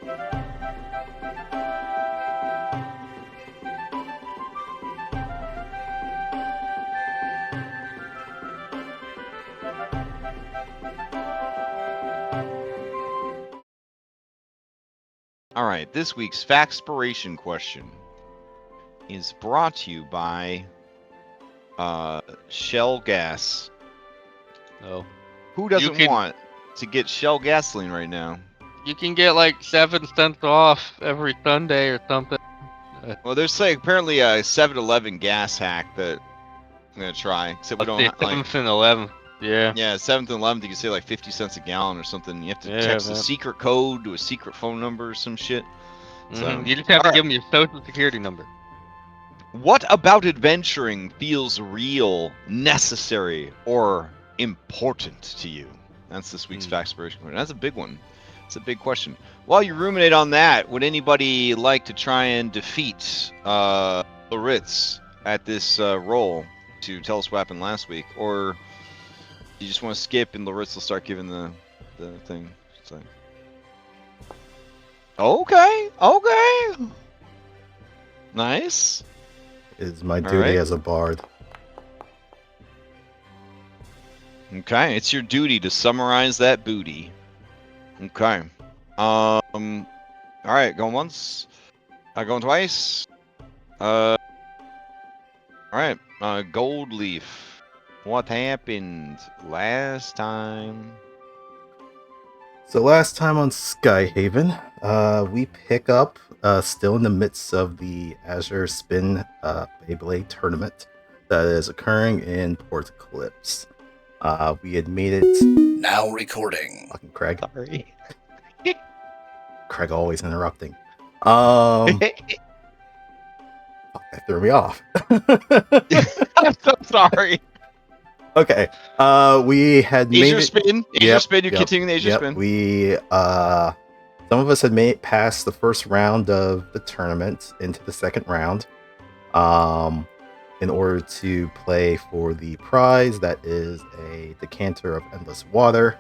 All right, this week's Factspiration question is brought to you by Shell Gas. Oh. Who doesn't want to get Shell gasoline right now? You can get like 7 cents off every Sunday or something. Well, there's like apparently a 7-Eleven gas hack that I'm gonna try. Except we don't The have, like 7th and 11th. Yeah. Yeah, 7th and 11th, you can save like 50 cents a gallon or something. You have to Yeah, text a man. secret code to a secret phone number or some shit. So, You just have to give them your social security number. What about adventuring feels real, necessary, or important to you? That's this week's Factspiration question. That's a big one. It's a big question. While you ruminate on that, would anybody like to try and defeat Laritz at this roll to tell us what happened last week? Or you just want to skip and Laritz will start giving the thing? So. Okay. Nice. Is my duty as a bard. Okay, it's your duty to summarize that booty. Okay. All right, going once. Going twice. All right. Gold leaf. What happened last time? So last time on Skyhaven, we pick up, still in the midst of the Azure Spin Beyblade tournament that is occurring in Port Eclipse. We had made it. Now recording. Fucking Craig. Sorry. Craig always interrupting. Fuck, that threw me off. I'm so sorry. Okay. We had Asia made spin. it. Asia spin. You're continuing the Asia spin. We some of us had made past the first round of the tournament into the second round. In order to play for the prize, that is a decanter of endless water,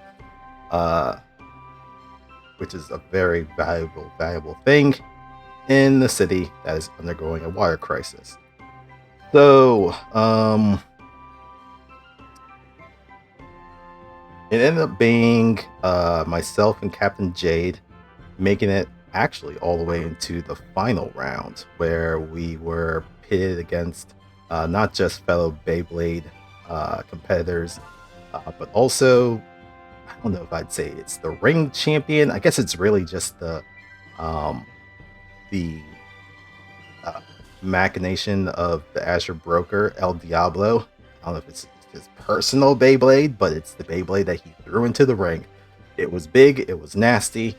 which is a very valuable thing in the city that is undergoing a water crisis. So, it ended up being myself and Captain Jade making it actually all the way into the final round, where we were pitted against not just fellow Beyblade competitors, but also, I don't know if I'd say it's the ring champion. I guess it's really just the machination of the Azure Broker, El Diablo. I don't know if it's his personal Beyblade, but it's the Beyblade that he threw into the ring. It was big, it was nasty,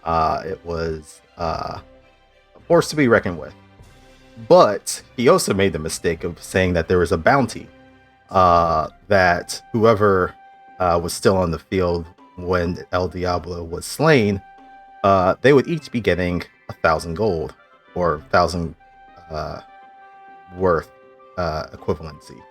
it was a force to be reckoned with. But he also made the mistake of saying that there was a bounty that whoever was still on the field when El Diablo was slain, they would each be getting 1,000 gold or 1,000 worth equivalency.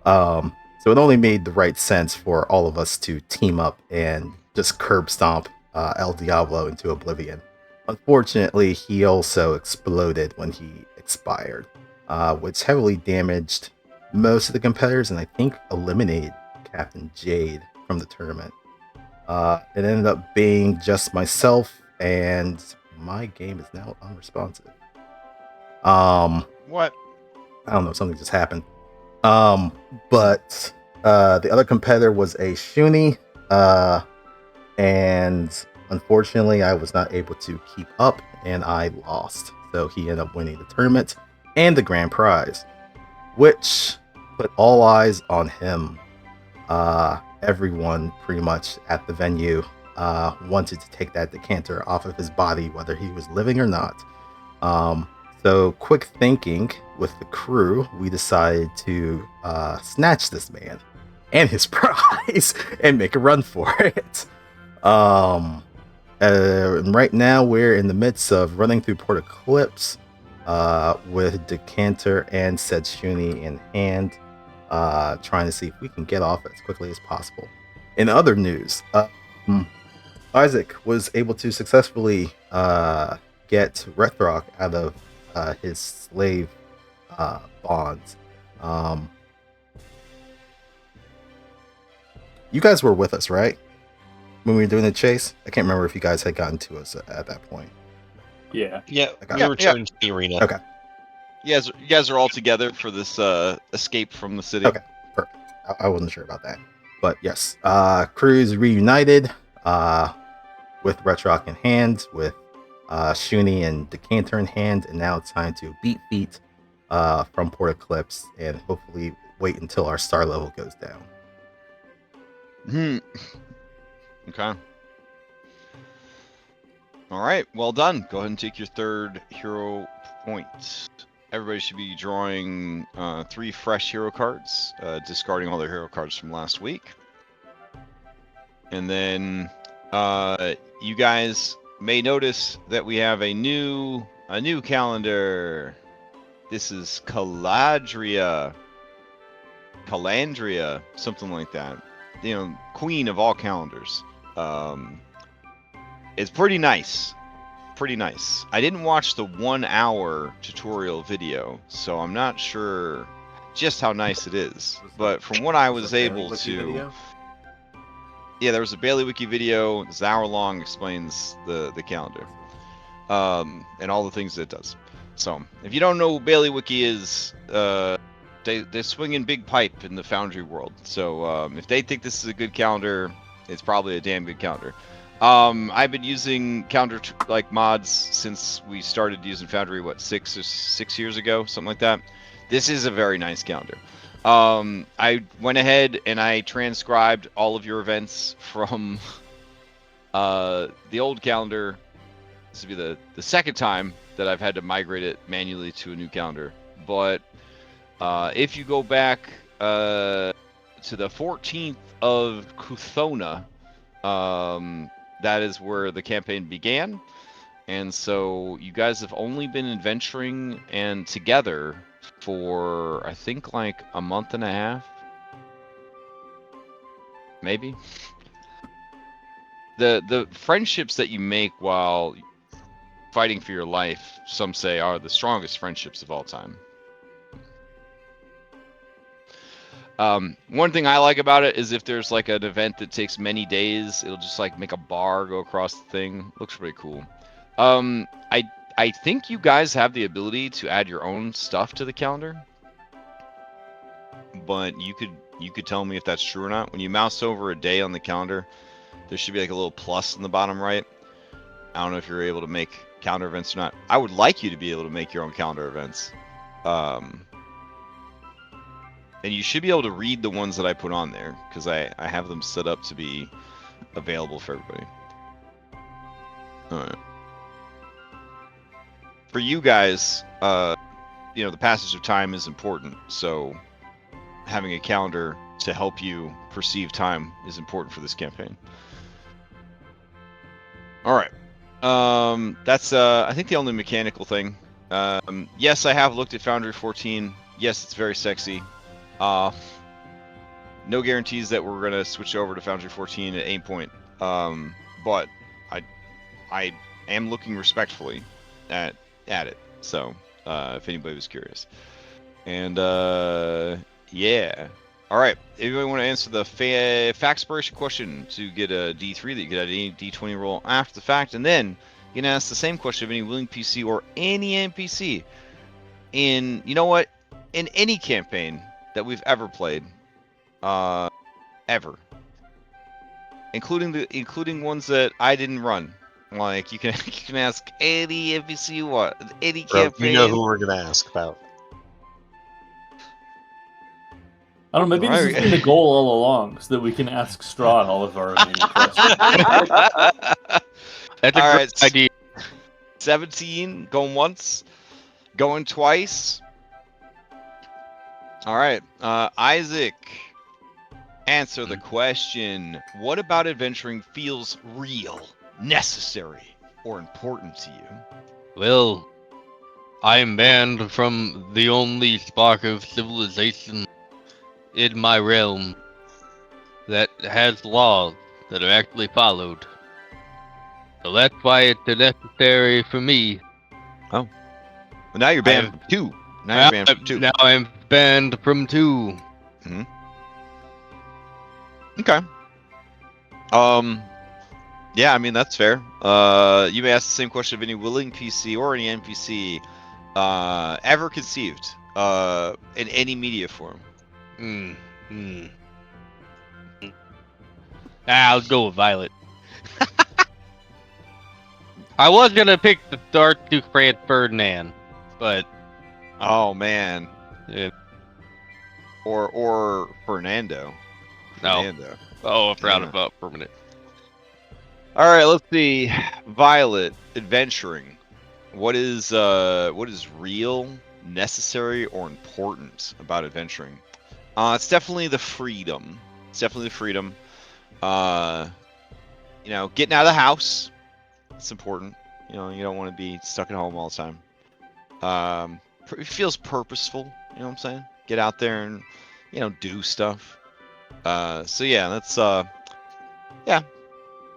So it only made the right sense for all of us to team up and just curb stomp El Diablo into oblivion. Unfortunately, he also exploded when he expired, which heavily damaged most of the competitors and I think eliminated Captain Jade from the tournament. It ended up being just myself, and my game is now unresponsive. What? I don't know, something just happened. But the other competitor was a Shuni, and unfortunately I was not able to keep up and I lost. So he ended up winning the tournament and the grand prize, which put all eyes on him. Everyone pretty much at the venue wanted to take that decanter off of his body, whether he was living or not. So quick thinking with the crew, we decided to snatch this man and his prize and make a run for it. And right now we're in the midst of running through Port Eclipse with decanter and said Shuni in hand, trying to see if we can get off as quickly as possible. In other news, Isaac was able to successfully get Rethrok out of his slave bonds. Um, you guys were with us, right? When we were doing the chase? I can't remember if you guys had gotten to us at that point. Yeah. Yeah, Okay. we returned to the arena. Okay. You guys are all together for this escape from the city. Okay, perfect. I wasn't sure about that. But yes, crews reunited with Retrock in hand, with Shuni and Decanter in hand, and now it's time to beat feet from Port Eclipse and hopefully wait until our star level goes down. Okay. All right, well done. Go ahead and take your third hero point. Everybody should be drawing 3 fresh hero cards, discarding all their hero cards from last week. And then you guys may notice that we have a new calendar. This is Calandria, something like that. You know, queen of all calendars. It's pretty nice. I didn't watch the 1-hour tutorial video, so I'm not sure just how nice it is. But from what I was able to... Yeah, there was a Bailey Wiki video. It's an hour long, explains the calendar. And all the things that it does. So, if you don't know who Bailey Wiki is, they're swinging big pipe in the Foundry world. So, if they think this is a good calendar, it's probably a damn good calendar. I've been using calendar mods since we started using Foundry, 6 years ago, something like that. This is a very nice calendar. I went ahead and I transcribed all of your events from the old calendar. This will be the second time that I've had to migrate it manually to a new calendar. But if you go back to the 14th of Kuthona, that is where the campaign began. And so you guys have only been adventuring and together for, I think, like a month and a half. Maybe. The friendships that you make while fighting for your life, some say, are the strongest friendships of all time. One thing I like about it is if there's like an event that takes many days, it'll just like make a bar go across the thing. Looks pretty cool. I think you guys have the ability to add your own stuff to the calendar, but you could tell me if that's true or not. When you mouse over a day on the calendar, there should be like a little plus in the bottom right. I don't know if you're able to make calendar events or not. I would like you to be able to make your own calendar events. And you should be able to read the ones that I put on there, because I have them set up to be available for everybody. Alright. For you guys, you know, the passage of time is important, so having a calendar to help you perceive time is important for this campaign. Alright. That's, I think, the only mechanical thing. Yes, I have looked at Foundry 14. Yes, it's very sexy. No guarantees that we're gonna switch over to Foundry 14 at any point. But I am looking respectfully at it. So if anybody was curious, and yeah. All right. Anybody want to answer the Factspiration question to get a D3 that you get at any D20 roll after the fact, and then you can ask the same question of any willing PC or any NPC in, you know what, in any campaign that we've ever played, ever, including ones that I didn't run. Like you can ask any NPC you want, any campaign. You know who we're gonna ask about. I don't know, maybe this has been the goal all along, so that we can ask Straw all of our remaining questions. That's a great idea. 17, going once, going twice. All right, Isaac, answer the question. What about adventuring feels real, necessary, or important to you? Well, I am banned from the only spark of civilization in my realm that has laws that are actually followed. So that's why it's necessary for me. Well, now you're banned from 2. Now you're banned from 2. Now I'm banned from 2. Okay. Yeah, I mean that's fair. You may ask the same question of any willing PC or any NPC ever conceived in any media form. I'll go with Violet. I was gonna pick the Archduke Franz Ferdinand, but Oh man. Yeah. Or Fernando. No. Fernando. I forgot Yeah. about permanent. All right, let's see. Violet, adventuring. What is real, necessary, or important about adventuring? It's definitely the freedom. Getting out of the house. It's important. You don't want to be stuck at home all the time. It feels purposeful. You know what I'm saying? Get out there and, do stuff. So yeah, that's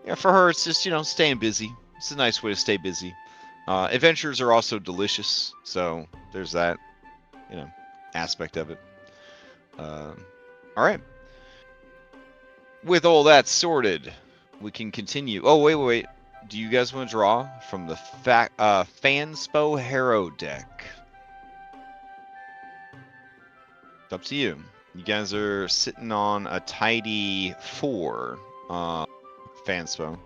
yeah, for her it's just, staying busy. It's a nice way to stay busy. Adventures are also delicious, so there's that, aspect of it. All right. With all that sorted, we can continue. Oh, wait. Do you guys want to draw from the Fanspo Harrow deck? It's up to you. You guys are sitting on a tidy 4 Fanspo.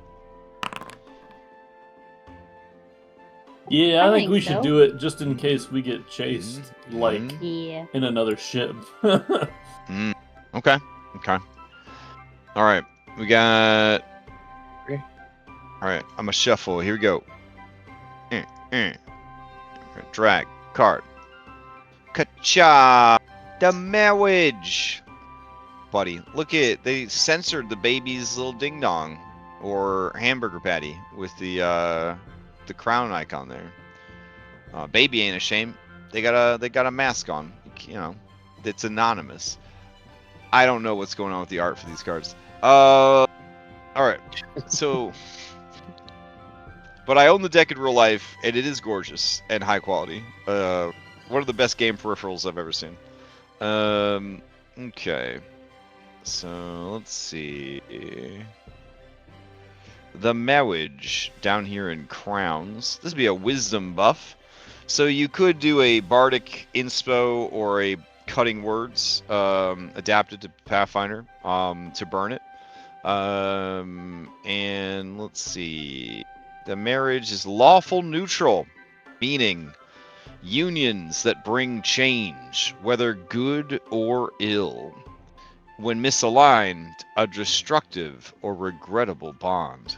Yeah, I think think we so. should do it just in case we get chased, like, Yeah. in another ship. Okay. All right. We got... All right. I'm going to shuffle. Here we go. Drag. Card. Ka-cha! The marriage! Buddy, look at... They censored the baby's little ding-dong. Or hamburger patty with the crown icon there. Baby ain't ashamed. They got a mask on. It's anonymous. I don't know what's going on with the art for these cards. All right. So, but I own the deck in real life, and it is gorgeous and high quality. One of the best game peripherals I've ever seen. Okay. So let's see. The marriage down here in crowns. This would be a wisdom buff. So you could do a bardic inspo or a cutting words adapted to Pathfinder to burn it. And let's see. The marriage is lawful neutral, meaning unions that bring change, whether good or ill. When misaligned, a destructive or regrettable bond.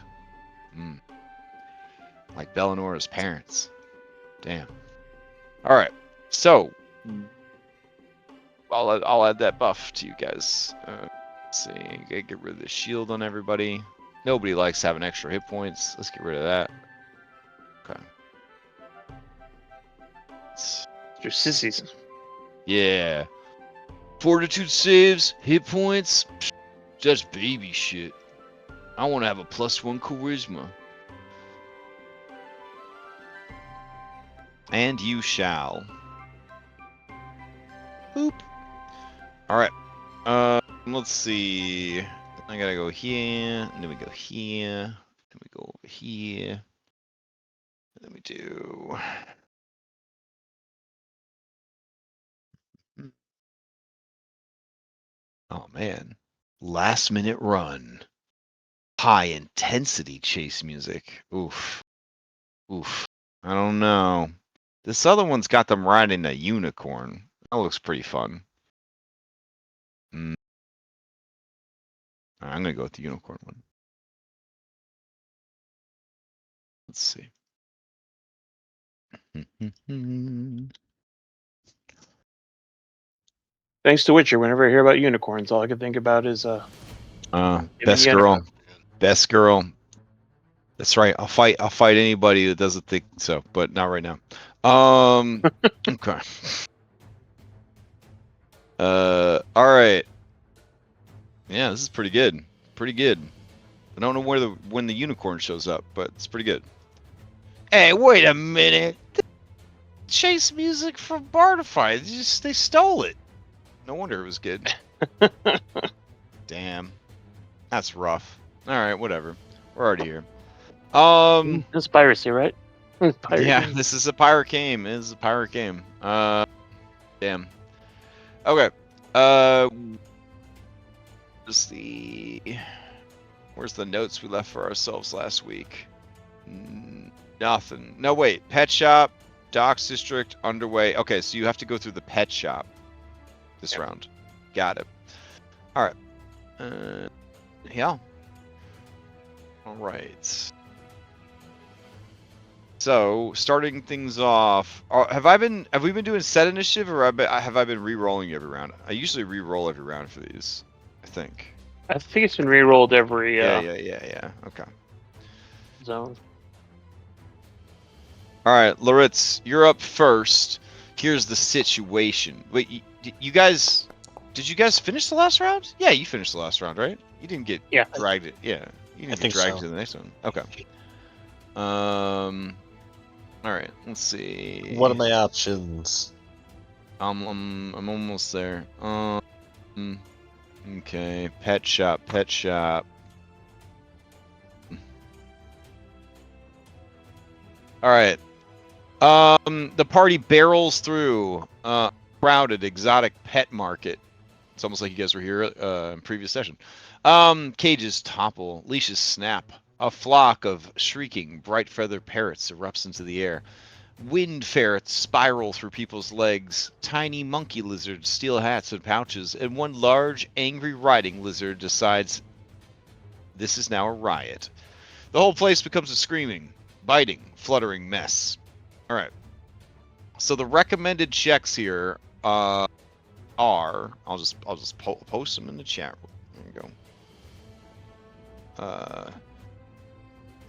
Like Belenora's parents. Damn. All right. So, I'll add that buff to you guys. Let's see. Get rid of the shield on everybody. Nobody likes having extra hit points. Let's get rid of that. Okay. Your sissies. Yeah. Fortitude saves, hit points. That's baby shit. I want to have a +1 charisma. And you shall. Boop. Alright. Let's see. I gotta go here. And then we go here. Then we go over here. And then we do. Oh man. Last minute run. High intensity chase music. Oof. I don't know. This other one's got them riding a unicorn. That looks pretty fun. Right, I'm gonna go with the unicorn one. Let's see. Thanks to Witcher, whenever I hear about unicorns, all I can think about is Best girl. Best girl. That's right. I'll fight anybody that doesn't think so, but not right now. Okay. All right. Yeah, this is pretty good. Let don't know when the unicorn shows up, but it's pretty good. Hey, wait a minute! Chase music from Bardify. They stole it. No wonder it was good. Damn, that's rough. All right, whatever. We're already here. It's piracy, right? Pirate Yeah, game. this is a pirate game. It is a pirate game. Damn. Okay. Where's the notes we left for ourselves last week? Nothing. No, wait. Pet shop, docks district, underway. Okay, so you have to go through the pet shop this round. Got it. All right. Yeah. All right. So, starting things off, have we been doing set initiative, or have I been re-rolling every round? I usually re-roll every round for these, I think. I think it's been re-rolled every Yeah. Okay. zone. All right, Loritz, you're up first. Here's the situation. Wait, you guys, did you guys finish the last round? Yeah, you finished the last round, right? You didn't get dragged it. Yeah, you didn't get dragged to the next one. Okay. All right, let's see. What are my options? I'm almost there. Okay, pet shop. All right. The party barrels through crowded exotic pet market. It's almost like you guys were here in previous session. Cages topple, leashes snap. A flock of shrieking, bright feathered parrots erupts into the air. Wind ferrets spiral through people's legs. Tiny monkey lizards steal hats and pouches, and one large, angry riding lizard decides this is now a riot. The whole place becomes a screaming, biting, fluttering mess. All right. So the recommended checks here are I'll just post them in the chat. There you go.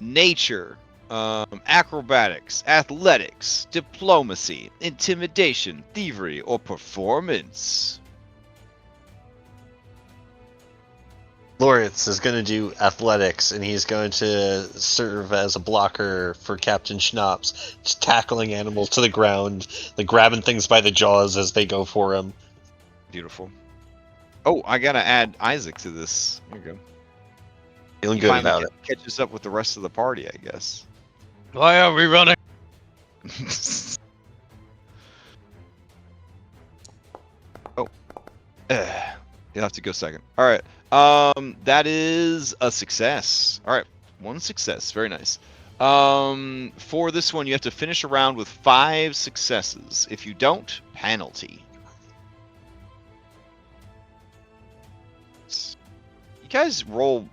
Nature, acrobatics, athletics, diplomacy, intimidation, thievery, or performance. Loritz is going to do athletics, and he's going to serve as a blocker for Captain Schnapps, just tackling animals to the ground, like grabbing things by the jaws as they go for him. Beautiful. Oh, I gotta add Isaac to this. There you go. Feeling He good finally about it. catches up with the rest of the party, I guess. Why are we running? Oh. You'll have to go second. All right. That is a success. All right. One success. Very nice. For this one, you have to finish a round with 5 successes. If you don't, penalty. You guys roll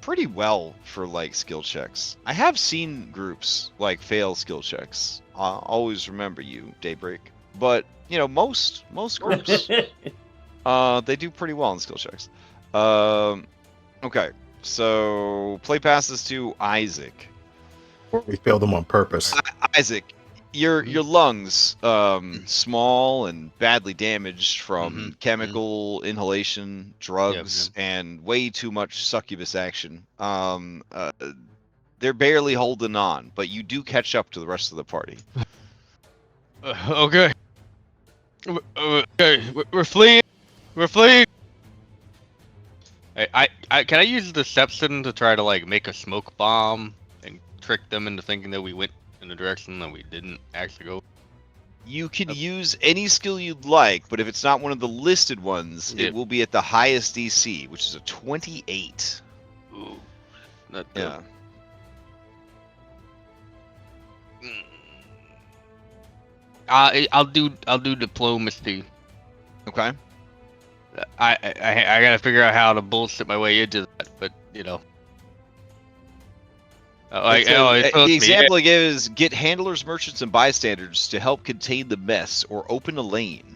pretty well for like skill checks. I have seen groups like fail skill checks. I'll always remember you, Daybreak. But you know, most groups they do pretty well in skill checks. Okay, so play passes to Isaac. We failed them on purpose. Isaac, your lungs small and badly damaged from chemical inhalation, drugs, and way too much succubus action. They're barely holding on, but you do catch up to the rest of the party. Okay. Okay, we're fleeing. We're fleeing. I can I use deception to try to like make a smoke bomb and trick them into thinking that we went in the direction that we didn't actually go? You can use any skill you'd like, but if it's not one of the listed ones, it will be at the highest DC, which is a 28. Ooh, not good. Yeah. I'll do diplomacy. Okay. I gotta figure out how to bullshit my way into that, but you know. The example I give is get handlers, merchants, and bystanders to help contain the mess or open a lane.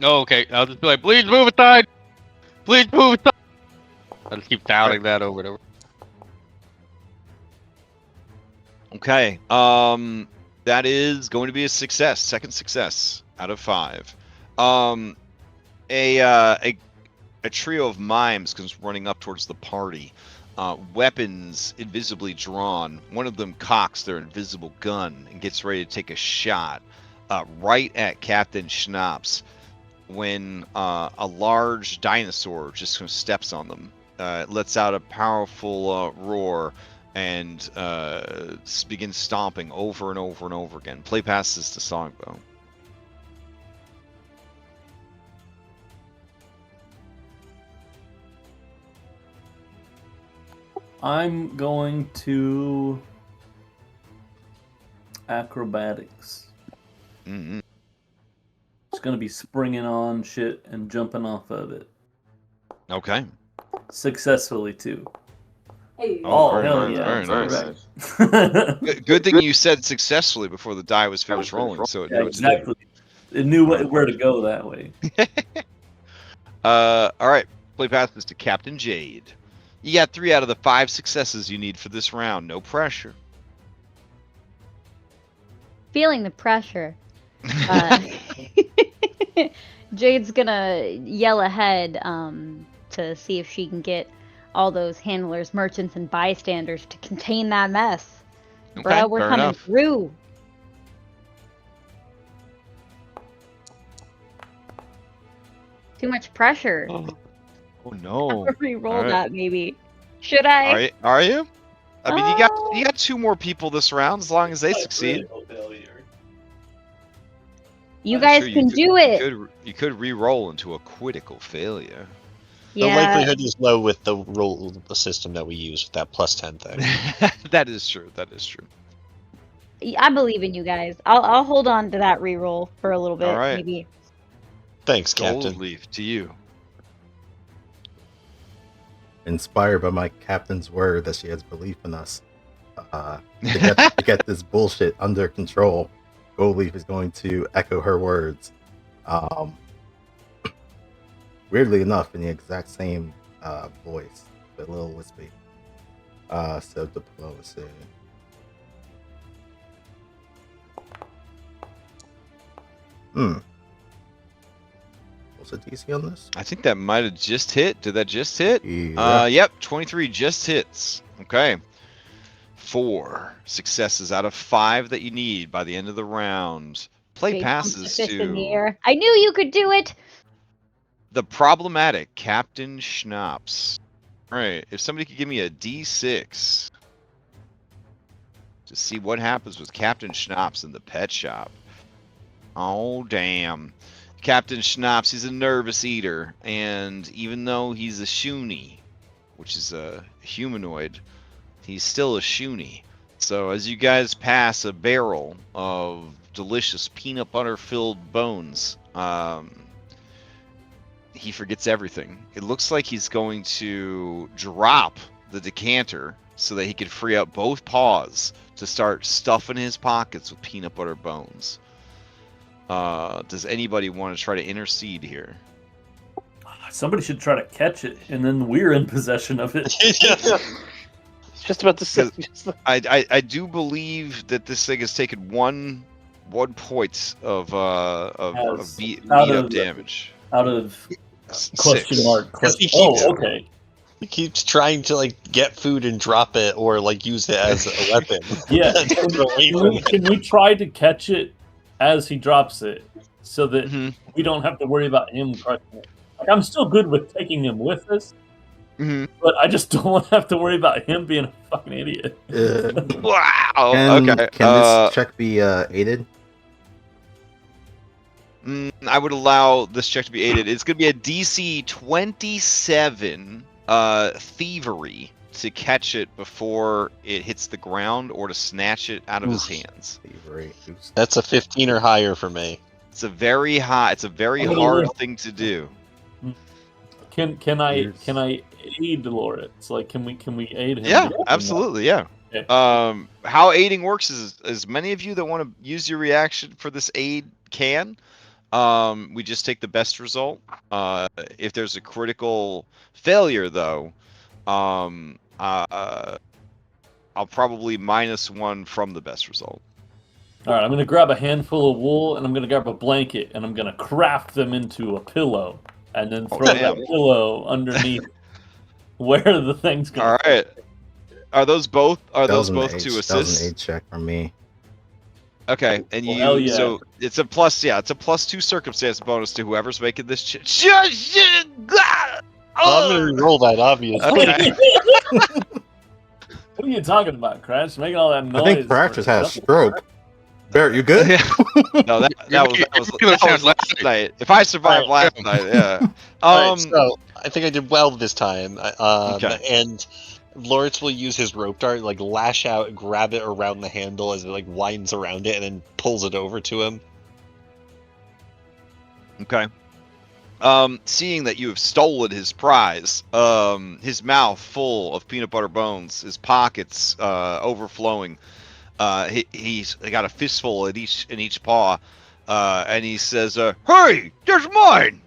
Oh, okay. I'll just be like, please move aside. Please move aside. I'll just keep touting that over and over. Okay. That is going to be a success. Second success out of 5. A a trio of mimes comes running up towards the party. Weapons invisibly drawn. One of them cocks their invisible gun and gets ready to take a shot right at Captain Schnapps when a large dinosaur just kind of steps on them. It lets out a powerful roar and begins stomping over and over and over again. Play passes to Songbow. I'm going to acrobatics. Mm-hmm. Just gonna be springing on shit and jumping off of it Okay. successfully too. Hey. Oh, very hell nice, yeah! very That's correct. Good thing you said successfully before the die was finished rolling, so it Yeah, knew what to do. exactly. It knew where to go that way. All right. Play passes to Captain Jade. You got 3 out of the 5 successes you need for this round. No pressure. Feeling the pressure. Jade's gonna yell ahead to see if she can get all those handlers, merchants, and bystanders to contain that mess. Okay, Bro, we're fair coming enough. through. Too much pressure. Oh no. Re-roll Alright. that maybe. Should I? Are you? I mean, you got 2 more people this round. As long as they succeed. You I'm guys sure can could- do it. You could re-roll into a critical failure. The Yeah. likelihood is low with the roll system that we use with that +10 thing. That is true. That is true. I believe in you guys. I'll hold on to that re-roll for a little bit, All right. maybe. Thanks, Gold Captain. leaf to you. Inspired by my captain's word that she has belief in us. To get this bullshit under control, Goldleaf is going to echo her words. Weirdly enough, in the exact same voice, but a little wispy. So diplomacy. What's the DC on this? I think that might have just hit. Did that just hit? Yeah. Yep, 23 just hits. Okay. 4 successes out of 5 that you need by the end of the round. Play Jade pumps the passes fist in the to air. I knew you could do it. the problematic Captain Schnapps. All right, if somebody could give me a D6 to see what happens with Captain Schnapps in the pet shop. Oh, damn. Captain Schnapps, he's a nervous eater, and even though he's a shoonie, which is a humanoid, he's still a shoonie. So as you guys pass a barrel of delicious peanut butter filled bones, he forgets everything. It looks like he's going to drop the decanter so that he can free up both paws to start stuffing his pockets with peanut butter bones. Does anybody want to try to intercede here? Somebody should try to catch it, and then we're in possession of it. It's just about to say. I do believe that this thing has taken one point of beat up damage. Out of question 6. mark. Because he Oh, keeps- okay. He keeps trying to get food and drop it, or use it as a weapon. Yeah. Get away from it. Can we try to catch it as he drops it, so that Mhm. we don't have to worry about him crushing it? I'm still good with taking him with us, Mhm. but I just don't want to have to worry about him being a fucking idiot. Wow. Can Okay. this check be aided? I would allow this check to be aided. It's going to be a DC 27 thievery to catch it before it hits the ground or to snatch it out of his hands. Thievery. Oops. That's a 15 or higher for me. It's a very hard thing to do. Can I aid Loritz? Can we aid him? Yeah, absolutely. Yeah. Okay. How aiding works is as many of you that want to use your reaction for this aid can. We just take the best result. If there's a critical failure, though, I'll probably -1 from the best result. All right, I'm gonna grab a handful of wool and I'm gonna grab a blanket and I'm gonna craft them into a pillow. and then Oh, throw that damn. pillow underneath where the thing's gonna. All right. Are those both? Are That those was an both H. to That was an assist? aid check from me. Okay, and Well, you. hell yeah. So it's a plus. Yeah, it's a +2 circumstance bonus to whoever's making this. I'm gonna roll that, obviously. Okay. What are you talking about, Crash? Making all that noise. I think Crash just had a stroke. Barrett, you good? No, that was last last night. If I survived last night, yeah. Alright, so I think I did well this time. Okay. And Lawrence will use his rope dart, like lash out, grab it around the handle as it like winds around it, and then pulls it over to him. Okay. Seeing that you have stolen his prize, his mouth full of peanut butter bones, his pockets overflowing, he's got a fistful in each paw, and he says, "Hey, there's mine!"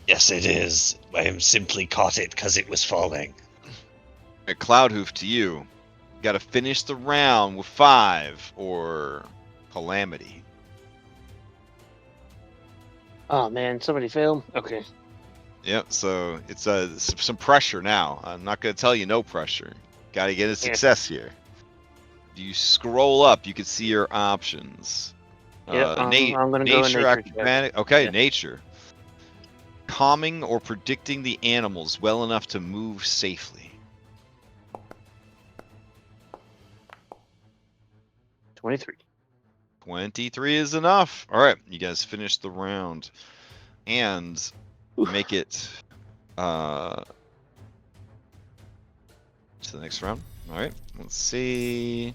Yes, it is. I am simply caught it because it was falling. A Cloudhoof to you. Got to finish the round with 5 or Calamity. Oh man, somebody failed. Okay. Yep, so it's some pressure now. I'm not going to tell you no pressure. Got to get a success here. You scroll up, you can see your options. Yeah, I'm gonna go nature, nature. acrobatic. Okay, Yeah. nature. Calming or predicting the animals well enough to move safely. 23. 23 is enough. All right, you guys finish the round and make it to the next round. All right, let's see.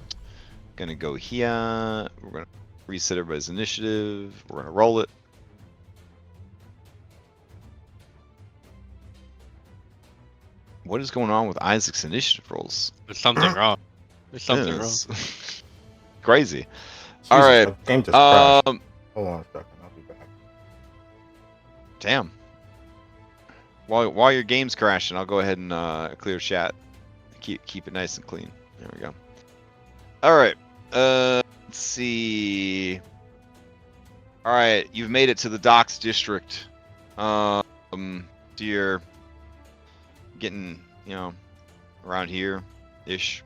Gonna go here. We're gonna reset everybody's initiative. We're gonna roll it. What is going on with Isaac's initiative rolls? There's something wrong. There's something wrong. Yes. Crazy. Jesus, All right. the game just crashed. Um, Hold on a second. I'll be back. Damn. While your game's crashing, I'll go ahead and clear chat. Keep it nice and clean. There we go. All right. Let's see. All right, you've made it to the docks district. You're getting, around here ish.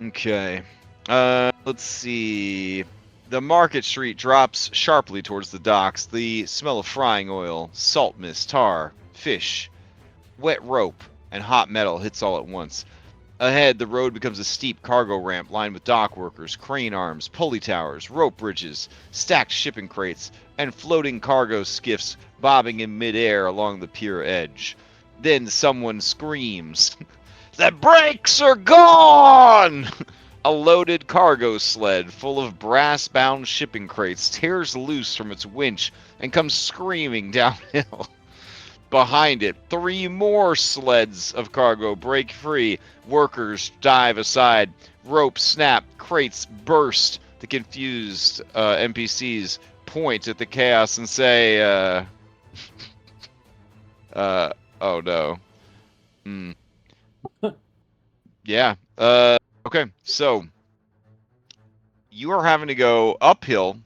Okay. Let's see. The market street drops sharply towards the docks. The smell of frying oil, salt mist, tar, fish, wet rope, and hot metal hits all at once. Ahead, the road becomes a steep cargo ramp lined with dock workers, crane arms, pulley towers, rope bridges, stacked shipping crates, and floating cargo skiffs bobbing in midair along the pier edge. Then someone screams, "The brakes are gone!" A loaded cargo sled full of brass-bound shipping crates tears loose from its winch and comes screaming downhill. Behind it, 3 more sleds of cargo break free. Workers dive aside. Ropes snap. Crates burst. The confused NPCs point at the chaos and say, oh no. Yeah. Okay, so you are having to go uphill,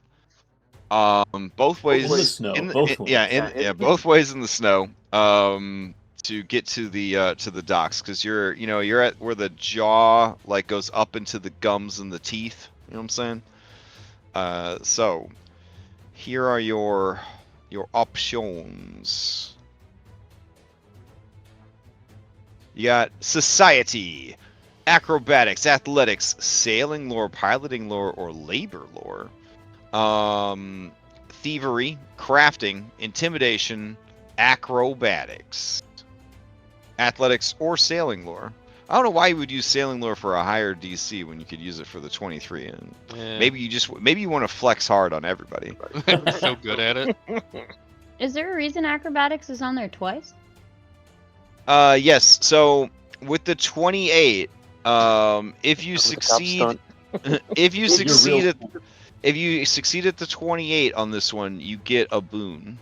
both ways In the snow, both ways. both ways in the snow, to get to the docks, because you're at where the jaw goes up into the gums and the teeth. You know what I'm saying? So here are your options. You got society, acrobatics, athletics, sailing lore, piloting lore, or labor lore. Thievery, crafting, intimidation, acrobatics, athletics, or sailing lore. I don't know why you would use sailing lore for a higher DC when you could use it for the 23. And Yeah. maybe you want to flex hard on everybody. I'm so good at it. Is there a reason acrobatics is on there twice? Yes. So with the 28, if you That was a cop succeed, stunt. if you You're succeed real- at if you succeed at the 28 on this one, you get a boon.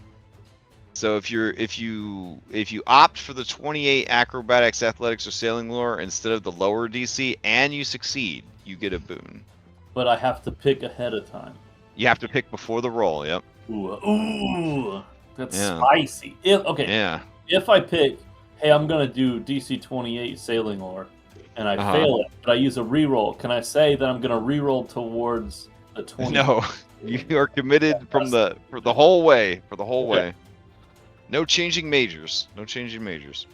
So if you opt for the 28 acrobatics, athletics, or sailing lore instead of the lower DC, and you succeed, you get a boon. But I have to pick ahead of time. You have to pick before the roll. Yep. Ooh. That's Yeah. spicy. Yeah. If I pick, hey, I'm gonna do DC 28 sailing lore, and I Uh-huh. fail it, but I use a reroll. Can I say that I'm gonna reroll towards the 20? No, you are committed for the whole way. For the whole Okay. way. No changing majors. No changing majors.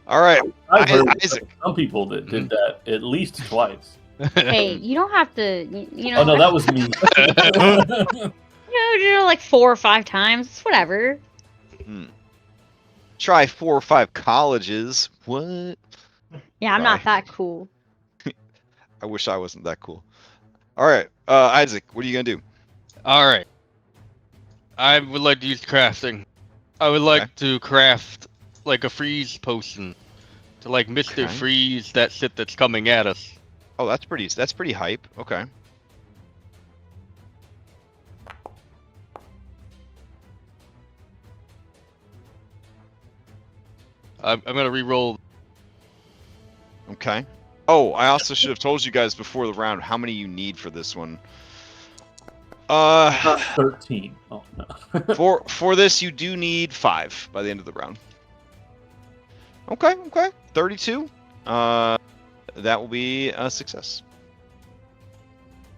All right, I've heard of Isaac. some people that did that at least twice. Hey, you don't have to. You know. Oh no, that was me. You know, like 4 or 5 times. It's whatever. Try 4 or 5 colleges. What? Yeah, I'm not Try. that cool. I wish I wasn't that cool. All right, Isaac, what are you gonna do? All right. I would like to use crafting. I would like to craft like a freeze potion to like Mr. Okay. Freeze that shit that's coming at us. Oh, that's pretty hype. Okay. I'm gonna re-roll. Okay. Oh, I also should have told you guys before the round how many you need for this one. 13. Oh no. For this you do need 5 by the end of the round. Okay. 32. That will be a success.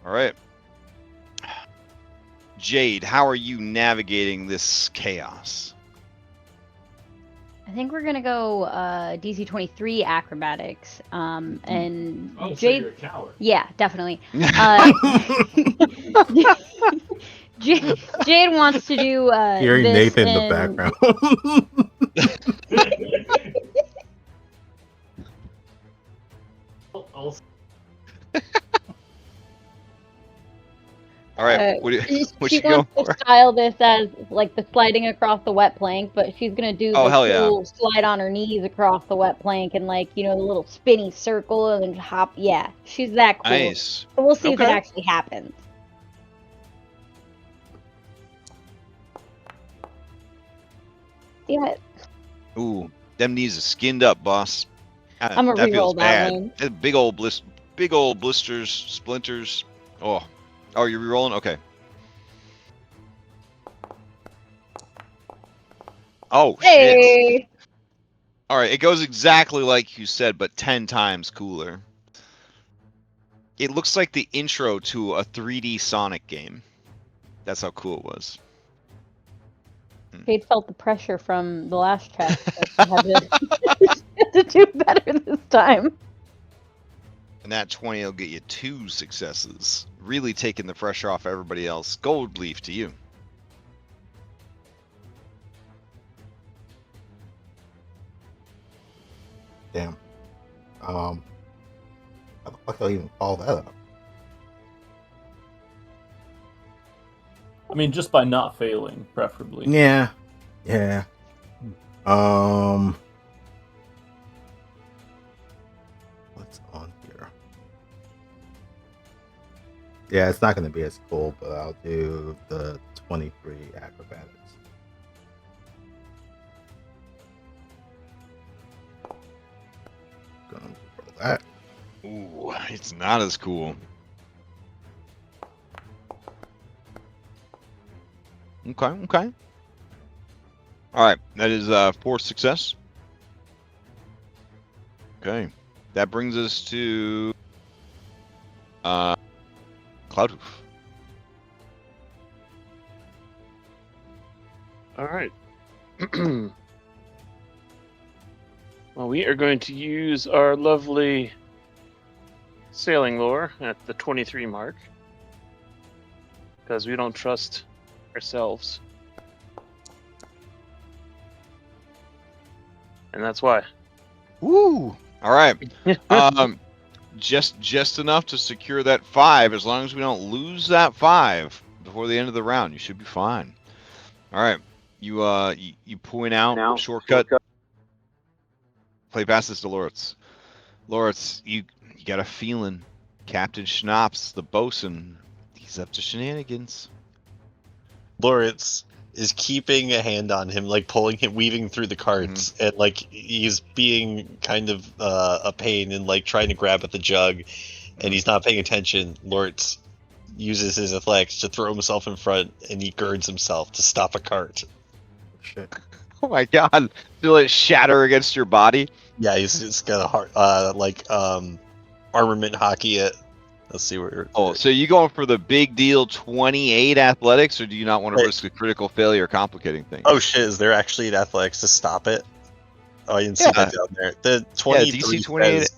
All right. Jade, how are you navigating this chaos? I think we're gonna go DC 23 acrobatics. And Oh, so Jade. you're a coward. Yeah, definitely. Jade wants to do. Hearing this Nathan in the in- background. All right. What she you going wants for? to style this as like the sliding across the wet plank, but she's gonna do Oh, the hell yeah. cool slide on her knees across the wet plank and like the little spinny circle and then hop. Yeah, she's that cool. Nice. So we'll see if it Okay. actually happens. Damn it! Ooh, them knees are skinned up, boss. I'ma that feels reroll that bad. one. That's big old blisters, splinters. Oh, you're rerolling? Okay. Oh shit! Hey, All right, it goes exactly like you said, but 10 times cooler. It looks like the intro to a 3D Sonic game. That's how cool it was. Jade felt the pressure from the last check. But she had to do better this time. And that 20 will get you 2 successes, really taking the pressure off everybody else. Gold leaf to you. Damn. How the fuck do I even follow that up? I mean, just by not failing, preferably. Yeah. What's on here? Yeah, it's not going to be as cool, but I'll do the 23 acrobatics. Gonna roll that. Ooh, it's not as cool. Okay. All right, that is 4 success. Okay, that brings us to Cloudhoof. All right. Well, we are going to use our lovely sailing lore at the 23 mark because we don't trust ourselves. And that's why. Woo! All right. Just enough to secure that 5. As long as we don't lose that 5 before the end of the round, you should be fine. All right. You point out shortcut. Play past this to Loritz. Loritz, you got a feeling Captain Schnapps, the bosun, he's up to shenanigans. Loritz is keeping a hand on him, like pulling him, weaving through the carts, and like he's being kind of a pain and like trying to grab at the jug, and he's not paying attention. Loritz uses his athletics to throw himself in front, and he girds himself to stop a cart. shit. Oh my god! Feel it shatter against your body. Yeah, he's got a heart, armament hockey it. Let's see where. Oh, so you going for the big deal 28 athletics, or do you not want to Wait. risk a critical failure complicating things? Oh shit! Is there actually an athletics to stop it? Oh, I didn't see that down there. The 23 DC 28. says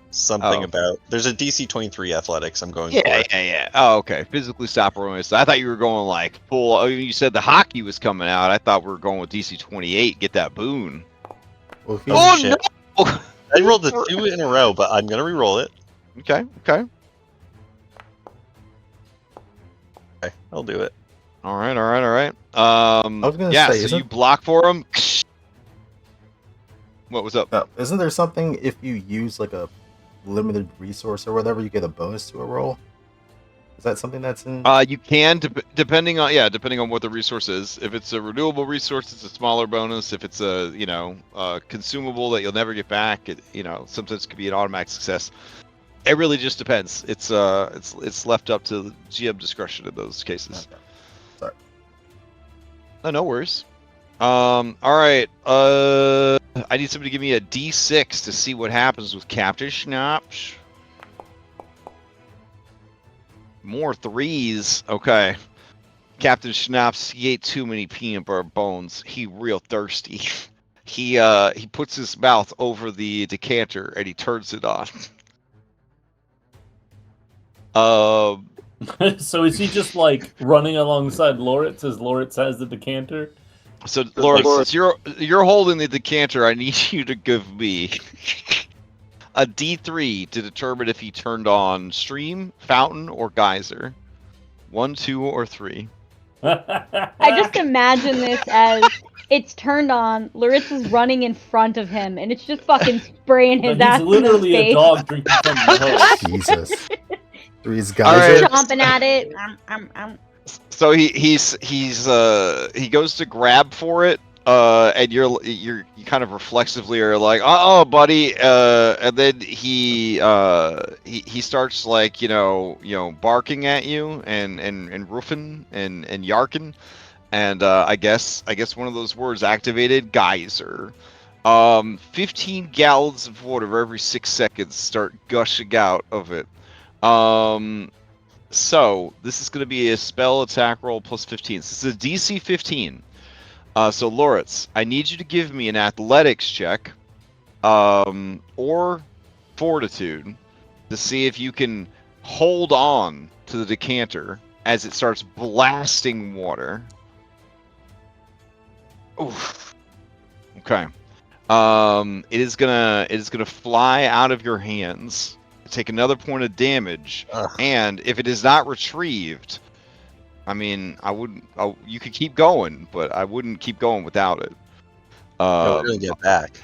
something Oh. about. There's a DC 23 athletics I'm going Yeah, for. yeah. Oh, okay. Physically stop romance. I thought you were going like full. Oh, you said the hockey was coming out. I thought we were going with DC 28. Get that boon. Well, if Oh, you- shit. no! I rolled a 2 in a row, but I'm gonna re-roll it. Okay. Okay, I'll do it. All right. I was gonna Yeah. say, So isn't- you block for him. What was up? isn't there something if you use like a limited resource or whatever, you get a bonus to a roll? Is that something that's in? You can, depending on what the resource is. If it's a renewable resource, it's a smaller bonus. If it's a consumable that you'll never get back, sometimes it could be an automatic success. It really just depends. It's left up to GM discretion in those cases. Okay. Sorry. No worries. All right. I need somebody to give me a D6 to see what happens with Captain Schnaps. More 3s. Okay. Captain Schnaps, he ate too many peanut butter bones. He real thirsty. He puts his mouth over the decanter and he turns it on. So is he just like running alongside Loritz as Loritz has the decanter? So Lawrence, since you're holding the decanter, I need you to give me a D3 to determine if he turned on stream, fountain, or geyser. 1, 2, or 3. I just imagine this as it's turned on, Loritz is running in front of him, and it's just fucking spraying his ass He's literally in a his dog drinking from the hose. Jesus. Three's All guys. right. Chomping at it. So he goes to grab for it, and you kind of reflexively are like, oh, buddy, and then he starts like barking at you and roofing and yarking, and I guess one of those words activated geyser. 15 gallons of water every 6 seconds start gushing out of it. So this is going to be a spell attack roll plus 15. This is a DC 15. So Loritz, I need you to give me an athletics check, or fortitude, to see if you can hold on to the decanter as it starts blasting water. Oof. Okay. It is gonna fly out of your hands. Take another point of damage, and if it is not retrieved, I mean, you could keep going, but I wouldn't keep going without it. We're gonna get back.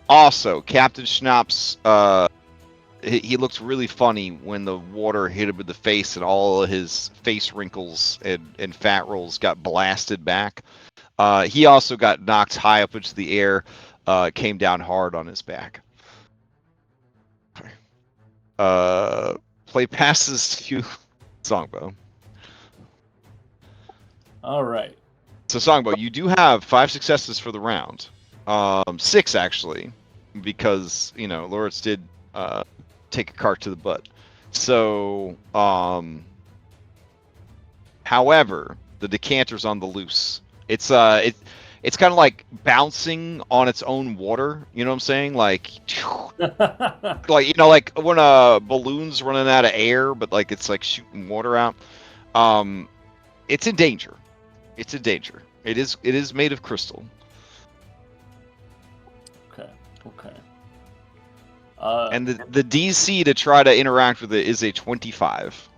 Also, Captain Schnaps, he looks really funny when the water hit him in the face, and all of his face wrinkles and fat rolls got blasted back. He also got knocked high up into the air, came down hard on his back. Play passes to Songbow. All right. So Songbow, you do have 5 successes for the round. 6 actually, because Loritz did take a cart to the butt. So, however, the decanter's on the loose. It's kind of like bouncing on its own water. You know what I'm saying? Like when a balloon's running out of air, but like it's like shooting water out. It's in danger. It's in danger. It is made of crystal. Okay. And the DC to try to interact with it is a 25.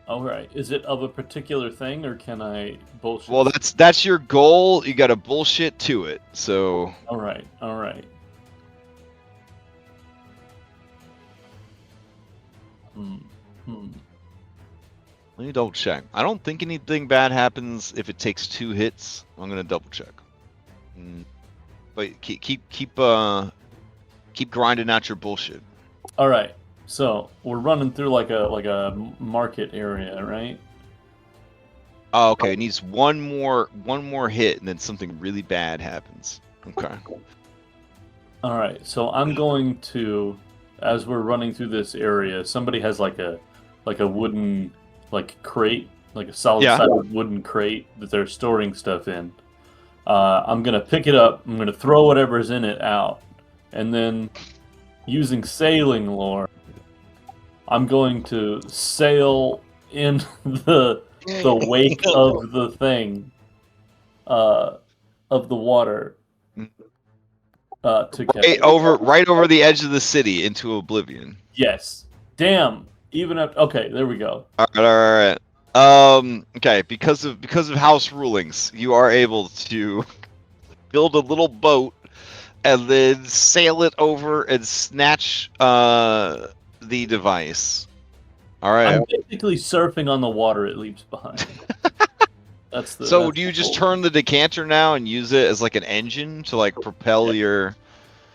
All right. Is it of a particular thing, or can I bullshit? Well, that's your goal. You got to bullshit to it. So. All right. Let me double check. I don't think anything bad happens if it takes 2 hits. I'm gonna double check. But keep grinding out your bullshit. All right. So we're running through like a market area, right? Oh, okay. It needs one more hit, and then something really bad happens. Okay. All right, so I'm going to, as we're running through this area, somebody has like a wooden crate, like a solid-sided wooden crate that they're storing stuff in. I'm gonna pick it up. I'm gonna throw whatever's in it out, and then using sailing lore, I'm going to sail in the wake of the thing, of the water, to catch. Right over the edge of the city into oblivion. Yes. Damn. Even after. Okay, there we go. All right. Okay. Because of house rulings, you are able to build a little boat and then sail it over and snatch the device. All right. I'm basically surfing on the water it leaves behind. So do you just turn the decanter now and use it as like an engine to like propel your?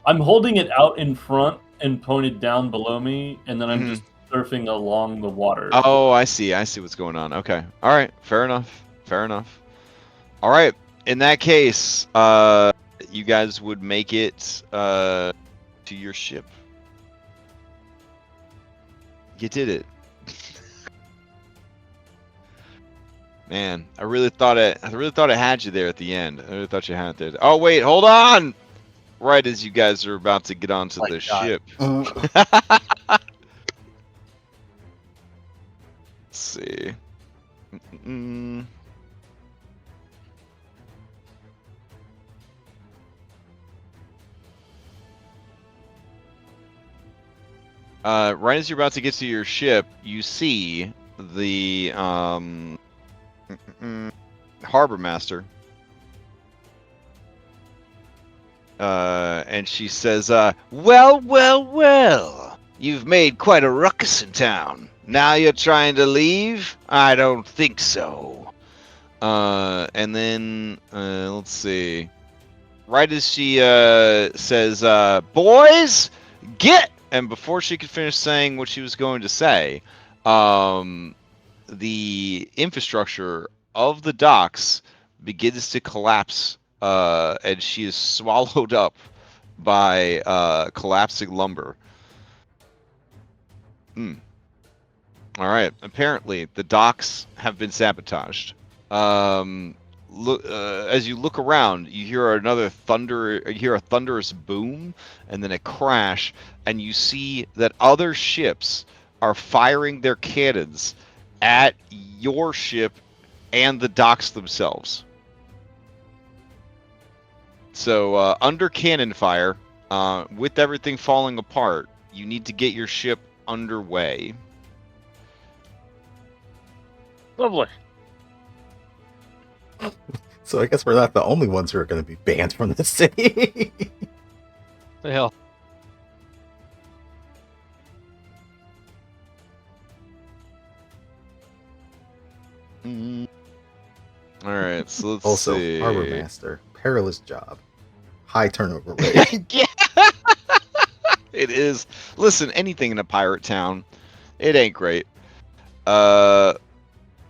I'm holding it out in front and pointed down below me, and then I'm just surfing along the water. Oh, I see what's going on. Okay. All right. Fair enough. All right. In that case, you guys would make it to your ship. You did it. Man, I really thought it had you there at the end. I really thought you had it there. Oh wait, hold on! Right as you guys are about to get onto the ship. Let's see. Right as you're about to get to your ship, you see the harbor master, and she says, well, you've made quite a ruckus in town. Now you're trying to leave? I don't think so. And then, let's see. Right as she says, boys, get! And before she could finish saying what she was going to say, the infrastructure of the docks begins to collapse, and she is swallowed up by collapsing lumber. All right. Apparently, the docks have been sabotaged. Look, as you look around, you hear a thunderous boom, and then a crash, and you see that other ships are firing their cannons at your ship and the docks themselves. So, under cannon fire, with everything falling apart, you need to get your ship underway. Lovely. So I guess we're not the only ones who are going to be banned from the city. The hell. All right, so let's Also, see. harbor master, perilous job, high turnover rate. Yeah, it is. Listen, anything in a pirate town, it ain't great.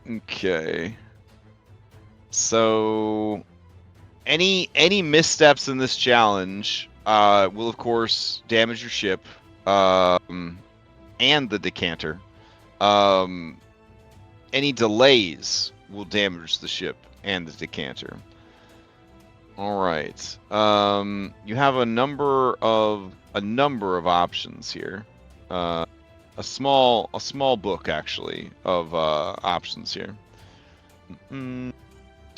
Okay. So, any missteps in this challenge will of course damage your ship, and the decanter. Any delays will damage the ship and the decanter. All right. You have a number of options here. A small book actually of options here.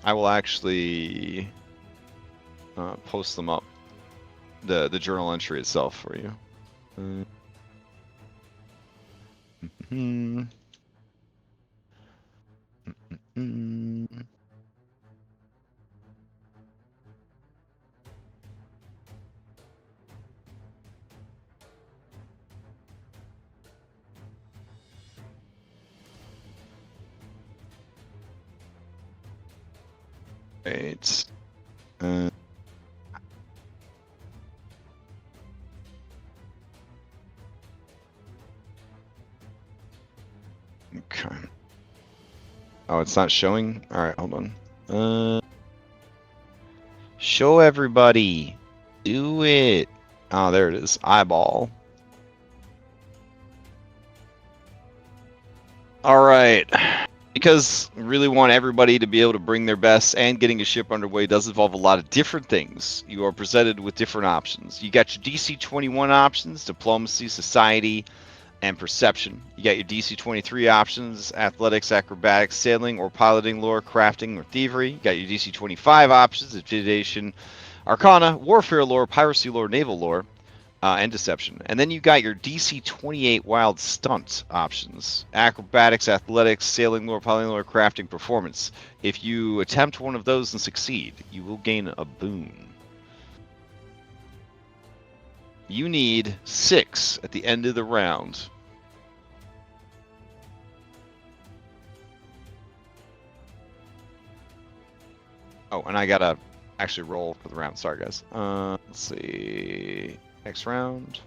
I will actually post them up, the journal entry itself for you. Right. Okay. Oh, it's not showing? Alright, hold on. Show everybody. Do it. Oh, there it is. Eyeball. Alright. Because we really want everybody to be able to bring their best, and getting a ship underway does involve a lot of different things. You are presented with different options. You got your DC 21 options, diplomacy, society, and perception. You got your DC 23 options, athletics, acrobatics, sailing, or piloting lore, crafting, or thievery. You got your DC 25 options, intimidation, arcana, warfare lore, piracy lore, naval lore, and deception. And then you got your DC 28 wild stunt options, acrobatics, athletics, sailing lore, piloting lore, crafting, performance. If you attempt one of those and succeed, you will gain a boon. You need 6 at the end of the round. Oh, and I gotta actually roll for the round. Sorry, guys. Let's see. Next round.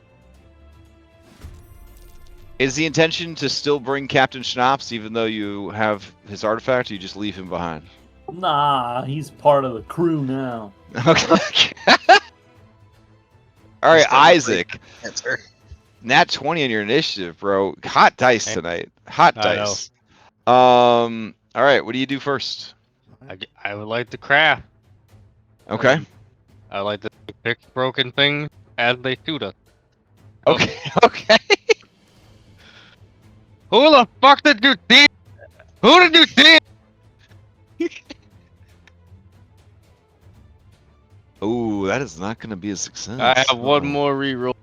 Is the intention to still bring Captain Schnapps even though you have his artifact, or you just leave him behind? Nah, he's part of the crew now. Okay. All right, Isaac. Answer. Nat 20 on your initiative, bro. Hot dice tonight. Hot I know. dice. All right, what do you do first? I would like to craft. Okay. I like to fix broken things as they shoot us. Okay. Okay. Who the fuck did you see? Who did you see? Ooh, that is not going to be a success. I have one Uh-oh. more reroll.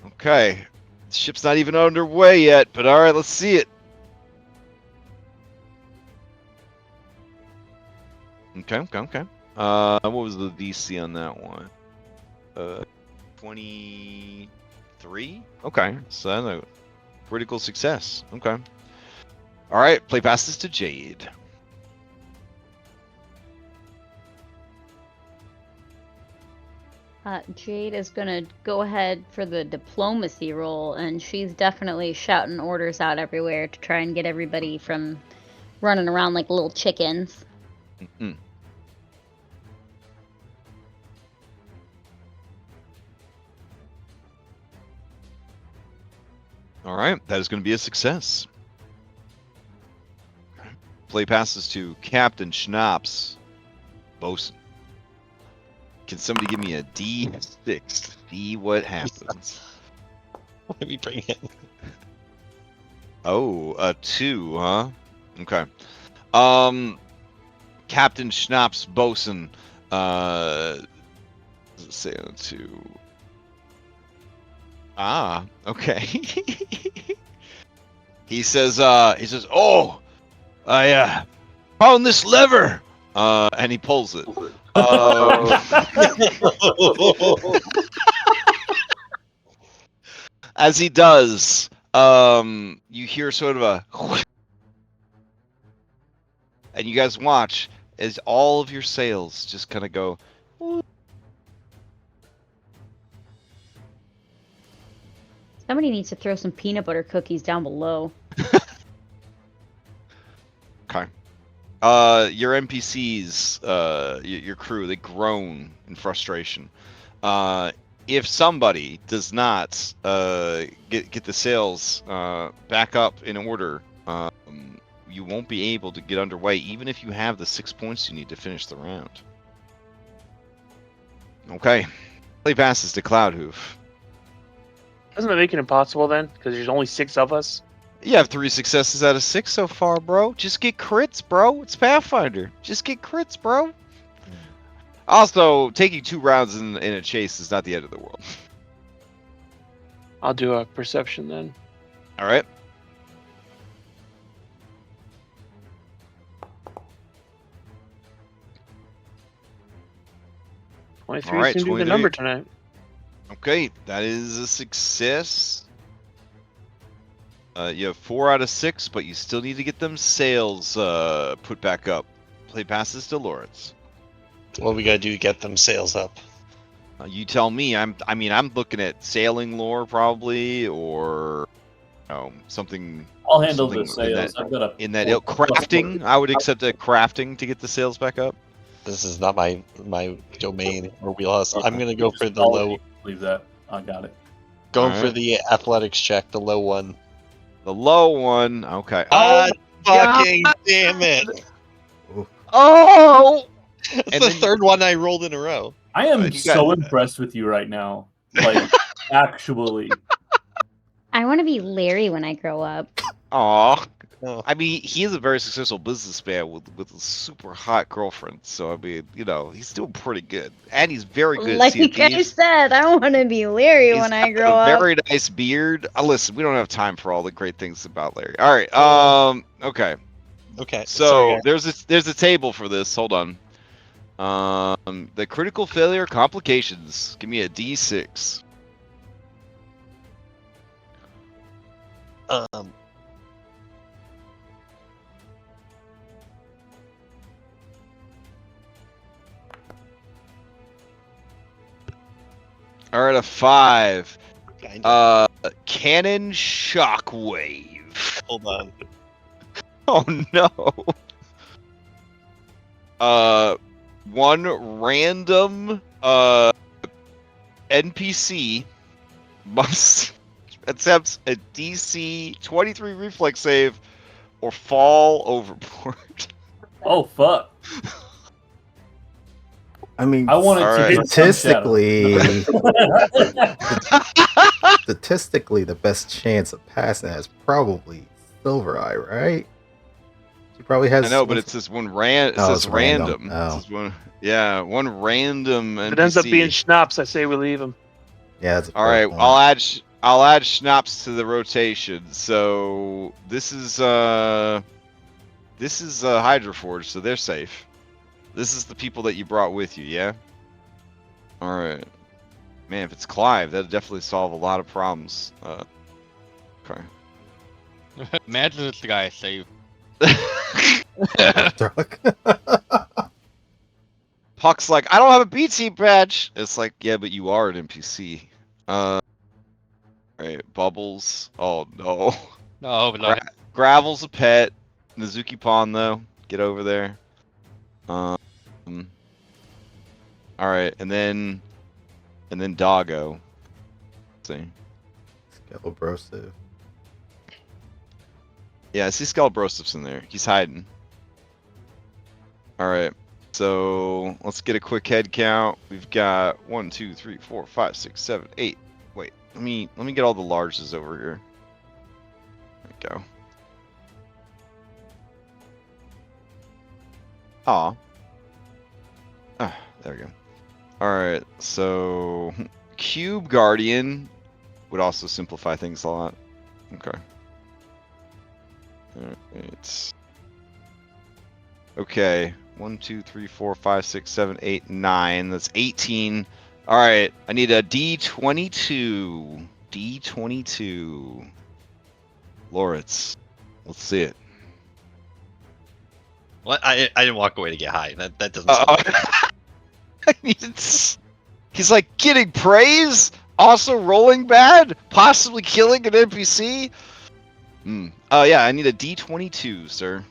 Okay. The ship's not even underway yet, but all right, let's see it. Okay. What was the DC on that one? 23? Okay, so that's a critical success. Okay. All right, play passes to Jade. Jade is gonna go ahead for the diplomacy role, and she's definitely shouting orders out everywhere to try and get everybody from running around like little chickens. Mm-hmm. All right, that is going to be a success. Play passes to Captain Schnapps. Bosun. Can somebody give me a D6? See what happens. What did we bring in? Oh, a 2, huh? Okay. Captain Schnapps Bosun. Does it say on 2? Ah, okay. he says, oh, I found this lever, and he pulls it. As he does, you hear sort of a, and you guys watch as all of your sails just kind of go. Somebody needs to throw some peanut butter cookies down below. Okay. Your NPCs, your crew, they groan in frustration. If somebody does not get the sails back up in order, you won't be able to get underway, even if you have the 6 points you need to finish the round. Okay. Play passes to Cloudhoof. Doesn't that make it impossible then? Because there's only 6 of us. You have 3 successes out of 6 so far, bro. Just get crits, bro. It's Pathfinder. Just get crits, bro. Also, taking 2 rounds in a chase is not the end of the world. I'll do a perception then. All right. All 23 right, seems to be the 23. number tonight. Okay, that is a success. You have 4 out of 6, but you still need to get them sails put back up. Play passes to Lawrence. What we gotta do to get them sails up? You tell me. I'm looking at sailing lore probably, or something. I'll handle something the sales. I've got a in that ilk. Crafting. I would accept a crafting to get the sales back up. This is not my domain or wheelhouse. I'm gonna go for the I'll low. Leave that. I got it. Going for Alright. the athletics check, the low one. The low one. Okay. Ah, God. fucking damn it! Oh. It's And the then you- third one I rolled in a row. I am you so got- impressed with you right now. Like, actually. I want to be Larry when I grow up. Aw. Oh. I mean, he is a very successful businessman with a super hot girlfriend. So I mean, he's doing pretty good, and he's very good. Like at Sea of I Thieves. said, I want to be Larry He's when I got grow a up. very nice beard. Listen, we don't have time for all the great things about Larry. All right. Okay. Okay. So sorry, there's a table for this. Hold on. The critical failure complications. Give me a D6. All right, a 5. kinda. Cannon shockwave. Hold on. Oh no. One random NPC must attempt a DC 23 reflex save or fall overboard. Oh, fuck. I mean, I wanted All to right. hit some shadow. statistically, the best chance of passing that is probably Silver Eye, right? She probably has. I know, but it says one it Oh, says it's random. random. Oh. It says one random NPC. If it ends up being schnapps, I say we leave him. Yeah, that's a All fair right, point. I'll add schnapps to the rotation. So this is Hydroforge, so they're safe. This is the people that you brought with you, yeah? All right. Man, if it's Clive, that'd definitely solve a lot of problems. Okay. Imagine this guy saved. Puck's like, I don't have a BT badge. It's like, yeah, but you are an NPC. Right, Bubbles. Oh no. No, but not Gravel's a pet. Mizuki Pond though. Get over there. All right, and then Doggo. Let's see. Skelebrosive. Yeah, I see Skelebrosiv's in there. He's hiding. All right. So let's get a quick head count. We've got 1, 2, 3, 4, 5, 6, 7, 8. Wait, let me get all the larges over here. There we go. Aw. Ah, there we go. Alright, so Cube Guardian would also simplify things a lot. Okay. Alright. Okay. 1, 2, 3, 4, 5, 6, 7, 8, 9. That's 18. Alright, I need a D22. D22. Loritz. Let's see it. What? I didn't walk away to get high. That doesn't. Sound He's like getting praise, also rolling bad, possibly killing an NPC. Oh yeah, I need a D22, sir.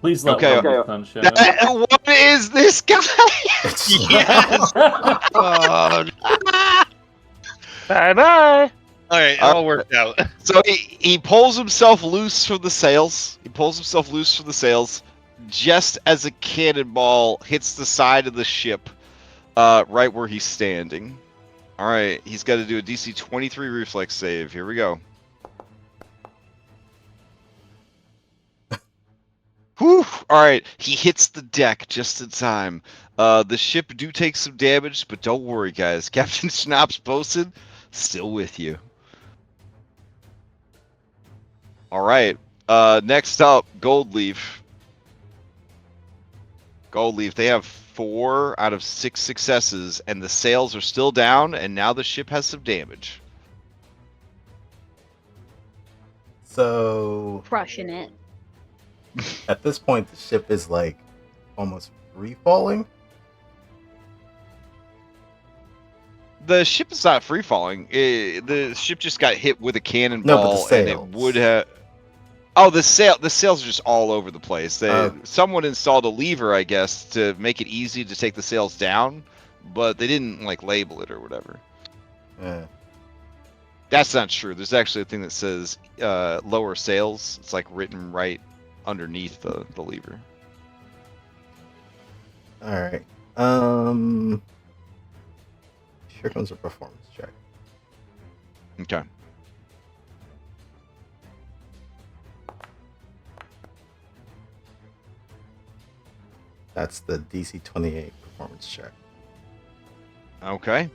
Please let Okay. me sunshine. What is this guy? Yes. Bye bye. All right, it all worked out. So he pulls himself loose from the sails. Just as a cannonball hits the side of the ship, right where he's standing. All right, he's got to do a DC 23 reflex save. Here we go. Whew! All right, he hits the deck just in time. The ship do take some damage, but don't worry, guys. Captain Schnapp's bosun still with you. All right. Next up, Goldleaf. Goldleaf. They have 4 out of 6 successes, and the sails are still down, and now the ship has some damage. So Crushing it. at this point, the ship is like almost free falling. the ship is not free falling. The ship just got hit with a cannonball, No, but the and it sails. would have. Oh, the sails are just all over the place. Oh. Someone installed a lever, I guess, to make it easy to take the sails down, but they didn't like label it or whatever. That's not true. There's actually a thing that says lower sails. It's like written right underneath the lever. All right. Here comes a performance check. Okay. That's the DC 28 performance check. Okay.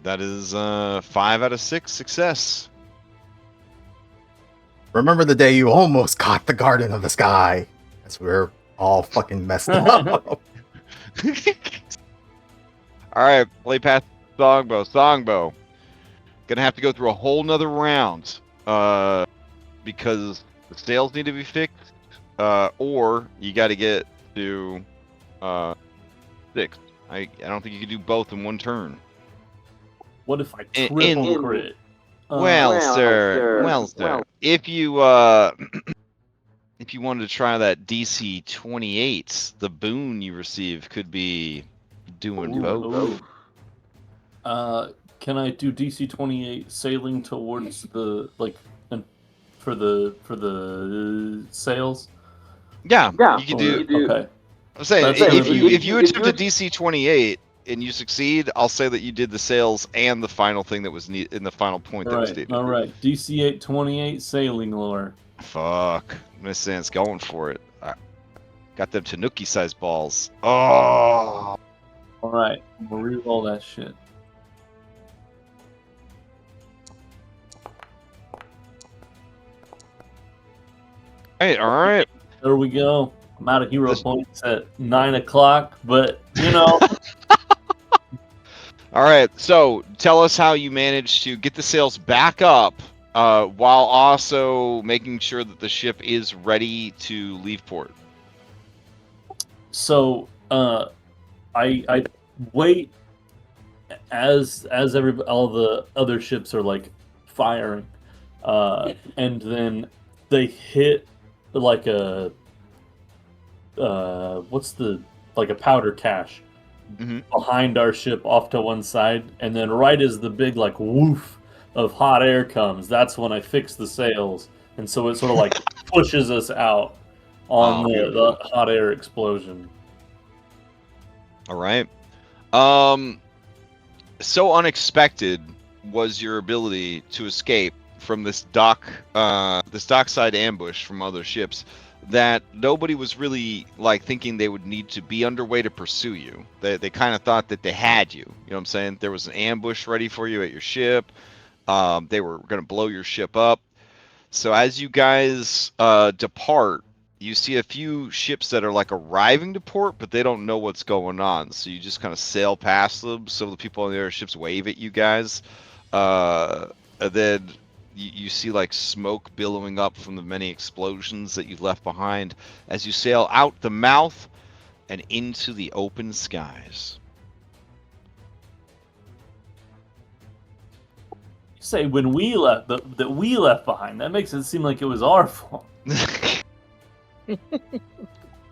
That is 5 out of 6 success. Remember the day you almost caught the Garden of the Sky? As we were all fucking messed up. All right, play past Songbow. Gonna have to go through a whole nother round because the sails need to be fixed, or you got to get to 6. I don't think you can do both in one turn. What if I triple crit? Well, sir. If you if you wanted to try that DC 28, the boon you receive could be doing both. Can I do DC 28 sailing towards the for the sails? Yeah, you can do. Okay. I'm saying That's if you attempt a DC 28 and you succeed, I'll say that you did the sails and the final thing that was in the final point that was needed. All right. DC 828 sailing lore. Fuck, Miss Sans going for it. Got them Tanuki-sized balls. Oh. All right, I'm gonna reroll that shit. Hey, all right. There we go. I'm out of hero points at 9 o'clock, but you know. All right. So tell us how you managed to get the sails back up while also making sure that the ship is ready to leave port. So I wait as all the other ships are like firing, and then they hit like a a powder cache behind our ship off to one side, and then right as the big like woof of hot air comes, that's when I fix the sails, and so it sort of like pushes us out on the hot air explosion. All right. So unexpected was your ability to escape from this dockside ambush from other ships that nobody was really like thinking they would need to be underway to pursue you. They kind of thought that they had you. You know what I'm saying? There was an ambush ready for you at your ship. They were going to blow your ship up. So as you guys depart, you see a few ships that are like arriving to port, but they don't know what's going on. So you just kind of sail past them. So the people on the other ships wave at you guys. And then you see like smoke billowing up from the many explosions that you left behind as you sail out the mouth and into the open skies. You say when we left that we left behind. That makes it seem like it was our fault.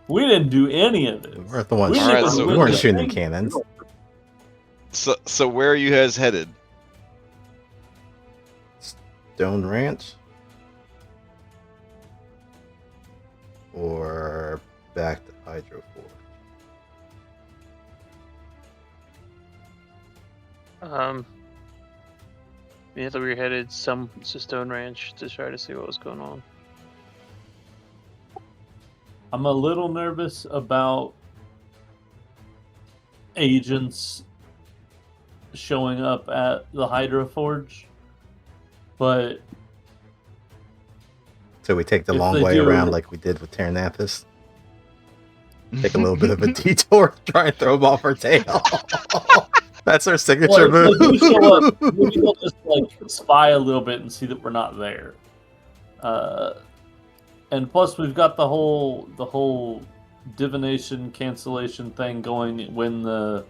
We didn't do any of this. We're the ones. We weren't shooting cannons. So where are you guys headed? Stone Ranch? Or back to Hydro Forge? Yeah, that we were headed to Stone Ranch to try to see what was going on. I'm a little nervous about agents showing up at the Hydro Forge, but so we take the long way around like we did with Terranathus. Take a little bit of a detour, try and throw them off our tail. That's our signature move. Maybe we'll just like spy a little bit and see that we're not there. And plus, we've got the whole divination cancellation thing going when the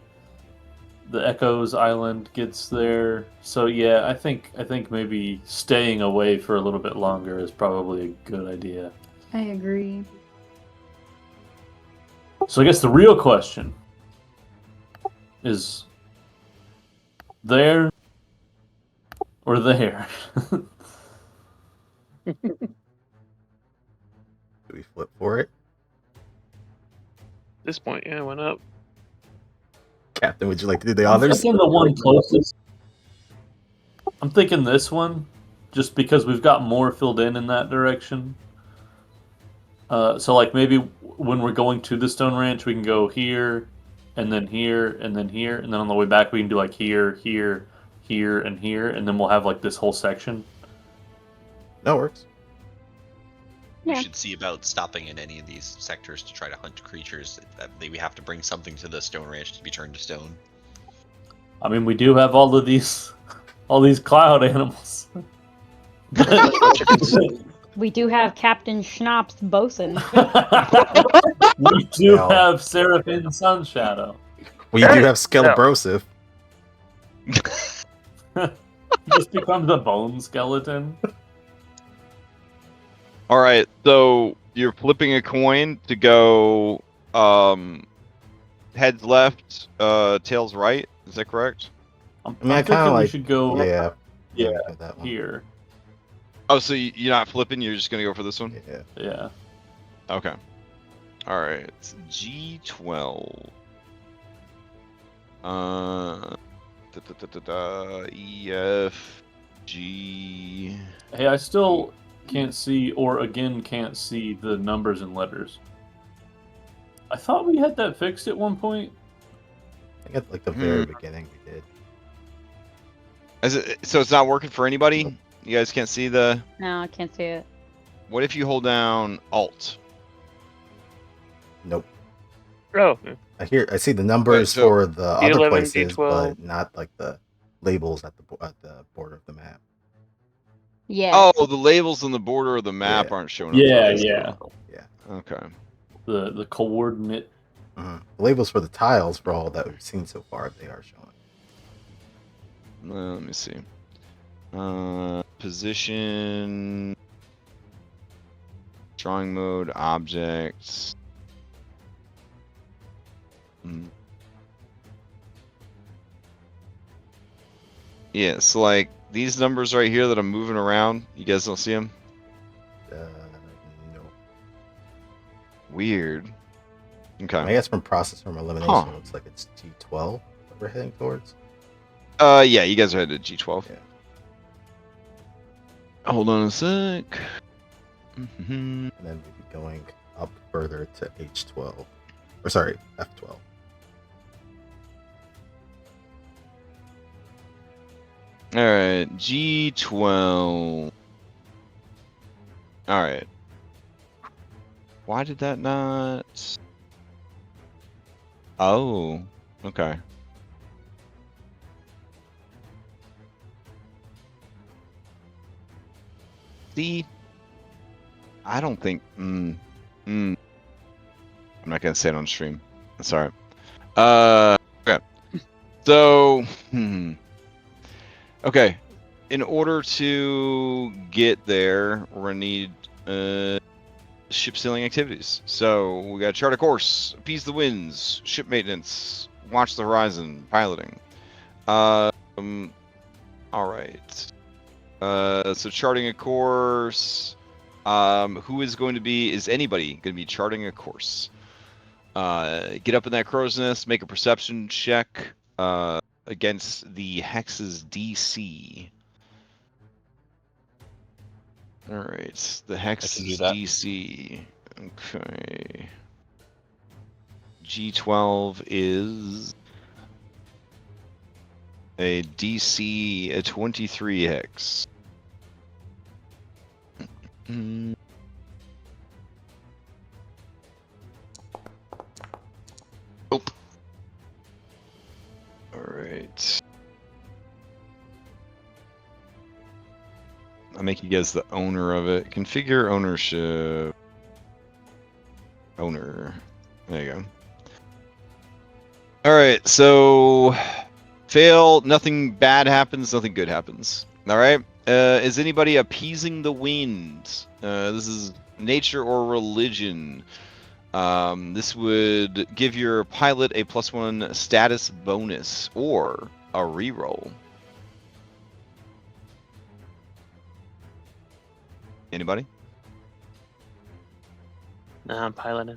the Echoes Island gets there. So yeah, I think maybe staying away for a little bit longer is probably a good idea. I agree. So I guess the real question is there or there? Do we flip for it? At this point, yeah, it went up. Captain, would you like to do the I'm others? thinking the one closest. I'm thinking this one, just because we've got more filled in that direction. So like maybe when we're going to the Stone Ranch, we can go here, and then here, and then here, and then on the way back we can do like here, here, here, and here, and then we'll have like this whole section. That works. We Yeah. should see about stopping in any of these sectors to try to hunt creatures. We have to bring something to the Stone Ranch to be turned to stone. I mean, we do have all these cloud animals. We do have Captain Schnapp's bosun. We do Well. have Seraphim Sunshadow. We do have Skelebrosive. He just becomes a bone skeleton. All right, so you're flipping a coin to go heads left, tails right. Is that correct? I'm I mean, I thinking kinda we like- should go Yeah. Yeah, go that one. here. Oh, so you're not flipping. You're just gonna go for this one. Yeah. Yeah. Okay. All right. G12. EF G. Hey, I still can't see, or again can't see the numbers and letters. I thought we had that fixed at one point. I think at like the very beginning we did. So it's not working for anybody. You guys can't see the. No, I can't see it. What if you hold down Alt? Nope. Oh, I see the numbers so for the other D11, places, D12. but not like the labels at the border of the map. Yeah. Oh, the labels on the border of the map Yeah. aren't showing up. Yeah, Okay. yeah. Okay. The coordinate. The labels for the tiles for all that we've seen so far, they are showing. Let me see. Position. Drawing mode, objects. Yeah, so like these numbers right here that I'm moving around, you guys don't see them? No. Weird. Okay. I guess from process from elimination, Huh. it looks like it's G12 that we're heading towards. Yeah, you guys are headed to G12. Yeah. Hold on a sec. Mhm. And then we'd be going up further to H12. Or sorry, F12. Alright, G12. Alright. Why did that not... Oh, okay. See? I don't think... I'm not gonna say it on stream. That's alright. Okay. So... Okay, in order to get there, we're gonna need ship sailing activities. So we got chart a course, appease the winds, ship maintenance, watch the horizon, piloting. All right. So charting a course. Who is going to be? Is anybody going to be charting a course? Get up in that crow's nest, make a perception check. Against the Hex's DC. Alright, the Hex's DC. Okay. G12 is a DC, a 23 Hex. Nope. Alright. I'll make you guys the owner of it. Configure ownership. Owner. There you go. Alright, so Fail, nothing bad happens, nothing good happens. All right. Is anybody appeasing the wind? This is nature or religion. This would give your pilot a +1 status bonus or a reroll. Anybody? Nah, I'm piloting.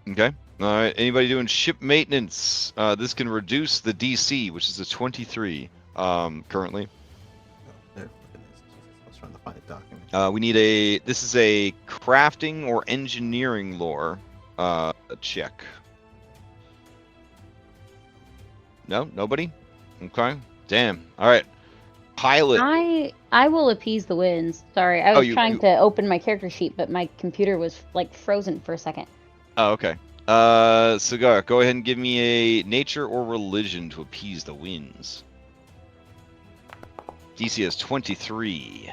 Okay. All right. Anybody doing ship maintenance? This can reduce the DC, which is a 23 currently. There, goodness, Jesus, I was trying to find a document. We need a. This is a crafting or engineering lore check. No, nobody. Okay. Damn. All right. Pilot. I will appease the winds. Sorry, I was trying to open my character sheet, but my computer was like frozen for a second. Oh, okay. Cigar, go ahead and give me a nature or religion to appease the winds. DC is 23.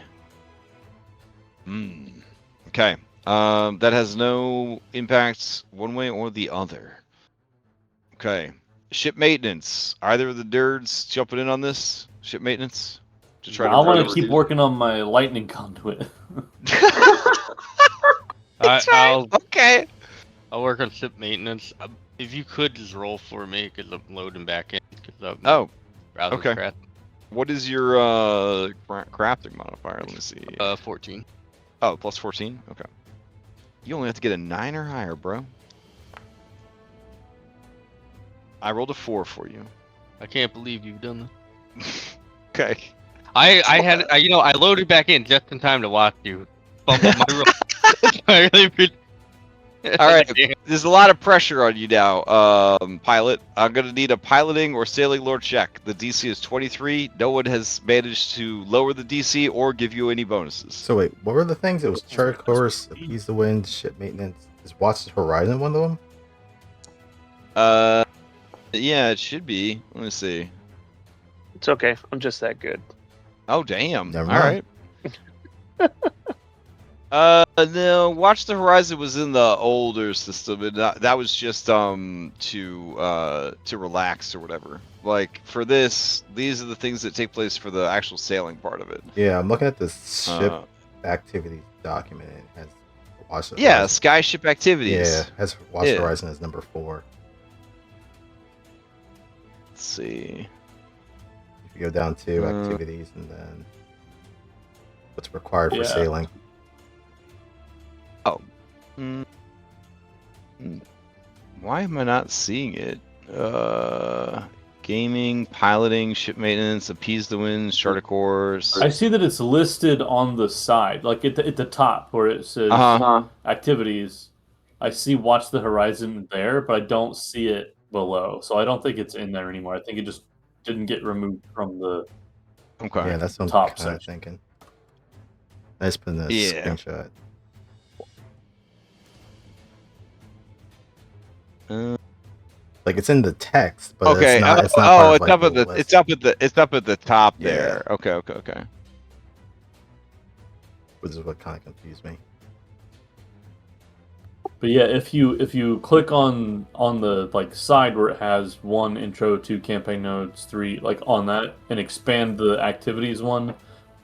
Okay. That has no impacts one way or the other. Okay. Ship maintenance. Either of the nerds jumping in on this? Ship maintenance? To try I want to reduce- keep working on my lightning conduit. I'll Okay. I'll work on ship maintenance. If you could just roll for me, because I'm loading back in. Oh, browser's okay. crap. What is your crafting modifier? Let me see. 14. Oh, plus 14? Okay. You only have to get a 9 or higher, bro. I rolled a 4 for you. I can't believe you've done Okay. that. I loaded back in just in time to watch you bump up my roll. I really appreciate- All right. There's a lot of pressure on you now, pilot. I'm going to need a piloting or sailing lore check. The DC is 23. No one has managed to lower the DC or give you any bonuses. So wait, what were the things? It was chart course, appease the wind, ship maintenance. Is Watch the Horizon one of them? Yeah, it should be. Let me see. It's okay. I'm just that good. Oh, damn. Never All mind. right. No, Watch the Horizon was in the older system, and that was just to relax or whatever. Like for this, these are the things that take place for the actual sailing part of it. Yeah, I'm looking at the ship activities document. And it has Watch the Yeah, Horizon. skyship activities. Yeah, it has Watch Yeah. the Horizon as number 4. Let's see. If you go down to activities and then what's required for sailing. Oh. Why am I not seeing it? Gaming, piloting, ship maintenance, appease the winds, chart a course. I see that it's listed on the side, like at the top where it says activities. I see Watch the Horizon there, but I don't see it below. So I don't think it's in there anymore. I think it just didn't get removed from the Okay. Yeah, that's what I'm top kind of section. thinking. I just put in a screenshot. Like it's in the text, but Okay. it's not. It's not part of, like, up at the the. list. It's up at the top Yeah. there. Okay. Which is what kind of confused me. But yeah, if you click on the like side where it has 1 intro, 2 campaign notes, 3 like on that, and expand the activities one,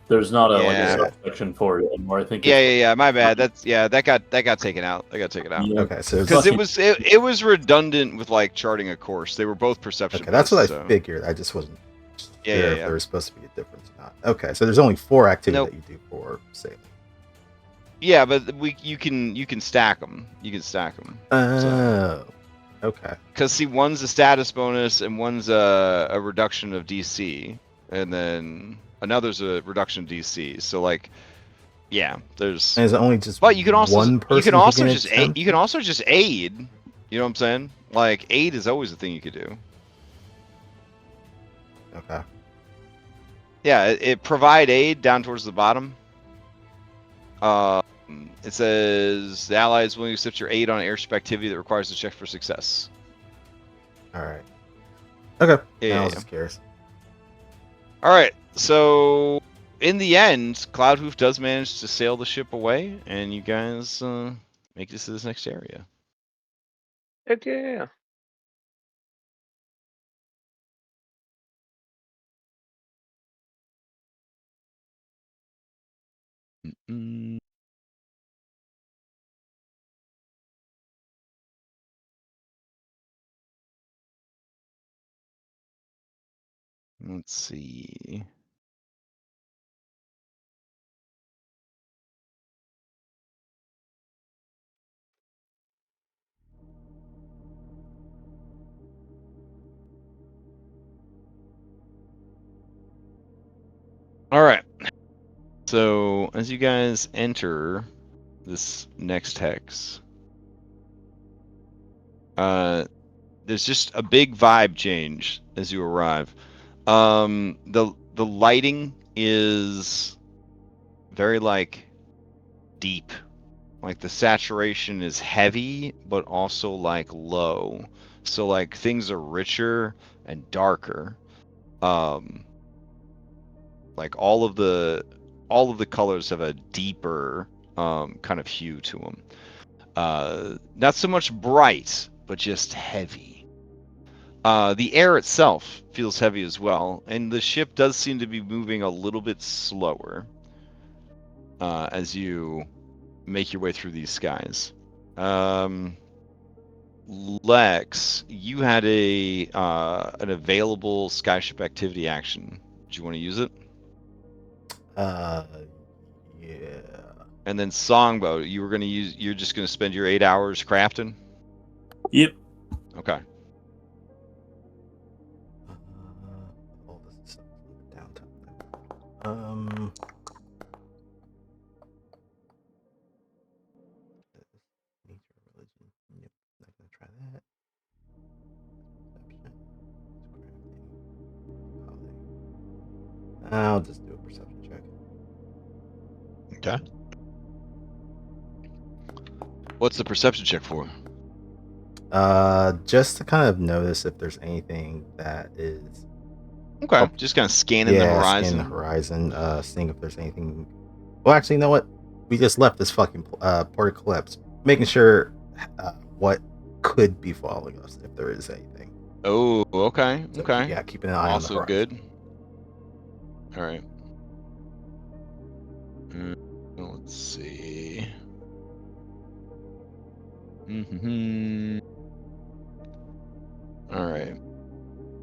there's not like a subsection for it anymore. I think. Yeah. My bad. That got taken out. Yeah. Okay, so Because it was redundant with like charting a course. They were both perception. okay, that's what based, I figured. I just wasn't sure Yeah. if there was supposed to be a difference or not. Okay, so there's only 4 activities Nope. that you do for sailing. Yeah, but you can stack them. You can stack them. Oh, okay. Because see, one's a status bonus and one's a reduction of DC, and then another's a reduction of DC. So like, yeah, there's. And is it only just? But you can also one person. you can who also can just attempt? you can also just aid. You know what I'm saying? Like aid is always a thing you could do. Okay. Yeah, it provide aid down towards the bottom. It says the ally is willing to accept your aid on an airship activity that requires a check for success. All right. Okay. Yeah. I was just curious. All right. So in the end, Cloudhoof does manage to sail the ship away, and you guys make this to this next area. Heck yeah. Let's see. All right. So as you guys enter this next hex, there's just a big vibe change as you arrive. The lighting is very like deep, like the saturation is heavy, but also like low. So like things are richer and darker. Like all of the colors have a deeper kind of hue to them. Not so much bright, but just heavy. The air itself feels heavy as well, and the ship does seem to be moving a little bit slower as you make your way through these skies. Lex, you had an available skyship activity action. Do you want to use it? Yeah. And then Songbow, you're just gonna spend your 8 hours crafting? Yep. Okay. All this is downtime. Nature, religion. Nope, not gonna try that. Perception. I'll just do a perception check. Okay. What's the perception check for? Just to kind of notice if there's anything that is. Okay. Oh, Just kind of scanning the horizon. Scanning the horizon. Seeing if there's anything. Well, actually, you know what? We just left this fucking Port Eclipse, making sure what could be following us if there is anything. Oh, okay. So, Okay. yeah, keeping an eye on the Also horizon. good. All right. Let's see. All right.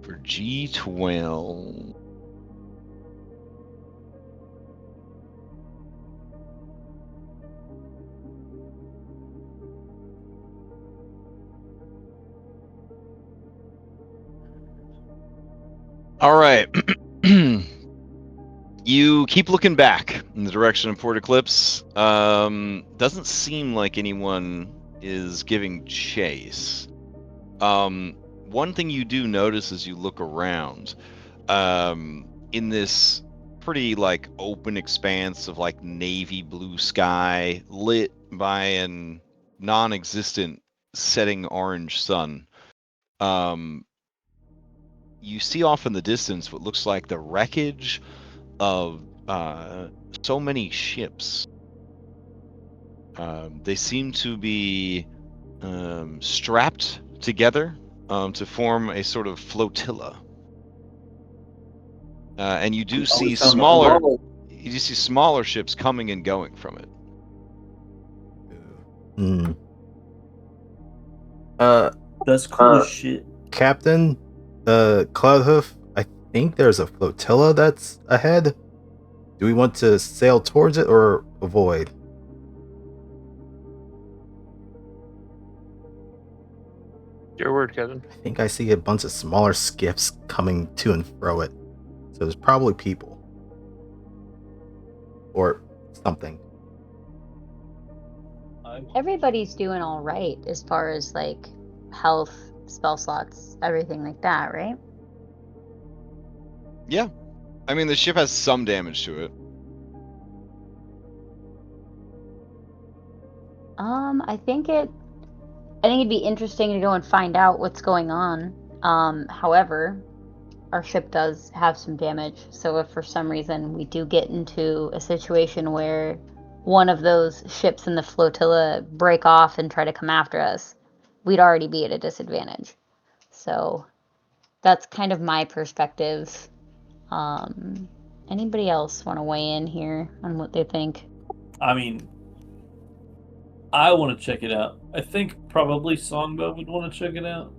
For G12. All right. You keep looking back in the direction of Port Eclipse. Doesn't seem like anyone is giving chase. One thing you do notice as you look around, in this pretty like open expanse of like navy blue sky lit by an non-existent setting orange sun, you see off in the distance what looks like the wreckage of so many ships. They seem to be strapped together to form a sort of flotilla. And you do see smaller ships coming and going from it. That's cool as shit. Captain, Cloudhoof, I think there's a flotilla that's ahead. Do we want to sail towards it or avoid? Your word, Kevin. I think I see a bunch of smaller skiffs coming to and fro it. So there's probably people. Or something. Everybody's doing all right as far as like health, spell slots, everything like that, right? Yeah. I mean, the ship has some damage to it. I think it'd be interesting to go and find out what's going on. However, our ship does have some damage, so if for some reason we do get into a situation where one of those ships in the flotilla break off and try to come after us, we'd already be at a disadvantage. So that's kind of my perspective. Anybody else want to weigh in here on what they think? I mean, I want to check it out. I think probably Songbo would want to check it out.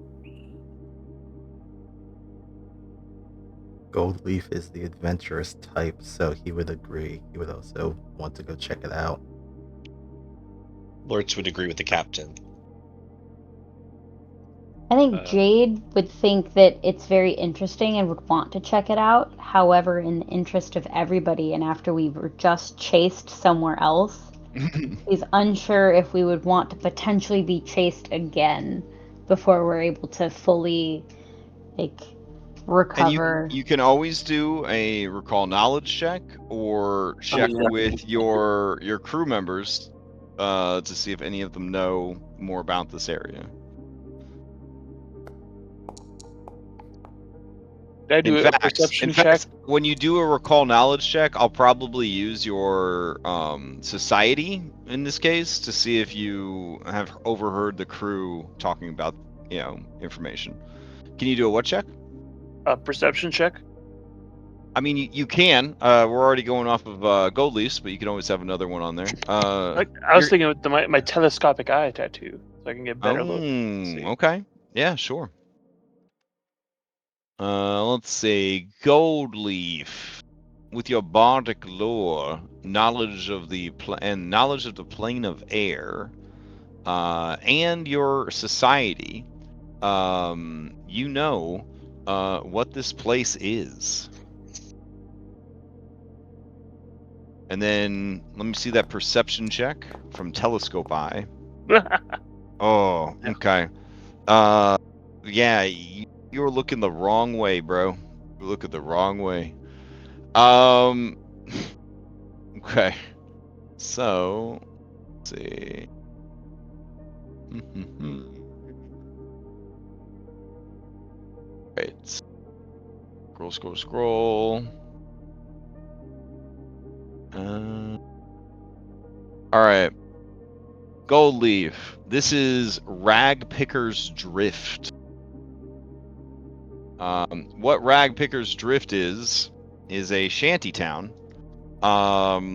Goldleaf is the adventurous type, so he would agree. He would also want to go check it out. Lortz would agree with the captain. I think Jade would think that it's very interesting and would want to check it out. However, in the interest of everybody, and after we were just chased somewhere else, he's unsure if we would want to potentially be chased again before we're able to fully, like, recover. And you can always do a recall knowledge check or check with your crew members to see if any of them know more about this area. Did I do a perception check? When you do a recall knowledge check, I'll probably use your society in this case to see if you have overheard the crew talking about, information. Can you do a what check? A perception check? I mean, you can. We're already going off of Gold Leafs, but you can always have another one on there. I was thinking with my telescopic eye tattoo, so I can get better look. Okay. Yeah, sure. Let's see. Gold Leaf, with your bardic lore, knowledge of the plane of air, and your society, you know what this place is. And then let me see that perception check from telescope eye. Oh, okay. Yeah, you were looking the wrong way, bro. You were looking the wrong way. Okay. So, let's see. Right. Scroll. All right. Gold Leaf. This is Ragpicker's Drift. What Ragpicker's Drift is a shanty town of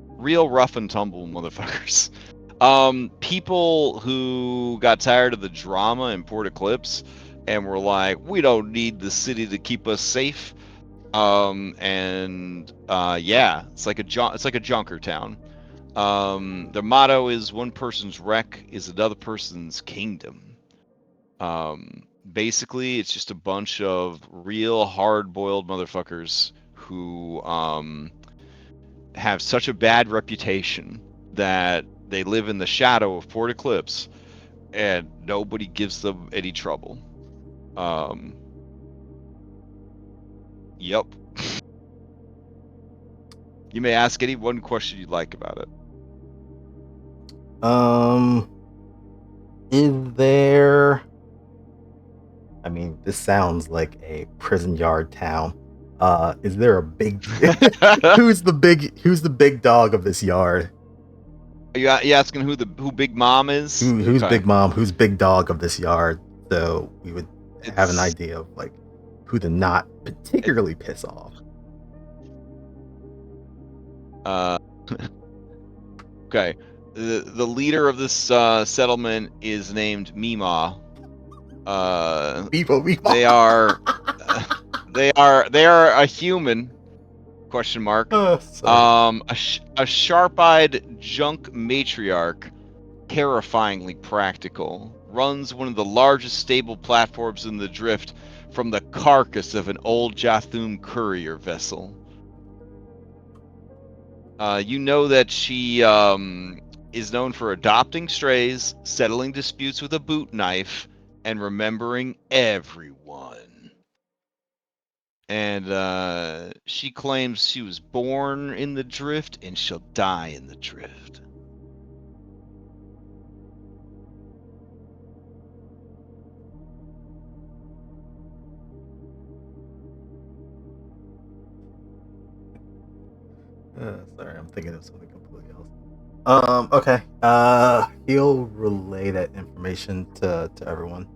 real rough and tumble motherfuckers. People who got tired of the drama in Port Eclipse and were like, we don't need the city to keep us safe. Yeah, it's like a junker town. Their motto is one person's wreck is another person's kingdom. Basically, it's just a bunch of real hard-boiled motherfuckers who have such a bad reputation that they live in the shadow of Port Eclipse, and nobody gives them any trouble. Yep. You may ask any one question you'd like about it. Is there... I mean, this sounds like a prison yard town. Is there a big... Who's the big dog of this yard? Are you asking who Big Mom is? Who's Big Mom? Who's big dog of this yard? So we would have an idea of like who to not particularly piss off. Okay. The leader of this settlement is named Mima. They are a human, question mark. A sharp-eyed junk matriarch, terrifyingly practical, runs one of the largest stable platforms in the drift from the carcass of an old Jathum courier vessel. You know that she is known for adopting strays, settling disputes with a boot knife, and remembering everyone. And she claims she was born in the drift and she'll die in the drift. Sorry, I'm thinking of something completely else. Okay. He'll relay that information to everyone.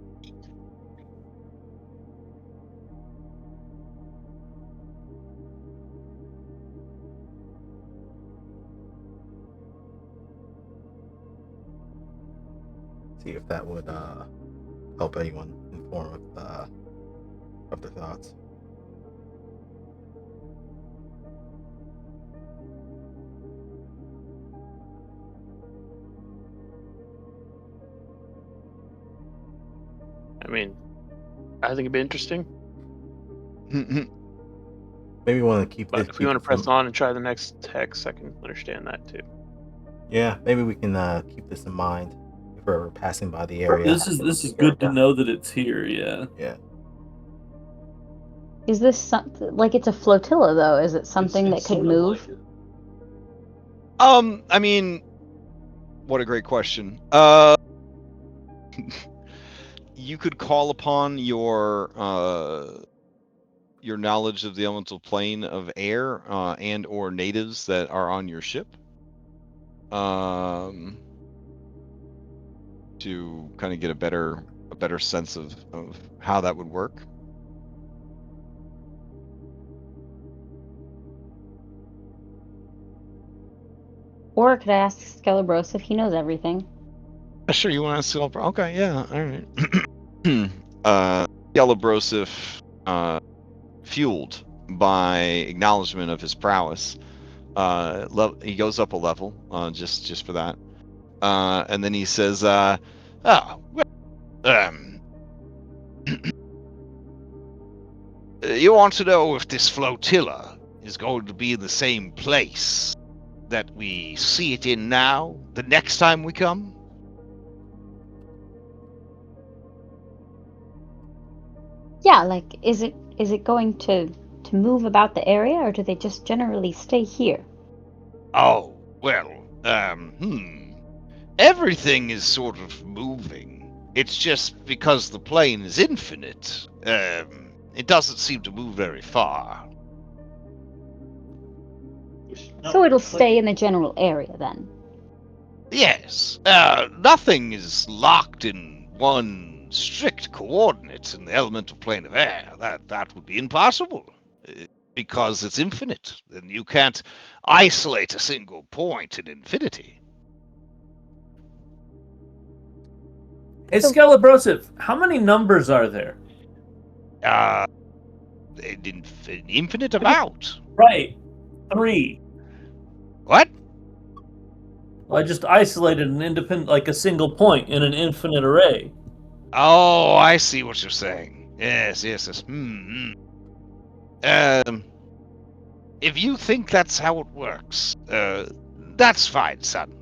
See if that would help anyone inform of their thoughts. I mean, I think it'd be interesting. Maybe want to keep But this. if we want to press on and try the next hex, I can understand that too. Yeah, maybe we can keep this in mind if we're ever passing by the area. This is good to know that it's here. Yeah. Yeah. Is this something like it's a flotilla though? Is it something that could move? I mean, what a great question. You could call upon your knowledge of the elemental plane of air and or natives that are on your ship to kind of get a better sense of how that would work. Or could I ask Skelebros if he knows everything? Sure, you want to see? Okay, yeah, all right. Skelebros, fueled by acknowledgement of his prowess, he goes up a level just for that, and then he says, "Oh, well, you want to know if this flotilla is going to be in the same place that we see it in now the next time we come?" Yeah, like is it going to move about the area, or do they just generally stay here? Oh, well, everything is sort of moving. It's just because the plane is infinite. It doesn't seem to move very far. So it'll stay in the general area then. Yes, nothing is locked in one strict coordinate in the elemental plane of air. That would be impossible. Because it's infinite, and you can't isolate a single point in infinity. Hey, Skelebrosif, how many numbers are there? An infinite amount. Right. 3. What? Well, I just isolated an independent, like a single point in an infinite array. Oh, I see what you're saying. Yes. If you think that's how it works, that's fine, son.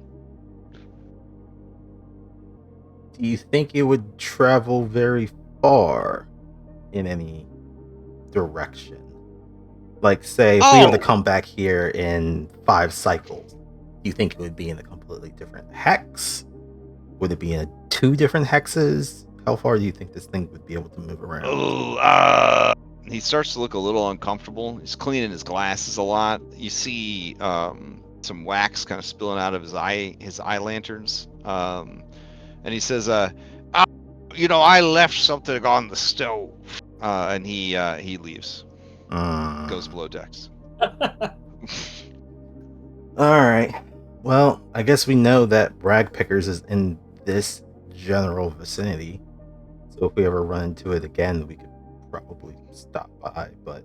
Do you think it would travel very far in any direction? Like, say, if we were to come back here in 5 cycles, do you think it would be in a completely different hex? Would it be in 2 different hexes? How far do you think this thing would be able to move around? He starts to look a little uncomfortable. He's cleaning his glasses a lot. You see some wax kind of spilling out of his eye lanterns. And he says, I left something on the stove. And he leaves. Goes below decks. Alright. Well, I guess we know that Rag Pickers is in this general vicinity. So if we ever run into it again, we could probably stop by, but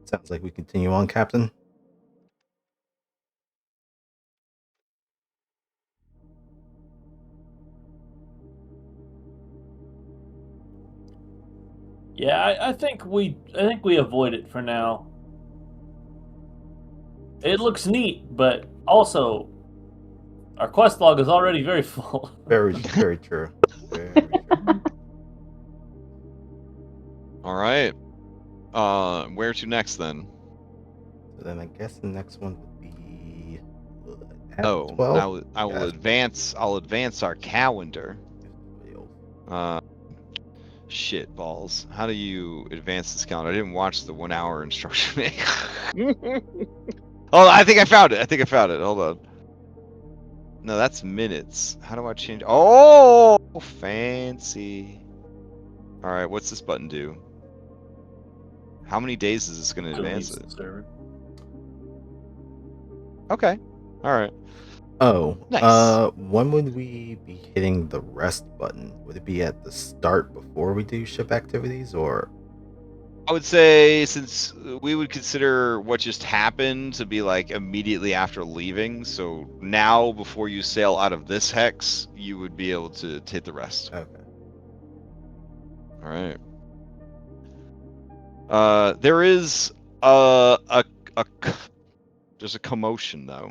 sounds like we continue on, Captain. Yeah, I think we avoid it for now. It looks neat, but also our quest log is already very full. Very, very true. Very true. All right. Where to next then? So then I guess the next one would be. Oh, 12? I will advance. I'll advance our calendar. Shit balls. How do you advance this calendar? I didn't watch the 1 hour instruction manual. Oh, I think I found it. Hold on. No, that's minutes. How do I change? Oh, fancy. All right, what's this button do? How many days is this going to advance it? Okay. All right. Oh, Nice. when would we be hitting the rest button? Would it be at the start before we do ship activities, or? I would say since we would consider what just happened to be like immediately after leaving, so now before you sail out of this hex, you would be able to hit the rest. Okay. All right. There is a there's a commotion though.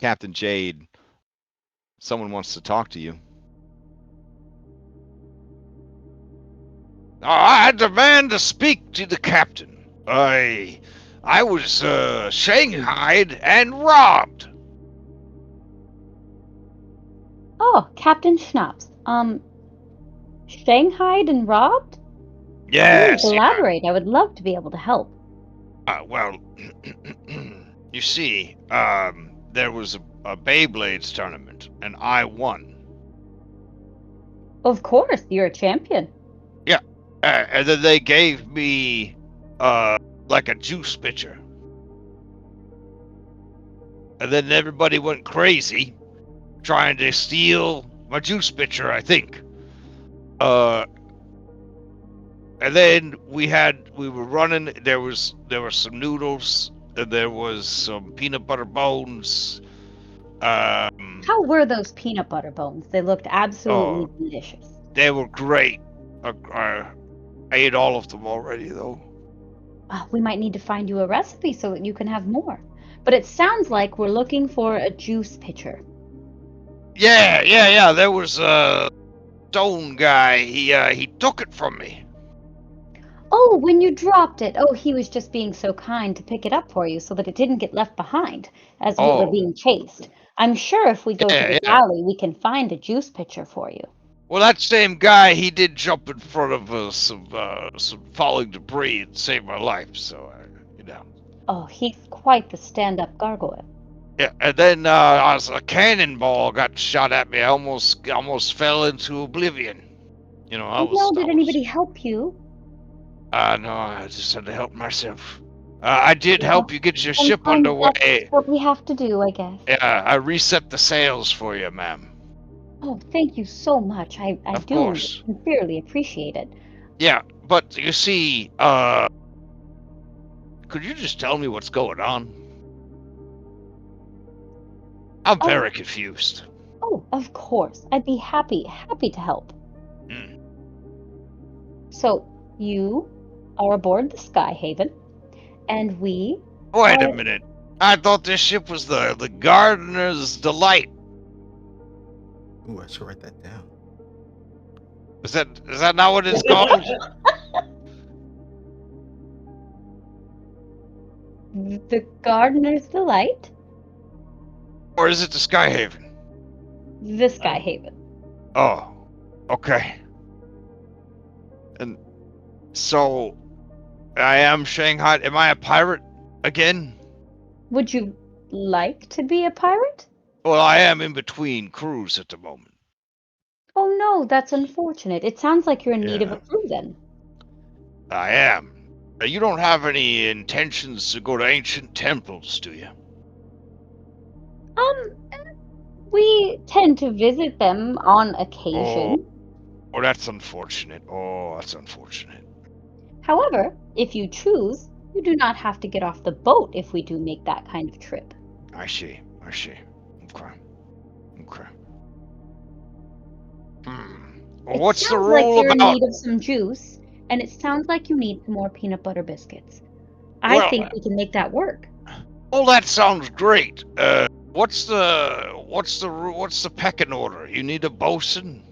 Captain Jade, someone wants to talk to you. I demand to speak to the captain. I was shanghaied and robbed. Oh, Captain Schnapps. Shanghaied and robbed? Please Yes. elaborate. I would love to be able to help. Well, you see, there was a Beyblades tournament, and I won. Of course, you're a champion. Yeah, and then they gave me, like a juice pitcher. And then everybody went crazy, trying to steal my juice pitcher, I think. And then we were running. There was some noodles, and there was some peanut butter bones. How were those peanut butter bones? They looked absolutely delicious. They were great. I ate all of them already, though. We might need to find you a recipe so that you can have more. But it sounds like we're looking for a juice pitcher. Yeah. There was a stone guy. He took it from me. Oh, when you dropped it. Oh, he was just being so kind to pick it up for you so that it didn't get left behind as we were being chased. I'm sure if we go to the galley, we can find a juice pitcher for you. Well, that same guy, he did jump in front of some falling debris and save my life. So, Oh, he's quite the stand-up gargoyle. Yeah, and then as a cannonball got shot at me, I almost fell into oblivion. Did anybody help you? No, I just had to help myself. I did help you get your ship Sometimes underway. That's what we have to do, I guess. Yeah, I reset the sails for you, ma'am. Oh, thank you so much. I Of do course. sincerely appreciate it. Yeah, but you see, could you just tell me what's going on? I'm very confused. Oh, of course. I'd be happy to help. So, you are aboard the Skyhaven, and we... Wait a minute. I thought this ship was the Gardener's Delight. Ooh, I should write that down. Is that not what it's called? The Gardener's Delight? Or is it the Skyhaven? The Skyhaven. Oh, okay. And so, I am Shanghai. Am I a pirate again? Would you like to be a pirate? Well, I am in between crews at the moment. Oh no, that's unfortunate. It sounds like you're in need of a crew then. I am. You don't have any intentions to go to ancient temples, do you? We tend to visit them on occasion. Oh, that's unfortunate. Oh, that's unfortunate. However, if you choose, you do not have to get off the boat if we do make that kind of trip. I see. Okay. Well, what's the rule It sounds like you're about... in need of some juice, and it sounds like you need more peanut butter biscuits. I think we can make that work. Oh, that sounds great. What's the pecking order? You need a bosun?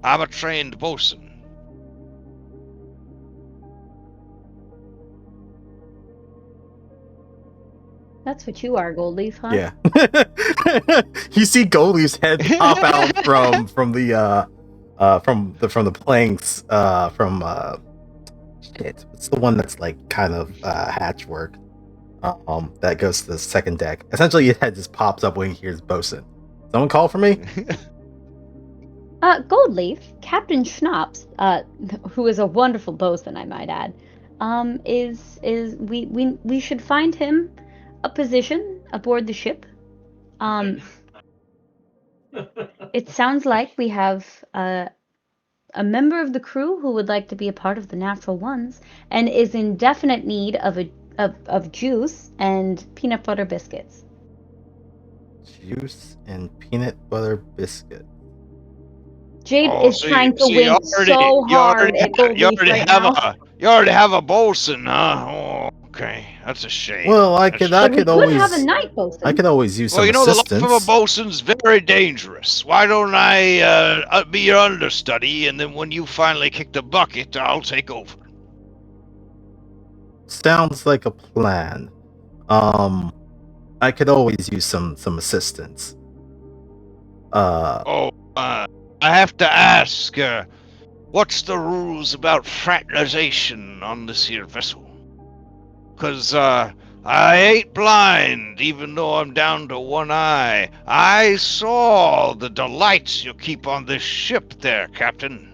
I'm a trained bosun. That's what you are, Goldleaf, huh? Yeah. You see Goldleaf's head pop out from the planks shit. It's the one that's like kind of hatchwork. That goes to the second deck. Essentially, his head just pops up when he hears bosun. Someone call for me? Goldleaf, Captain Schnapps, who is a wonderful bosun, I might add, we should find him a position aboard the ship. It sounds like we have a member of the crew who would like to be a part of the Natural Ones and is in definite need of juice and peanut butter biscuits. Juice and peanut butter biscuit. Jade is trying to wink so hard at Goldleaf right now. You already have a bosun, huh? Oh, okay, that's a shame. Well, I could But we could always have a night bosun. I could always use some Well, you know, assistance. the life of a bosun's very dangerous. Why don't I be your understudy, and then when you finally kick the bucket, I'll take over. Sounds like a plan. I could always use some assistance. I have to ask, what's the rules about fraternization on this here vessel? 'Cause, I ain't blind, even though I'm down to one eye. I saw the delights you keep on this ship there, Captain.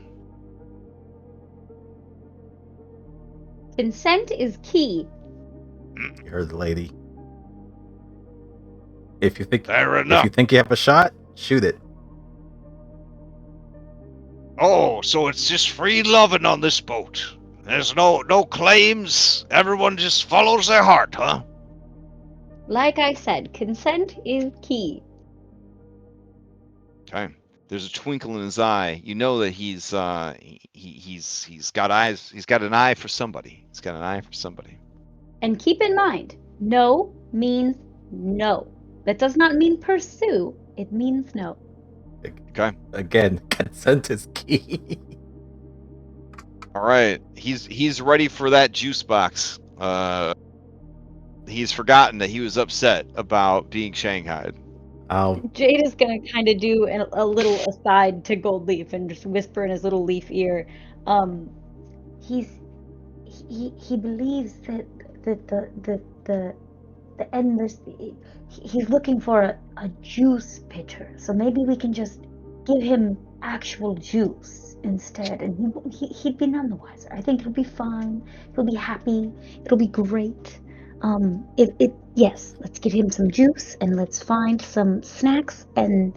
Consent is key. You heard the lady. If you think Fair enough. you have a shot, shoot it. Oh, so it's just free loving on this boat. There's no claims. Everyone just follows their heart, huh? Like I said, consent is key. Okay. There's a twinkle in his eye. You know that he's got eyes. He's got an eye for somebody. He's got an eye for somebody. And keep in mind, no means no. That does not mean pursue. It means no. Okay. Again, consent is key. All right. He's ready for that juice box. He's forgotten that he was upset about being shanghaied. Jade is gonna kind of do a little aside to Goldleaf and just whisper in his little leaf ear. He believes that the endless. He's looking for a juice pitcher, so maybe we can just give him actual juice instead, and he'd be none the wiser. I think he'll be fine. He'll be happy. It'll be great. Yes, let's give him some juice and let's find some snacks, and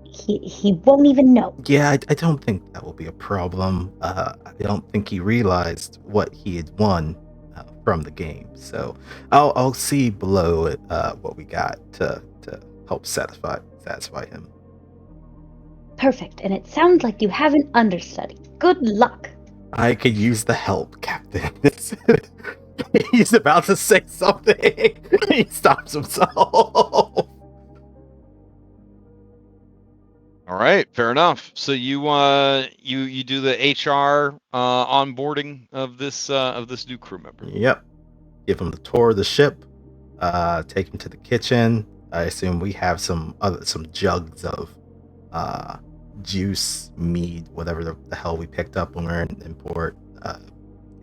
he won't even know. Yeah, I don't think that will be a problem. I don't think he realized what he had won from the game. So I'll see below what we got to help satisfy him. Perfect, and it sounds like you have an understudy. Good luck. I could use the help, Captain. He's about to say something. He stops himself. All right, fair enough. So you do the HR onboarding of this new crew member. Yep. Give him the tour of the ship. Take him to the kitchen. I assume we have some jugs of juice, mead, whatever the hell we picked up when we were in port.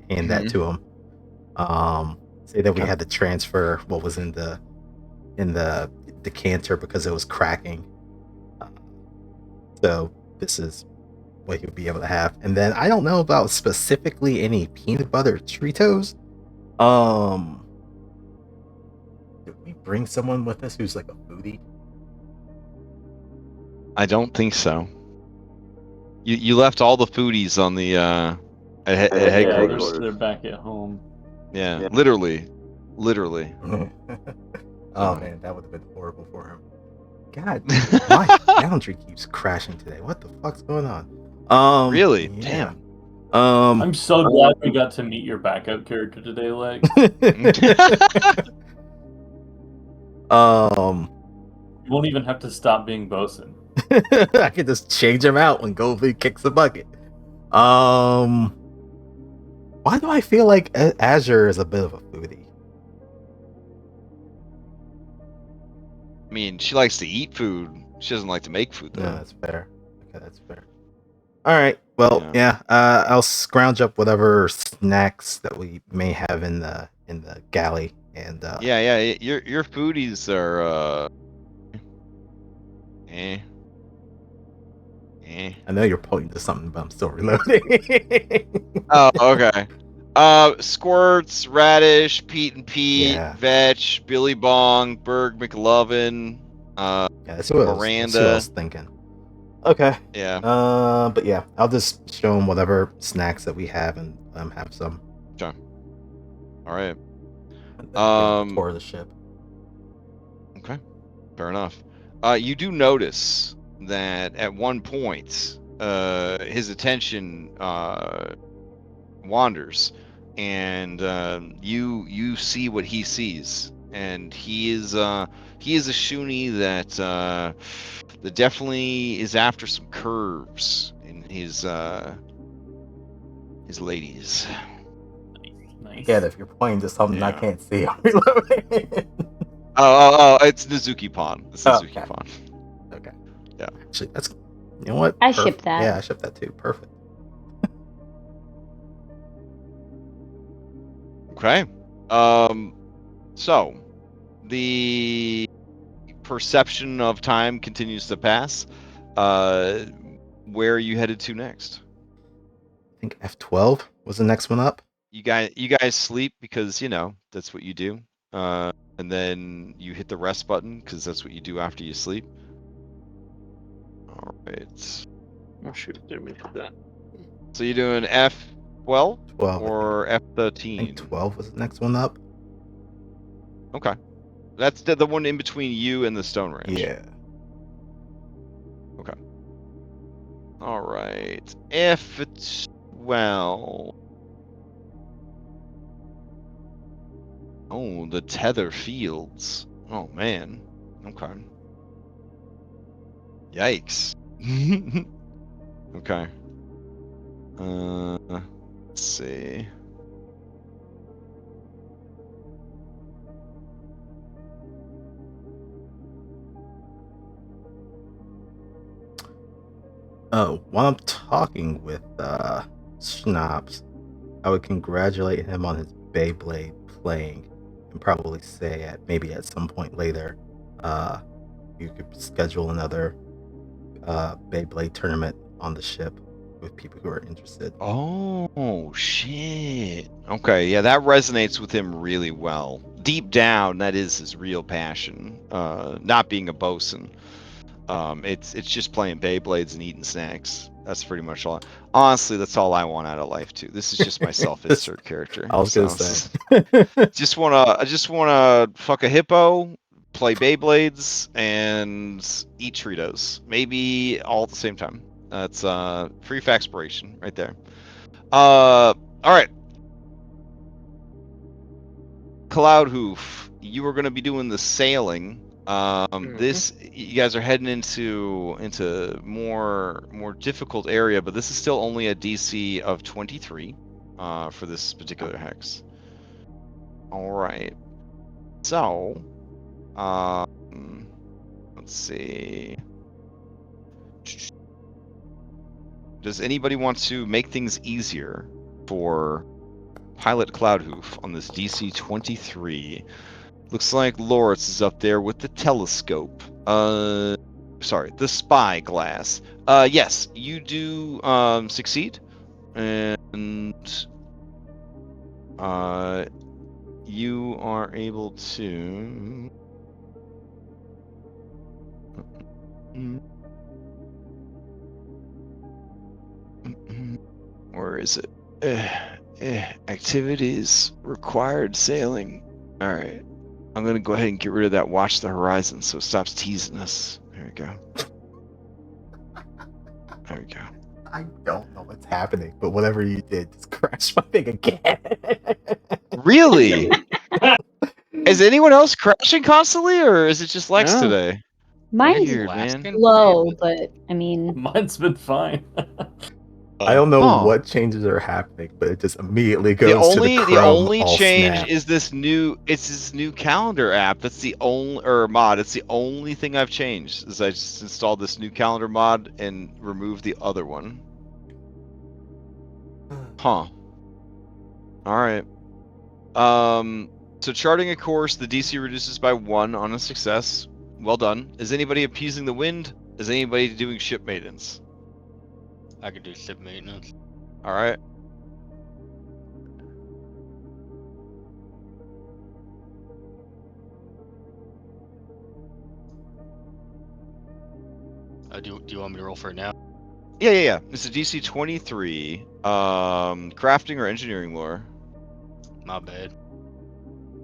Hand that to him. Say that we had to transfer what was in the decanter because it was cracking. So this is what he'll be able to have. And then I don't know about specifically any peanut butter Cheetos. Did we bring someone with us who's like a foodie? I don't think so. You left all the foodies on the at headquarters. They're back at home. Yeah, literally. Oh man, that would have been horrible for him. God, my boundary keeps crashing today. What the fuck's going on? Really? Yeah. Damn. I'm so glad we got to meet your backup character today, Lex. You won't even have to stop being bosun. I can just change him out when Goldleaf kicks the bucket. Why do I feel like Azure is a bit of a foodie? I mean, she likes to eat food. She doesn't like to make food, though. No, that's fair. Okay, that's fair. All right. Well, yeah. I'll scrounge up whatever snacks that we may have in the galley, and Yeah. Your foodies are I know you're pointing to something, but I'm still reloading. Oh, okay. Squirts, Radish, Pete and Pete, Yeah. Vetch, Billy Bong, Berg McLovin, Yeah, that's what I was Miranda. thinking. Okay. Yeah. But yeah, I'll just show him whatever snacks that we have and have some. Okay. All right. And then give him a tour of the ship. Okay. Fair enough. You do notice that at one point, his attention wanders, and you see what he sees, and he is a Shuni that definitely is after some curves in his ladies. Nice. Yeah, if you're pointing to something I Yeah. can't see, I'm reloading. Oh, it's Nizuki Pond. It's Nizuki Okay. Pond. Okay. Yeah. Actually, that's, you know what? I ship that. Yeah, I ship that too. Perfect. Okay. So the perception of time continues to pass. Where are you headed to next? I think F12 was the next one up. You guys sleep because that's what you do. And then you hit the rest button because that's what you do after you sleep. All right. Oh shoot, didn't mean to hit that. So you're doing F12 12. or I F13? think 12 was the next one up. Okay. That's the one in between you and the Stone Ranch. Yeah. Okay. All right. F12. Oh, the Tetherfields. Oh man. Okay. Yikes. Okay. Let's see. Oh, while I'm talking with Schnapps, I would congratulate him on his Beyblade playing, and probably say at some point later, you could schedule another Beyblade tournament on the ship with people who are interested. Oh shit. Okay, yeah, that resonates with him really well. Deep down, that is his real passion. Not being a bosun. It's just playing Beyblades and eating snacks. That's pretty much all. Honestly, that's all I want out of life too. This is just my self-insert character. I was gonna So, say. I just wanna fuck a hippo, play Beyblades, and eat Cheetos. Maybe all at the same time. That's free factspiration right there. All right. Cloudhoof, you are going to be doing the sailing. This you guys are heading into more difficult area, but this is still only a DC of 23 for this particular hex. All right. So, let's see. Does anybody want to make things easier for Pilot Cloudhoof on this DC 23? Looks like Loritz is up there with the telescope. Sorry, the spyglass. Yes, you do succeed, and you are able to. Where is it? Activities required sailing. All right. I'm going to go ahead and get rid of that watch the horizon so it stops teasing us. There we go. There we go. I don't know what's happening, but whatever you did just crashed my thing again. Really? Is anyone else crashing constantly, or is it just Lex No. today? Mine's Weird, man. low, but I mean, Mine's been fine. I don't know Oh. what changes are happening, but it just immediately goes to the Chrome The only all change snap. is this new calendar app. That's the only mod. It's the only thing I've changed. Is I just installed this new calendar mod and removed the other one. Huh. All right. So charting a course, the DC reduces by 1 on a success. Well done. Is anybody appeasing the wind? Is anybody doing ship maintenance? I could do ship maintenance. All right. Do you want me to roll for it now? Yeah. It's a DC 23. Crafting or engineering lore. My bad.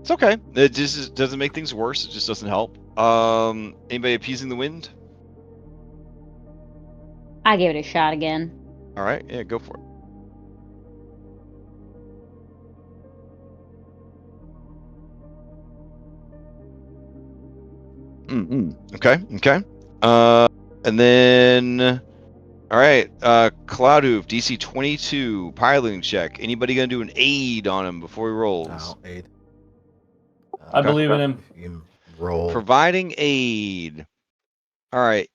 It's okay. It just doesn't make things worse. It just doesn't help. Anybody appeasing the wind? I give it a shot again. All right. Yeah, go for it. Okay. And then, all right, Cloud Hoof, DC 22, piloting check. Anybody gonna do an aid on him before he rolls? I'll aid. I believe in him. You can roll. Providing aid. All right.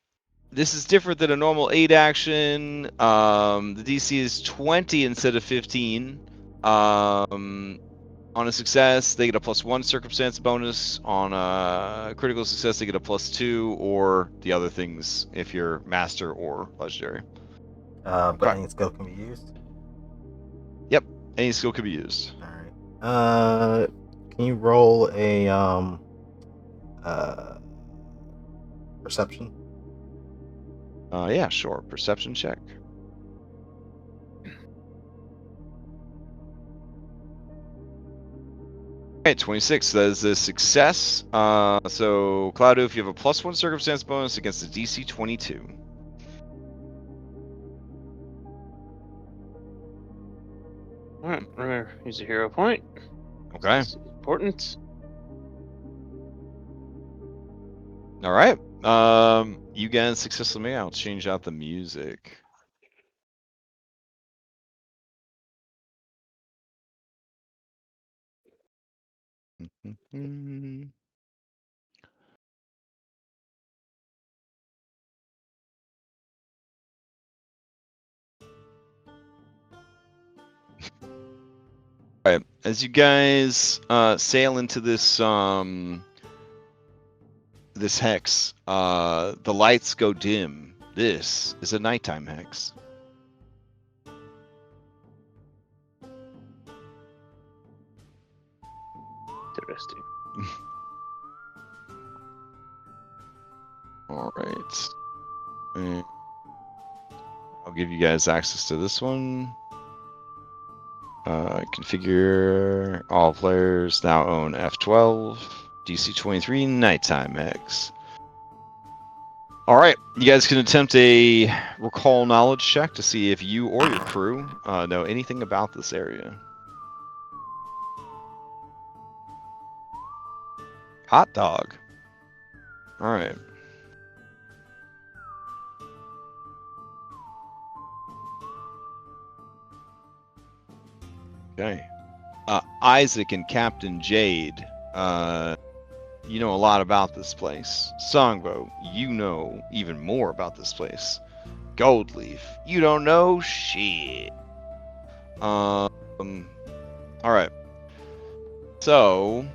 This is different than a normal aid action. The DC is 20 instead of 15. On a success, they get a +1 circumstance bonus. On a critical success, they get a +2, or the other things if you're master or legendary. But any skill can be used. Yep, any skill could be used. All right. Can you roll a perception? Yeah, sure. Perception check. Alright, 26. That is a success. So, Cloudo, if you have a +1 circumstance bonus against the DC 22. Alright, we're gonna use a hero point. Okay. It's important. Alright. You guys successfully. I'll change out the music. Alright, as you guys sail into this this hex, the lights go dim. This is a nighttime hex. Interesting. Alright. I'll give you guys access to this one. Configure all players now own F12, DC 23 nighttime hex. Alright, you guys can attempt a recall knowledge check to see if you or your crew know anything about this area. Hot dog. Alright. Okay. Isaac and Captain Jade, you know a lot about this place. Songbow, you know even more about this place. Goldleaf, you don't know shit. Alright. So,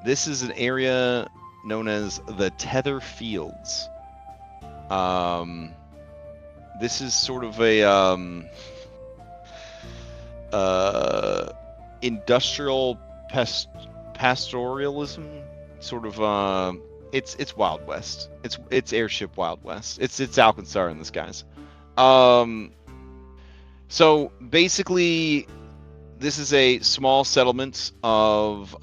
this is an area known as the Tetherfields. This is sort of a industrial pastoralism, sort of. It's Wild West. It's airship Wild West. It's Alcansar in the skies. So basically, this is a small settlement of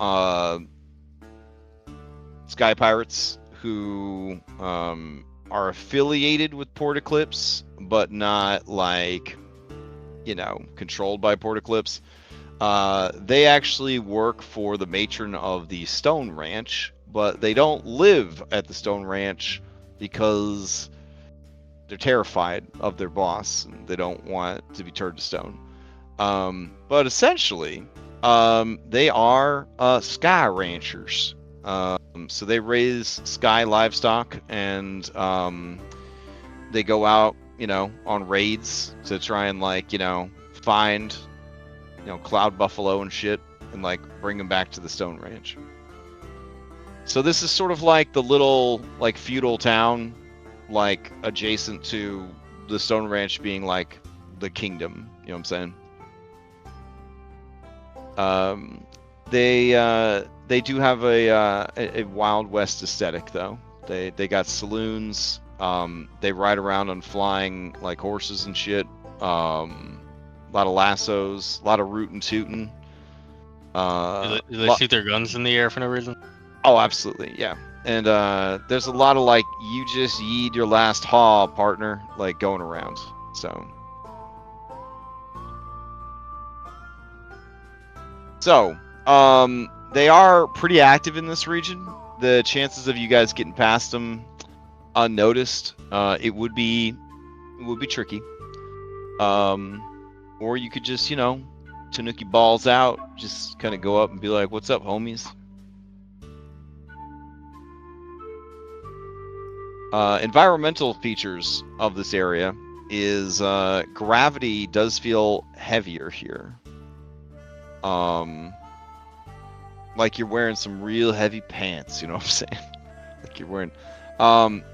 sky pirates who are affiliated with Port Eclipse, but not like, you know, controlled by Port Eclipse. They actually work for the matron of the Stone Ranch, but they don't live at the Stone Ranch because they're terrified of their boss and they don't want to be turned to stone. But essentially, they are sky ranchers. So they raise sky livestock and they go out, you know, on raids to try and, like, you know, find, you know, cloud buffalo and shit and, like, bring them back to the Stone Ranch. So this is sort of like the little, like, feudal town, like, adjacent to the Stone Ranch being, like, the kingdom. You know what I'm saying? They do have a Wild West aesthetic, though. They got saloons. They ride around on flying like horses and shit. A lot of lassos, a lot of rootin' tootin'. Do they shoot their guns in the air for no reason? Oh, absolutely, yeah. And there's a lot of like, you just yeed your last haw, partner, like going around. So, they are pretty active in this region. The chances of you guys getting past them unnoticed, it would be tricky. Or you could just, Tanuki balls out, just kind of go up and be like, "What's up, homies?" Environmental features of this area is gravity does feel heavier here. Like you're wearing some real heavy pants, you know what I'm saying? Like you're wearing.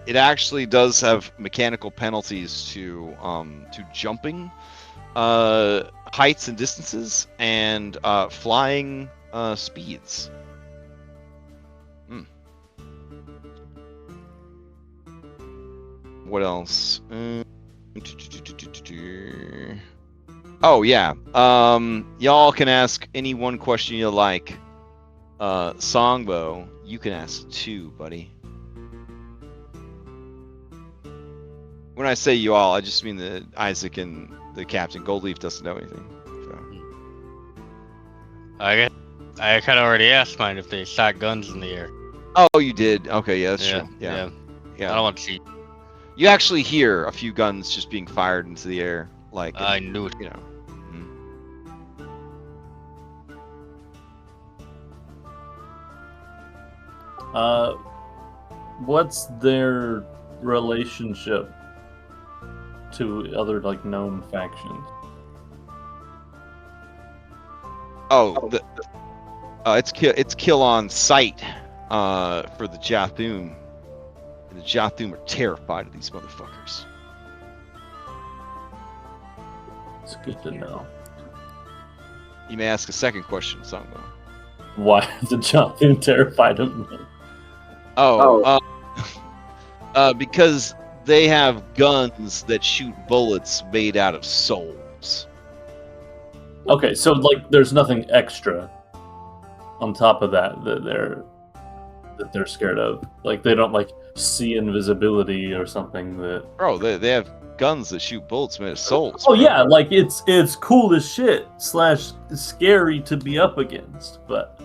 It actually does have mechanical penalties to jumping heights and distances and flying speeds. What else? Oh yeah. Y'all can ask any one question you like. Songbow, you can ask 2, buddy. When I say you all, I just mean that Isaac and the captain. Goldleaf doesn't know anything. So. I kind of already asked mine if they shot guns in the air. Oh, you did? Okay, yeah, that's true. Yeah. I don't want to cheat. You actually hear a few guns just being fired into the air. Like I knew it. What's their relationship to other like known factions? Oh, it's kill on sight for the Jathum. And the Jathum are terrified of these motherfuckers. It's good to know. You may ask a second question, Songbow. Why is the Jathum terrified of me? Because they have guns that shoot bullets made out of souls. Okay, so like, there's nothing extra on top of that they're scared of. Like, they don't like see invisibility or something that. Bro, they have guns that shoot bullets made of souls. Oh yeah, like it's cool as shit / scary to be up against, but.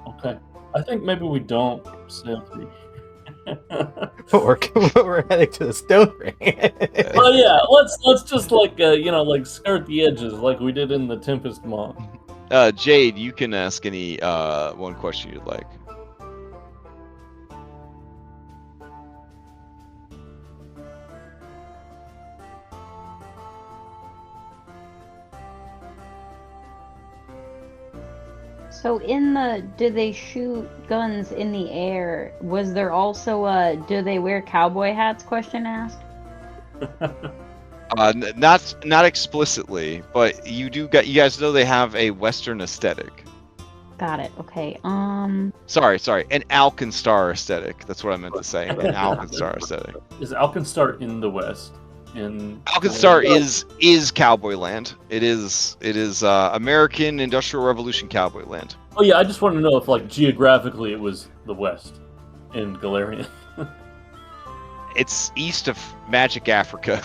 Okay. I think maybe we don't sail through. We're heading to the stone ring. Well, yeah, let's just like skirt the edges like we did in the Tempest Maw. Jade, you can ask any one question you'd like. So do they shoot guns in the air? Was there also do they wear cowboy hats question asked? Not explicitly, but you guys know they have a Western aesthetic. Got it. Okay. Sorry, an Alkenstar aesthetic. That's what I meant to say. An Alkenstar aesthetic. Is Alkenstar in the West? Alkenstar is cowboy land. It is American Industrial Revolution cowboy land. Oh yeah, I just want to know if like geographically it was the West in Galarian. It's east of Magic Africa.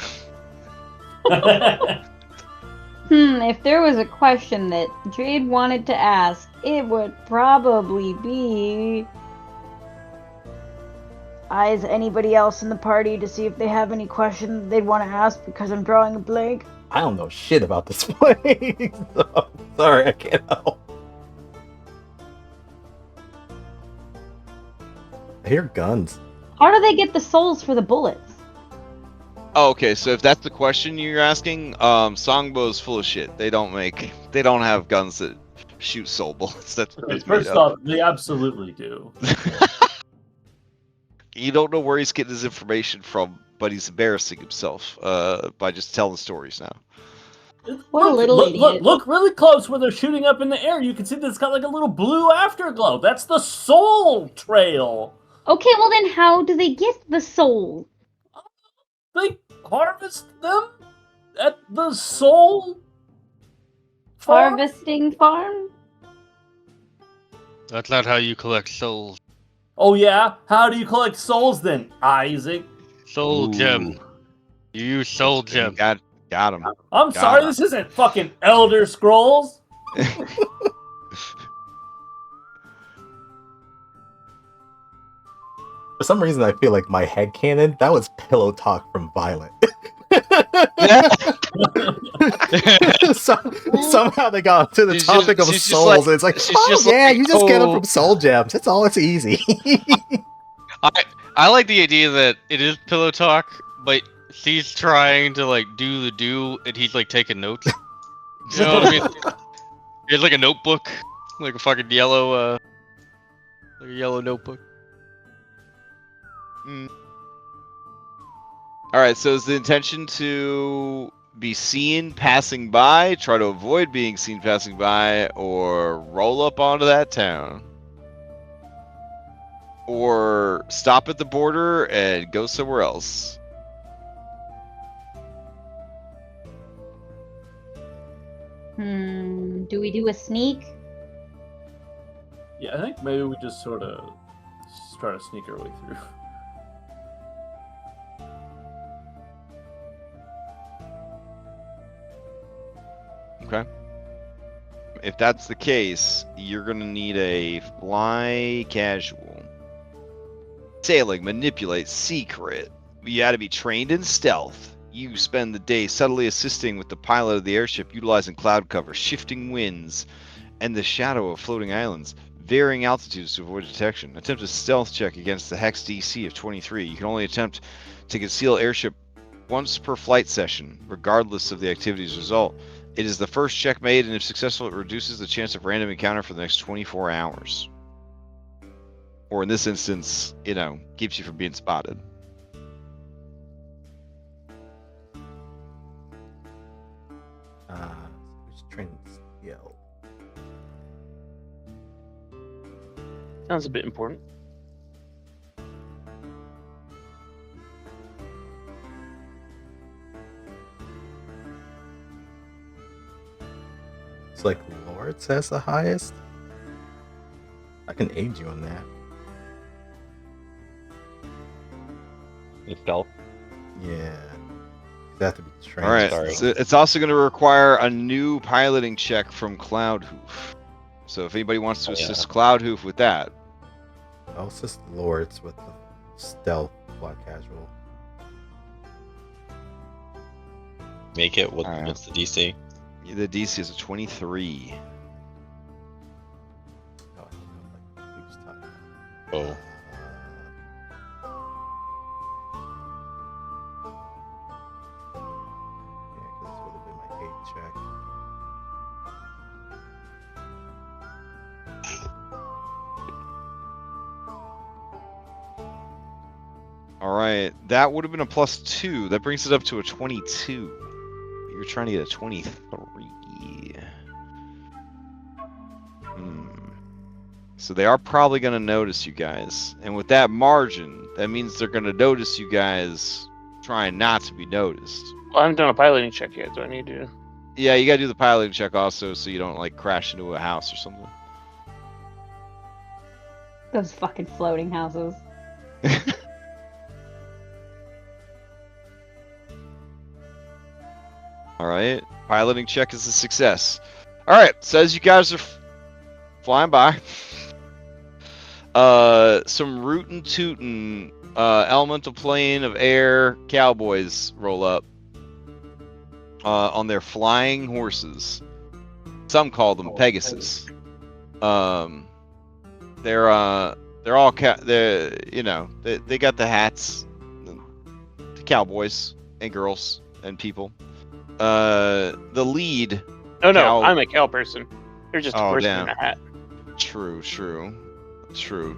If there was a question that Jade wanted to ask, it would probably be... Eyes anybody else in the party to see if they have any questions they'd want to ask, because I'm drawing a blank. I don't know shit about this place. So, sorry, I can't help. I hear guns. How do they get the souls for the bullets? Oh, okay, so if that's the question you're asking, Songbow's full of shit. They don't have guns that shoot soul bullets. That's First off, they absolutely do. You don't know where he's getting his information from, but he's embarrassing himself by just telling stories now. What a little idiot. Look really close where they're shooting up in the air. You can see that it's got like a little blue afterglow. That's the soul trail. Okay, well then how do they get the soul? They harvest them at the soul farm? Harvesting farm? That's not how you collect souls. Oh yeah? How do you collect souls then, Isaac? Soul Ooh. gem. You use soul gem. Got him. I'm sorry, this isn't fucking Elder Scrolls. For some reason, I feel like my headcanon, that was pillow talk from Violent. Somehow they got to the She's topic just- of she's just souls, like- and it's like, she's oh just yeah, like, you just get them oh. from soul gems. That's all. It's easy. I like the idea that it is pillow talk, but she's trying to like do the do, and he's like taking notes. You know what I mean? He has like a notebook, like a fucking yellow, like a yellow notebook. All right, so is the intention to be seen passing by, try to avoid being seen passing by, or roll up onto that town? Or stop at the border and go somewhere else? Do we do a sneak? Yeah, I think maybe we just sort of try to sneak our way through. Okay. If that's the case, you're going to need a fly casual. Sailing, manipulate, secret. You got to be trained in stealth. You spend the day subtly assisting with the pilot of the airship, utilizing cloud cover, shifting winds, and the shadow of floating islands, varying altitudes to avoid detection. Attempt a stealth check against the Hex DC of 23. You can only attempt to conceal airship once per flight session, regardless of the activity's result. It is the first check made, and if successful, it reduces the chance of random encounter for the next 24 hours. Or in this instance, you know, keeps you from being spotted. Who's training skill? Sounds a bit important. It's like Lord says the highest. I can aid you on that. Stealth. Yeah. You have to be trained. All right. Sorry. So it's also going to require a new piloting check from Cloudhoof. So if anybody wants to assist Cloudhoof with that. I'll assist Lords with the stealth fly casual. Make it. Alright. What's the DC? The DC is a 23. Oh, who's talking? Oh. Yeah, because this would have been my 8 check. All right. That would have been a +2. That brings it up to a 22. You're trying to get a 23. So they are probably going to notice you guys. And with that margin, that means they're going to notice you guys trying not to be noticed. Well, I haven't done a piloting check yet, so I need to. Yeah, you got to do the piloting check also so you don't like crash into a house or something. Those fucking floating houses. All right. Piloting check is a success. All right. So as you guys are flying by, some rootin' tootin' elemental plane of air cowboys roll up on their flying horses. Some call them Pegasus. They're all they're you know they got the hats, the cowboys and girls and people. The lead. No, Cow- I'm a cow person. They're just a Oh, person damn. in a hat. True.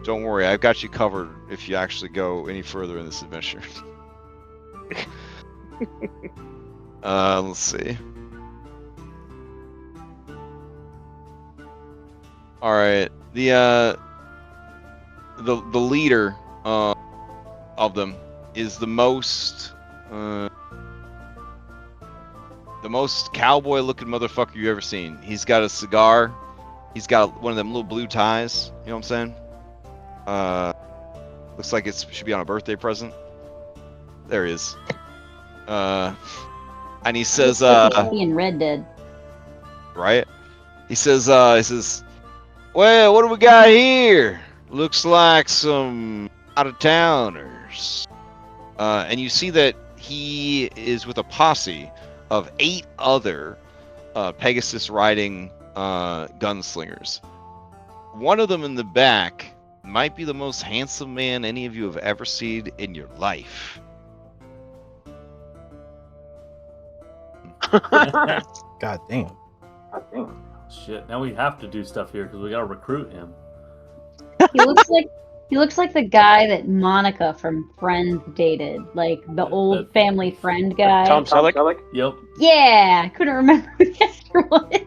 Don't worry, I've got you covered if you actually go any further in this adventure. Let's see. All right. The leader of them is the most cowboy-looking motherfucker you've ever seen. He's got a cigar. He's got one of them little blue ties. You know what I'm saying? Looks like it should be on a birthday present. There he is. And he says, being Red Dead. right? He says, well, what do we got here? Looks like some out-of-towners. And you see that he is with a posse of 8 other Pegasus riding gunslingers. One of them in the back might be the most handsome man any of you have ever seen in your life. God damn. Shit, now we have to do stuff here because we gotta recruit him. He looks like the guy that Monica from Friends dated, like the old family friend guy. Tom Selleck? Yep. Yeah, I couldn't remember who the actor was.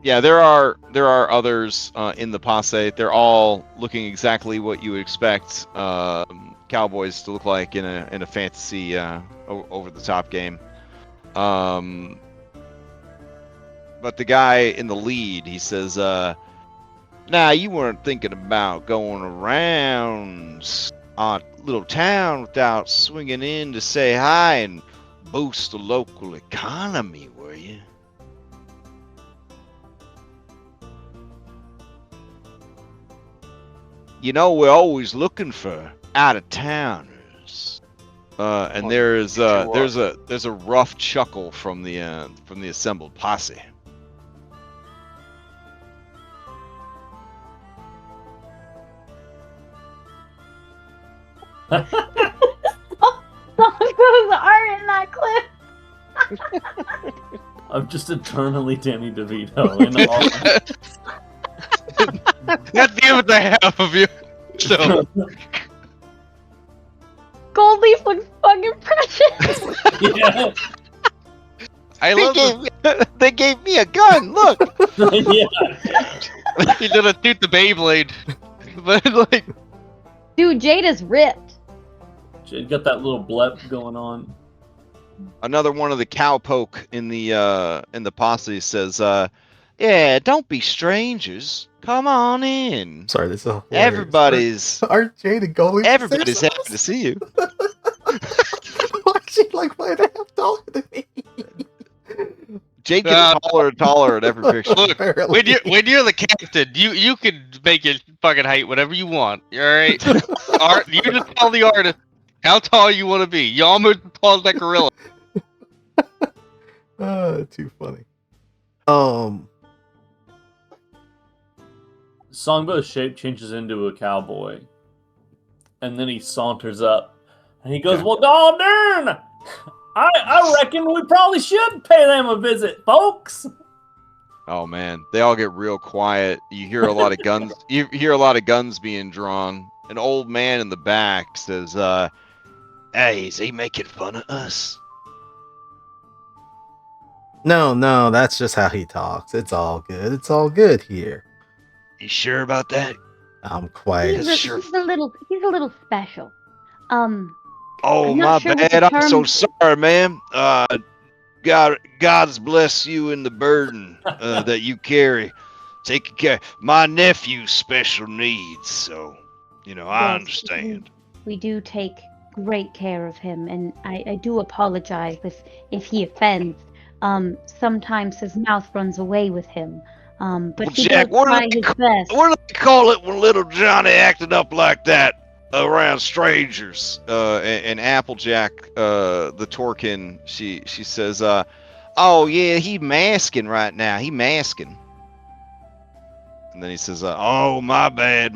Yeah, there are others in the posse. They're all looking exactly what you would expect cowboys to look like in a fantasy over the top game. But the guy in the lead, he says, "Nah, you weren't thinking about going around our little town without swinging in to say hi and boost the local economy, were you?" You know, we're always looking for out-of-towners. And there's a rough chuckle from the assembled posse. Those aren't in that clip. I'm just eternally Danny DeVito. In all... That's the other half of you. So Goldleaf looks fucking precious. Yeah. I love They gave me a gun. Look. Yeah. he did a toot the Beyblade, but like, Dude, Jade is ripped. Jade got that little blep going on. Another one of the cowpoke in the posse says, "Yeah, don't be strangers. Come on in. Sorry, this is hilarious. Everybody's Jade and Goalie. everybody's happy to see you." Why is she like 1.5 taller than me? Jake gets taller and taller in every picture. look, Apparently. when you're the captain, you can make your fucking height whatever you want. All right, you just tell the artist how tall you want to be. You almost tall as that gorilla. Too funny. Songbow's shape changes into a cowboy, and then he saunters up, and he goes, Yeah. "Well, god darn! I reckon we probably should pay them a visit, folks." Oh man, they all get real quiet. You hear a lot of guns. You hear a lot of guns being drawn. An old man in the back says, "Hey, is he making fun of us?" No, that's just how he talks. It's all good. It's all good here. You sure about that? I'm quiet. He's sure. a little special. Oh, I'm my not sure what bad. the I'm so term- sorry, man. God's bless you and the burden that you carry. Taking care. My nephew's special needs, so I Yes, understand. We do take great care of him, and I do apologize if he offends. Sometimes his mouth runs away with him. But Well, he Jack, does what do try they his ca- best. What do they call it when little Johnny acted up like that around strangers? And Applejack, the Torkin, she says, "Oh yeah, he masking right now. He masking." And then he says, "Oh, my bad.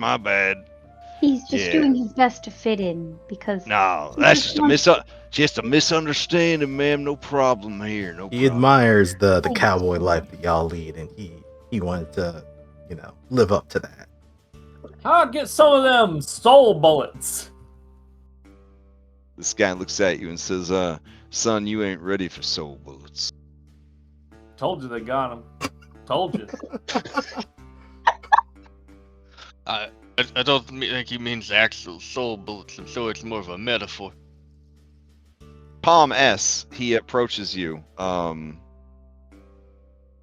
He's just Yeah. doing his best to fit in because No, He that's just just a misunderstanding, ma'am. No problem here. No He problem." admires the cowboy life that y'all lead, and he wanted to, live up to that. I'll get some of them soul bullets. This guy looks at you and says, son, you ain't ready for soul bullets. Told you they got him. Told you. I don't think he means actual soul bullets, and so it's more of a metaphor. Palm S, he approaches you,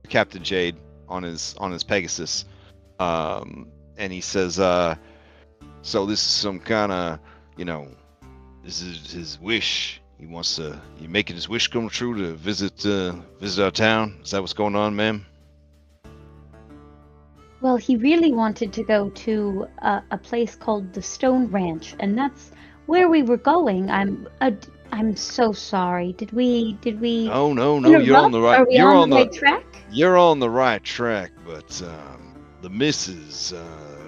Captain Jade on his Pegasus, and he says, so this is some kind of, this is his wish. He wants to, you making his wish come true to visit our town? Is that what's going on, ma'am? Well, he really wanted to go to a place called the Stone Ranch, and that's where we were going. I'm so sorry. Did we? No, you're on the right. Are we on the right track? You're on the right track, but the missus,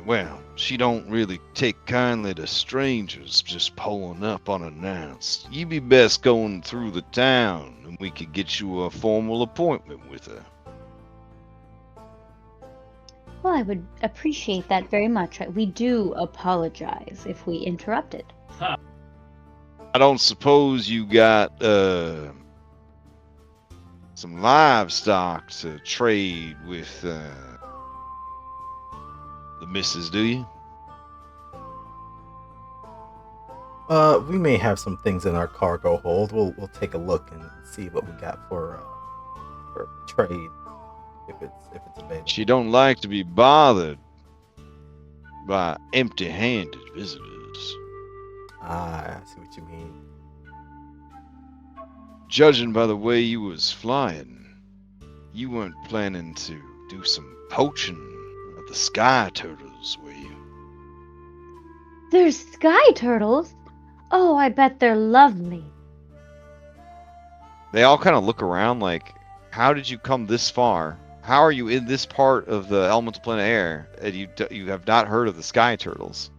well, she don't really take kindly to strangers just pulling up unannounced. You be best going through the town, and we could get you a formal appointment with her. Well, I would appreciate that very much. We do apologize if we interrupted. I don't suppose you got some livestock to trade with the missus, do you? We may have some things in our cargo hold. We'll take a look and see what we got for trade, if it's available. She don't like to be bothered by empty-handed visitors. I see what you mean. Judging by the way you was flying, you weren't planning to do some poaching of the sky turtles, were you? There's sky turtles? Oh, I bet they're lovely. They all kind of look around like, how did you come this far? How are you in this part of the elemental plane of air, and you have not heard of the sky turtles?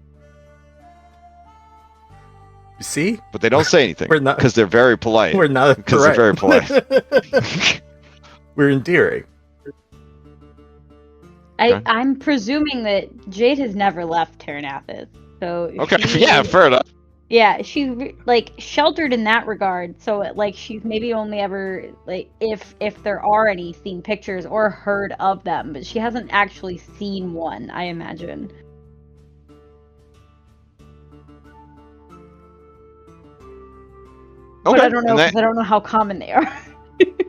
You see? But they don't say anything We're not- because they're very polite. We're not because they're very polite. We're endearing. Okay. I'm presuming that Jade has never left Terranathis, so Okay, she- yeah, fair enough. Yeah, she's like sheltered in that regard. So like she's maybe only ever like if there are any seen pictures or heard of them, but she hasn't actually seen one, I imagine. But I don't know because I don't know how common they are.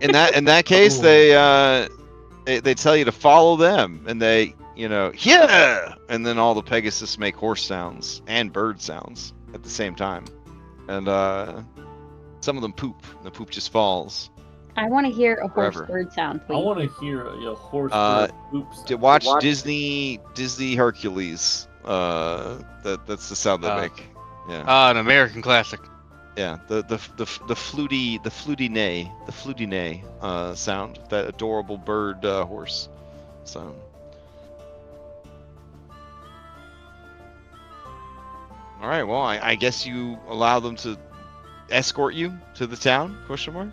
In that case, Ooh. they tell you to follow them, and they yeah, and then all the Pegasus make horse sounds and bird sounds at the same time, and some of them poop. And the poop just falls. I want to hear a horse Forever. bird sound, please. I want to hear a horse bird oops. To watch Disney Hercules. That's the sound they make. Yeah. An American classic. Yeah, the fluty neigh sound, that adorable bird horse sound. All right, well, I guess you allow them to escort you to the town? Question mark.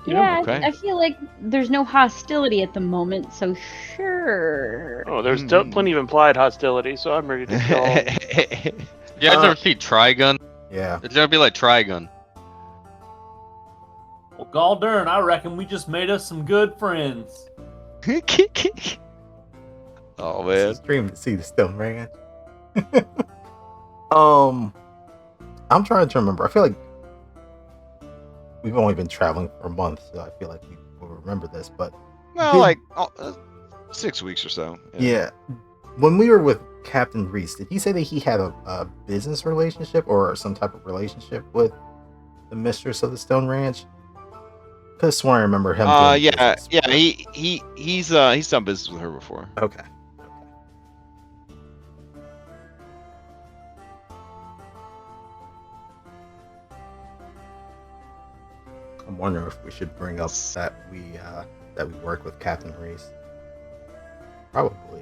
Yeah, Okay. I feel like there's no hostility at the moment, so sure. Oh, there's plenty of implied hostility, so I'm ready to go. You guys ever see Trigun? Yeah. It's gonna be like Trigun. Well, gall darn, I reckon we just made us some good friends. Oh It's man. a dream to see the Stone Ranch. I'm trying to remember. I feel like we've only been traveling for a month, so I feel like we will remember this. But Well, like 6 weeks or so. yeah, when we were with Captain Reese, did he say that he had a business relationship or some type of relationship with the mistress of the Stone Ranch? Could have sworn I remember him. Doing Yeah. business. He's done business with her before. Okay. I'm wondering if we should bring up that we work with Captain Reese. Probably.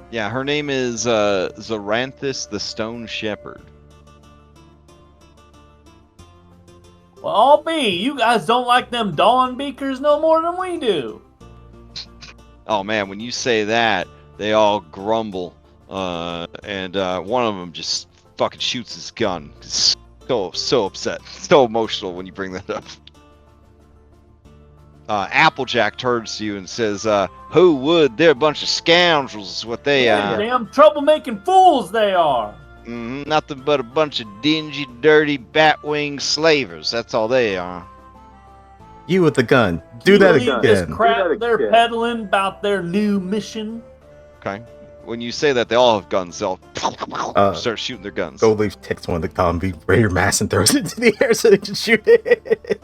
Yeah, her name is Zaranthus the Stone Shepherd. Well, I'll be. You guys don't like them Dawn Beakers no more than we do. Oh man, when you say that, they all grumble. and one of them just fucking shoots his gun. So upset, so emotional when you bring that up. Applejack turns to you and says, "Who would? They're a bunch of scoundrels, is what they are. Damn troublemaking fools they are. Nothing but a bunch of dingy, dirty, bat-winged slavers. That's all they are." You with the gun. Do You that believe this again. crap they're peddling about their new mission? Okay. When you say that, they all have guns. They'll start shooting their guns. Gold Leaf takes one of the zombie raider mass and throws it into the air so they can shoot it.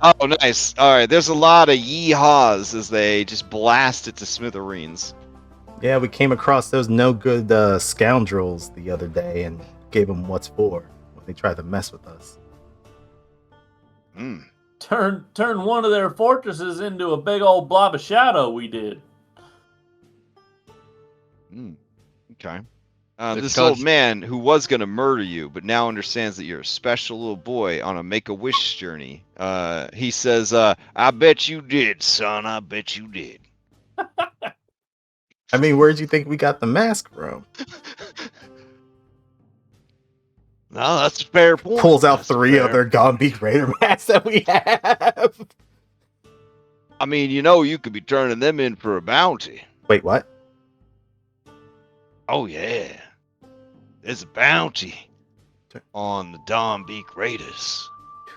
Oh, nice. All right. There's a lot of yeehaws as they just blast it to smithereens. Yeah, we came across those no good scoundrels the other day and gave them what's for when they tried to mess with us. Turn one of their fortresses into a big old blob of shadow. We did. Okay. It's This called- old man who was going to murder you, but now understands that you're a special little boy on a make-a-wish journey. He says, "I bet you did, son. I bet you did." I mean, where'd you think we got the mask from? No, that's a fair point. Pulls out That's 3 fair. other Gombeek Raider masks that we have. I mean, you could be turning them in for a bounty. Wait, what? Oh, yeah. There's a bounty on the Dombeek Raiders.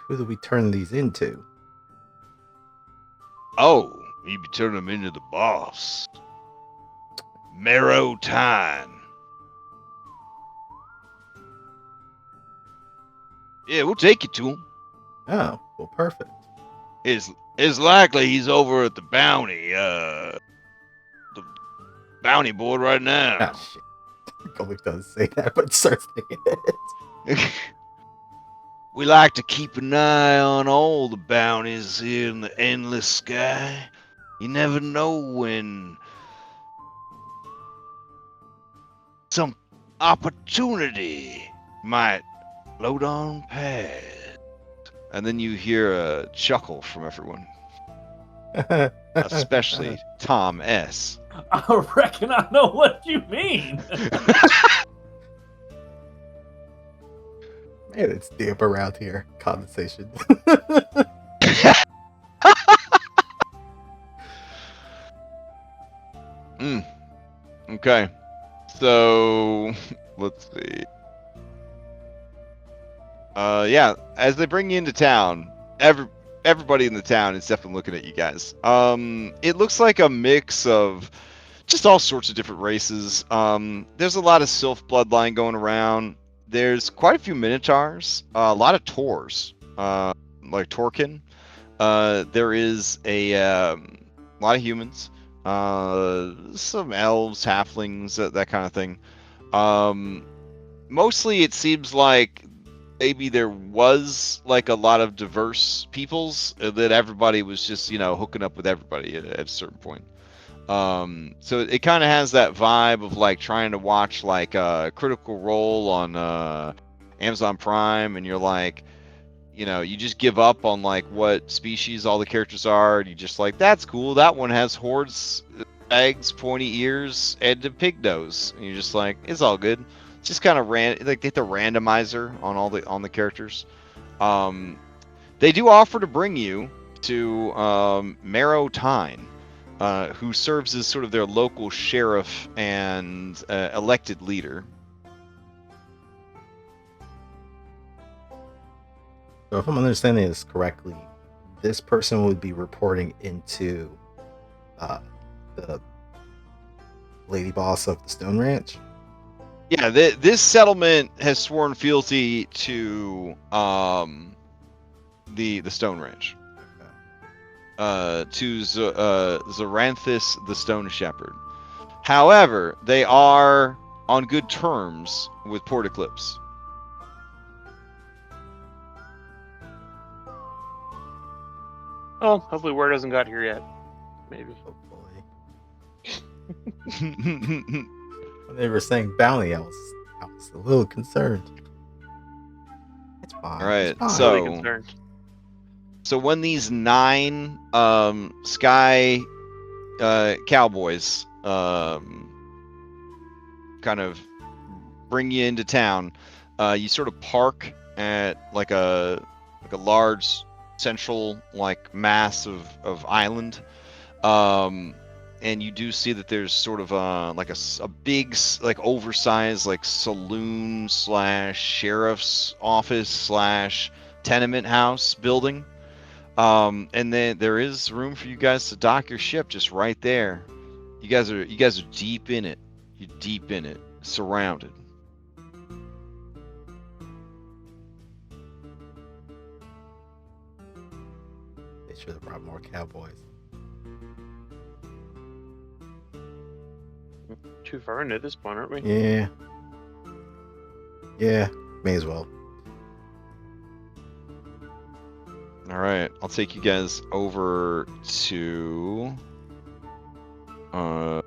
Who do we turn these into? Oh, you'd be turning them into the boss. Marrow Time. Yeah, we'll take you to him. Oh, well, perfect. It's likely he's over at the bounty board right now. Oh, shit. Gold Leaf doesn't say that, but starts thinking it. We like to keep an eye on all the bounties here in the endless sky. You never know when some opportunity might float on past. And then you hear a chuckle from everyone, especially Tom S. I reckon I know what you mean. Man, it's damp around here. Condensation. Okay. So, let's see. Yeah, as they bring you into town, everybody in the town is definitely looking at you guys. It looks like a mix of just all sorts of different races. There's a lot of Sylph bloodline going around. There's quite a few Minotaurs, a lot of Taurs, like Torkin. There is a lot of humans, some elves, halflings, that kind of thing. Mostly it seems like maybe there was like a lot of diverse peoples that everybody was just, hooking up with everybody at a certain point. So it kind of has that vibe of like trying to watch like a Critical Role on Amazon Prime, and you're like, you just give up on like what species all the characters are, and you just like, that's cool, that one has hordes, eggs, pointy ears, and a pig nose, and you're just like, it's all good. It's just kind of like get the randomizer on the characters. They do offer to bring you to Marrow Time, who serves as sort of their local sheriff and elected leader. So if I'm understanding this correctly, this person would be reporting into the lady boss of the Stone Ranch. Yeah, this settlement has sworn fealty to the Stone Ranch. To Zaranthus the Stone Shepherd. However, they are on good terms with Port Eclipse. Oh, hopefully word hasn't got here yet. Maybe. Hopefully. When they were saying bounty, I was a little concerned. It's fine. All right, it's fine. so- Really concerned. So when these 9 Sky Cowboys kind of bring you into town. You sort of park at like a large central like mass of island. And you do see that there's sort of like a big like oversized like saloon / sheriff's office / tenement house building. And then there is room for you guys to dock your ship just right there. You guys are deep in it. You're deep in it, surrounded. They should have brought more cowboys. Too far into this point, aren't we? Yeah. Yeah, may as well. All right, I'll take you guys over to the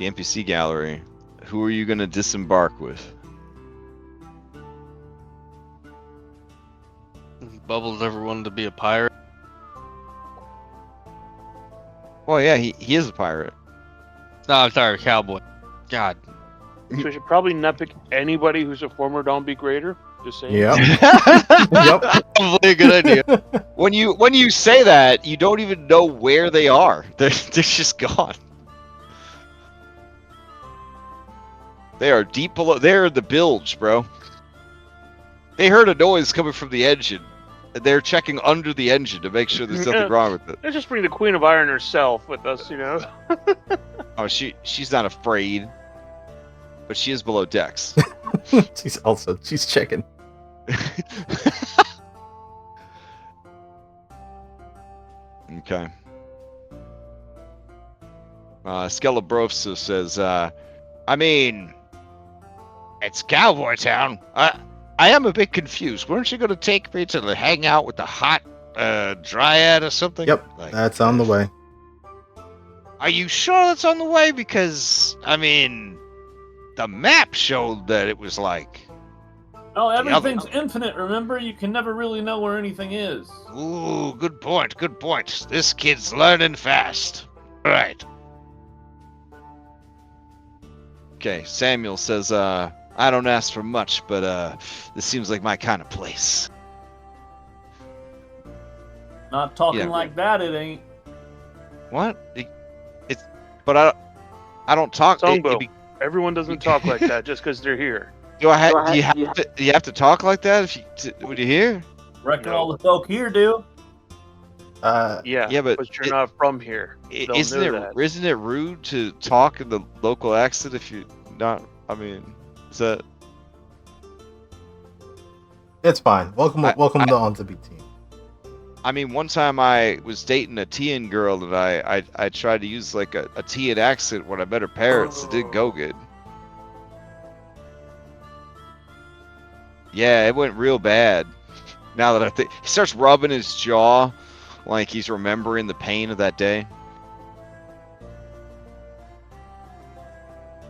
NPC gallery. Who are you gonna disembark with? Bubbles ever wanted to be a pirate? Well, yeah, he is a pirate. No, I'm sorry, cowboy. God. So we should probably not pick anybody who's a former Downbeat Raider. Just saying. Yep. Yep. Probably a good idea. When you say that, you don't even know where they are. They're just gone. They are deep below. They're in the bilge, bro. They heard a noise coming from the engine. And they're checking under the engine to make sure there's nothing wrong with it. Let's just bring the Queen of Iron herself with us, you know. Oh, she's not afraid, but she is below decks. she's checking. Okay. Skelebrovsa says, I mean, it's Cowboy Town. I am a bit confused. Weren't you going to take me to hang out with the hot dryad or something? Yep, Like, that's on the way. are you sure that's on the way? Because, I mean, the map showed that it was like... Oh, everything's infinite, remember? You can never really know where anything is. Ooh, good point, good point. This kid's learning fast. All right. Okay, Samuel says, I don't ask for much, but this seems like my kind of place. Not talking Yeah. like that, it ain't. What? But I don't talk. Songbo. Everyone doesn't talk like that just because they're here. Do you have to talk like that if when you hear? Reckon No. all the folk here do. Yeah, but you're not from here. They'll Isn't know it that. isn't it rude to talk in the local accent if you're not? I mean, is that? It's fine. Welcome to On to Be Team. I mean, one time I was dating a Tian girl and I tried to use like a Tian accent when I met her parents. It didn't go good. Yeah, it went real bad. Now that I think, he starts rubbing his jaw like he's remembering the pain of that day.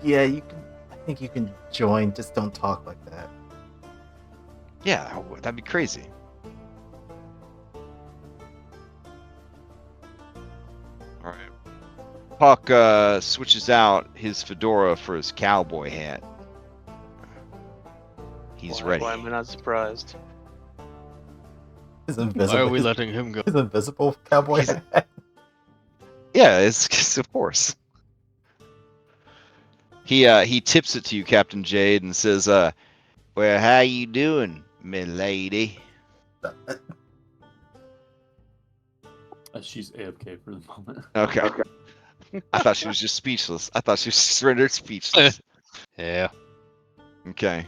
Yeah, you can. I think you can join. Just don't talk like that. Yeah, that'd be crazy. All right. Puck switches out his fedora for his cowboy hat. He's ready. Why am I not surprised? His invisible. Why are we letting him go? His invisible cowboy hat. Yeah, it's of course. He tips it to you, Captain Jade, and says, "Well, how you doing, milady?" She's AFK for the moment. Okay. I thought she was just speechless. I thought she was just rendered speechless. Yeah. Okay.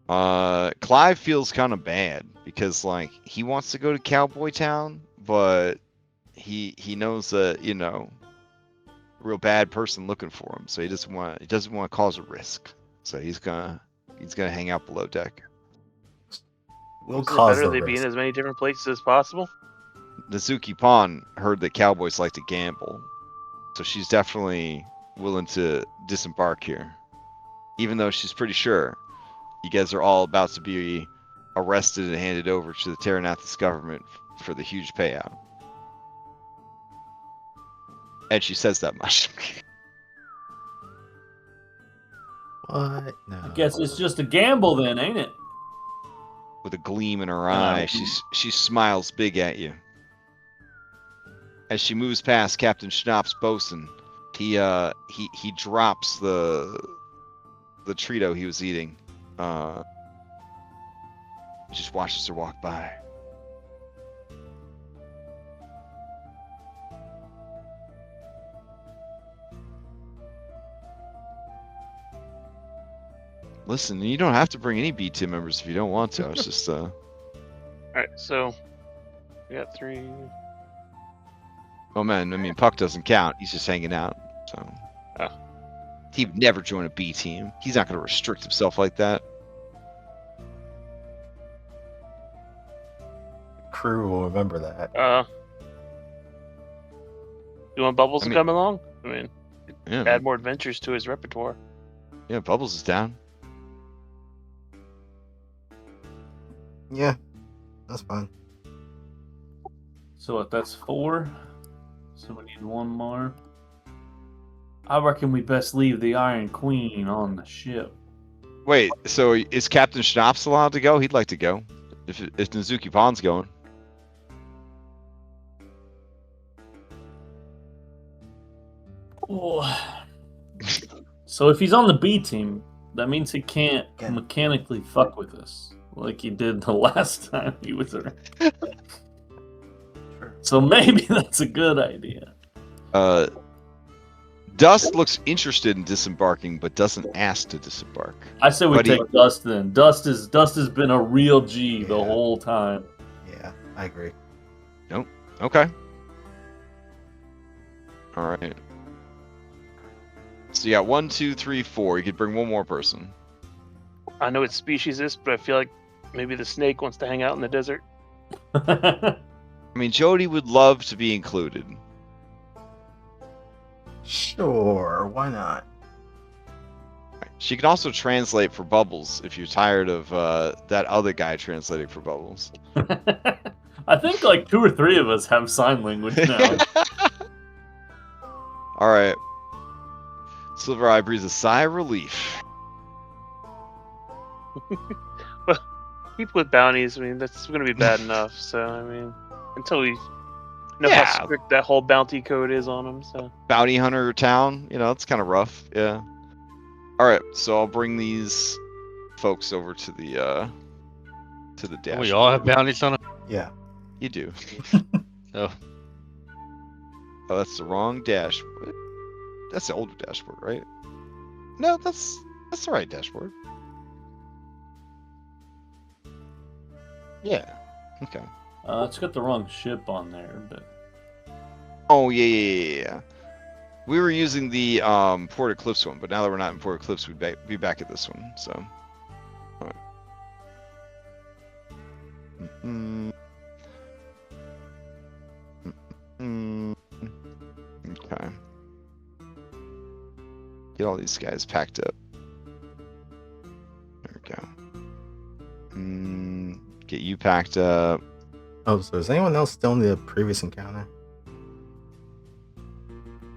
Clive feels kind of bad because like he wants to go to Cowboy Town, but he knows that, you know, a real bad person looking for him, so he doesn't want to cause a risk. So he's gonna hang out below deck. We'll Is it cause better the they be in risk. as many different places as possible? Nizuki Pon heard that cowboys like to gamble, so she's definitely willing to disembark here, even though she's pretty sure you guys are all about to be arrested and handed over to the Terranathus government for the huge payout. And she says that much. What? No. I guess it's just a gamble then, ain't it? With a gleam in her Uh, eye, she smiles big at you. As she moves past Captain Schnapp's bosun, he drops the Trito he was eating. Just watches her walk by. Listen, you don't have to bring any B team members if you don't want to. It's just All right, so we got 3. Oh man, I mean Puck doesn't count. He's just hanging out. So Oh. he'd never join a B team. He's not going to restrict himself like that. Crew will remember that. You want Bubbles I to mean- come along? I mean, Yeah, add more adventures to his repertoire. yeah. Bubbles is down. Yeah, that's fine. So what, that's 4. So we need 1 more. I reckon we best leave the Iron Queen on the ship. Wait, so is Captain Schnaps allowed to go? He'd like to go. If Nizuki Pon's going. Oh. So if he's on the B team, that means he can't mechanically fuck with us like he did the last time he was there. So maybe that's a good idea. Dust looks interested in disembarking, but doesn't ask to disembark. I say we But he- take Dust then. Dust has been a real G the Yeah. whole time. Yeah, I agree. Okay. All right. So you got 1, 2, 3, 4. You could bring one more person. I know it's speciesist, but I feel like maybe the snake wants to hang out in the desert. I mean, Jody would love to be included. Sure, why not? She can also translate for Bubbles if you're tired of that other guy translating for Bubbles. I think like 2 or 3 of us have sign language now. All right. Silver Eye breathes a sigh of relief. People with bounties, I mean, that's going to be bad enough. So, I mean, until we know Yeah. how strict that whole bounty code is on them. So, Bounty Hunter town, it's kind of rough. Yeah. All right, so I'll bring these folks over to the dash. We all have bounties on it. Yeah. You do. Oh, Oh, that's the wrong dash. That's the older dashboard, right? No, that's the right dashboard. Yeah. Okay. It's got the wrong ship on there, but Oh yeah. We were using the Port Eclipse one, but now that we're not in Port Eclipse, we'd be back at this one. So. All right. Okay. Get all these guys packed up. There we go. Get you packed up. Oh, so is anyone else still in the previous encounter?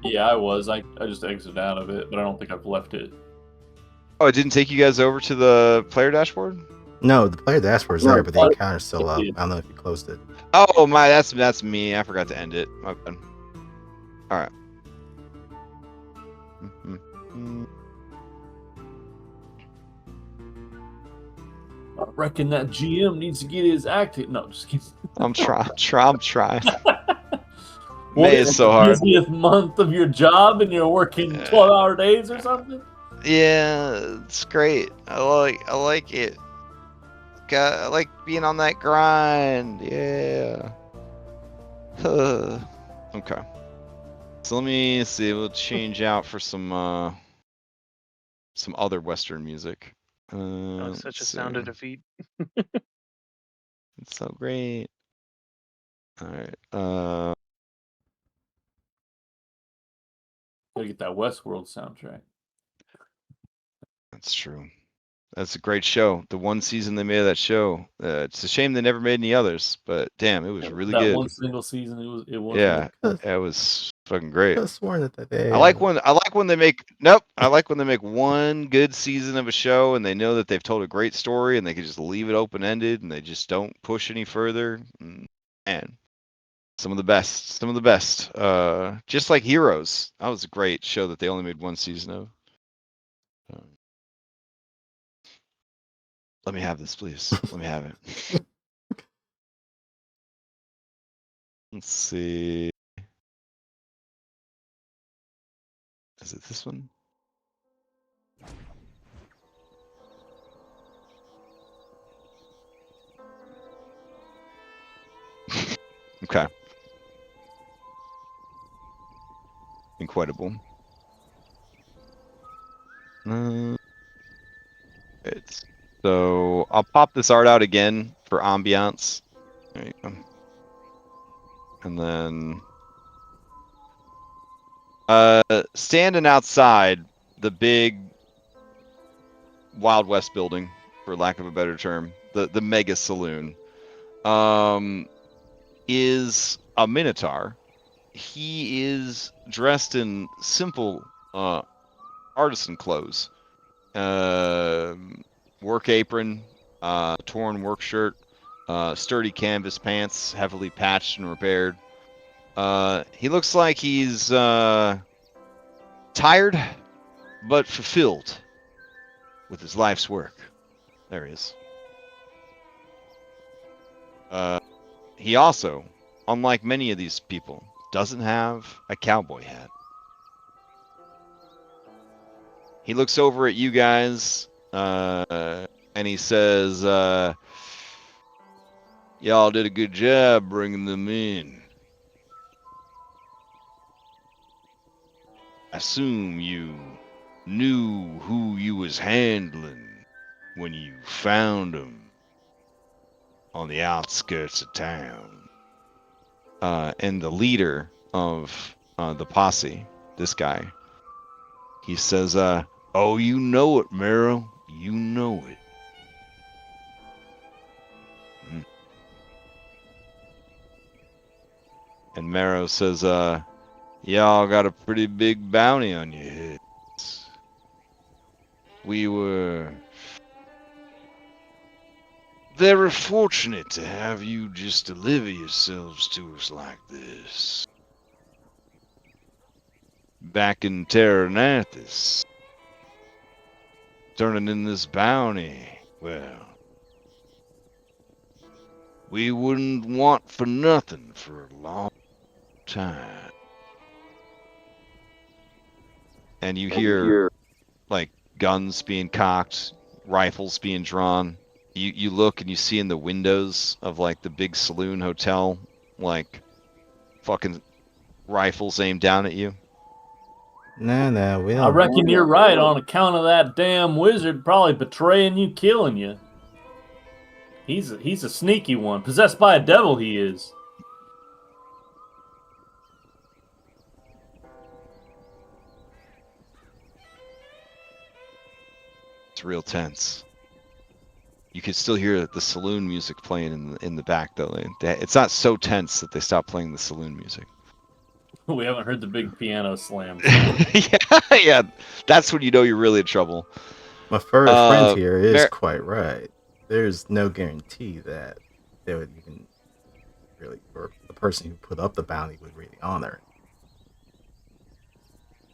yeah, I was. I just exited out of it, but I don't think I've left it. Oh, it didn't take you guys over to the player dashboard? No, the player dashboard's No, there, but the but encounter's still up. I it- don't know if you closed it. Oh my, that's me. I forgot to end it. My bad. All right. I reckon that GM needs to get his act. No, just kidding. I'm trying. What May is is so the hard. busiest month of your job, and you're working 12-hour days or something. Yeah, it's great. I like it. I like being on that grind. Yeah. Okay. So let me see. We'll change out for some other Western music. that was such a let's sound of see. defeat. It's so great. All right. Gotta get that Westworld soundtrack. That's true. That's a great show. The one season they made of that show. It's a shame they never made any others, but damn, it was really that good. one single season, it was. Yeah, really it was fucking great. I could have sworn that they. I like when they make I like when they make one good season of a show and they know that they've told a great story and they can just leave it open ended and they just don't push any further. Man, some of the best. Just like Heroes. That was a great show that they only made one season of. Let me have this, please. Let me have it. Let's see. Is it this one? Okay. Incredible. So I'll pop this art out again for ambiance. There you go. And then standing outside the big Wild West building, for lack of a better term, the mega saloon, is a Minotaur. He is dressed in simple artisan clothes. Work apron, torn work shirt, sturdy canvas pants, heavily patched and repaired. He looks like he's tired, but fulfilled with his life's work. There he is. He also, unlike many of these people, doesn't have a cowboy hat. He looks over at you guys, and he says, y'all did a good job bringing them in. I assume you knew who you was handling when you found them on the outskirts of town. And the leader of the posse, this guy, he says, oh, you know it, Marrow. You know it. And Marrow says, y'all got a pretty big bounty on your heads. We were very fortunate to have you just deliver yourselves to us like this. Back in Terranathus, turning in this bounty, well, we wouldn't want for nothing for a long time. And you hear like guns being cocked, rifles being drawn. You look and you see in the windows of like the big saloon hotel, like fucking rifles aimed down at you. No, we I don't. reckon you're right on account of that damn wizard probably betraying you, killing you. He's a sneaky one, possessed by a devil. He is. It's real tense. You can still hear the saloon music playing in the back though. It's not so tense that they stop playing the saloon music. We haven't heard the big piano slam. yeah, that's when you know you're really in trouble. My friend here is quite right. There's no guarantee that they would even really, or the person who put up the bounty would really honor.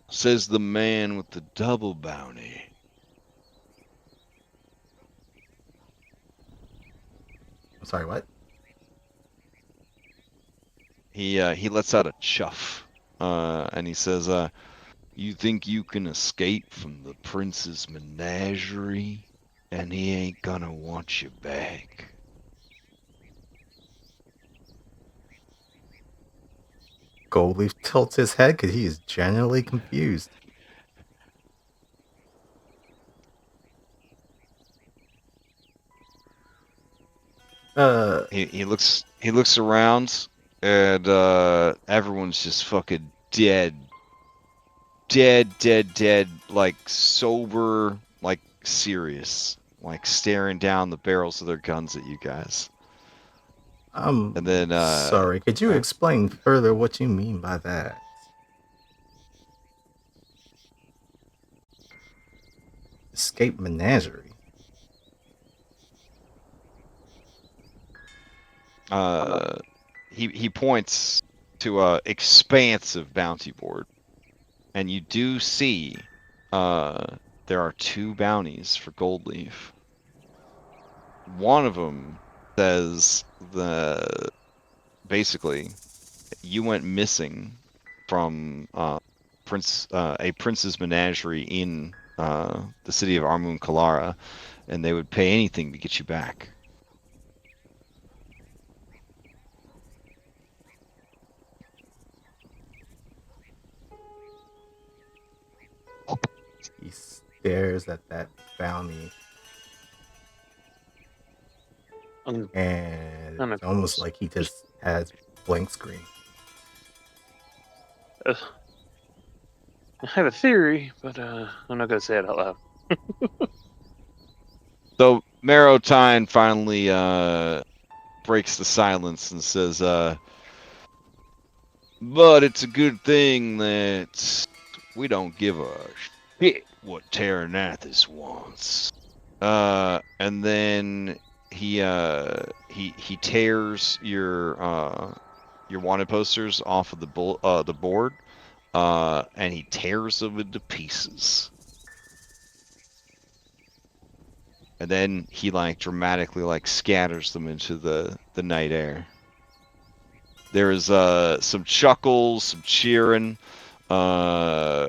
Says the man with the double bounty. I'm sorry, what? He lets out a chuff, and he says, "You think you can escape from the prince's menagerie, and he ain't gonna want you back." Goldleaf tilts his head because he is genuinely confused. He looks around, and everyone's just fucking dead, like sober, like serious. like staring down the barrels of their guns at you guys. I'm And then, sorry. Could you explain further what you mean by that? Escape menagerie. He points to a expansive bounty board, and you do see there are 2 bounties for gold leaf. One of them says basically you went missing from a prince's menagerie in the city of Armun Kalara, and they would pay anything to get you back. He stares at that bounty, I'm and I'm it's almost like he just has blank screen. I have a theory, but I'm not gonna say it out loud. So Marotine finally breaks the silence and says, but it's a good thing that we don't give a shit what Terranathus wants. And then he tears your wanted posters off of the board, and he tears them into pieces. And then he like dramatically like scatters them into the night air. There is some chuckles, some cheering, and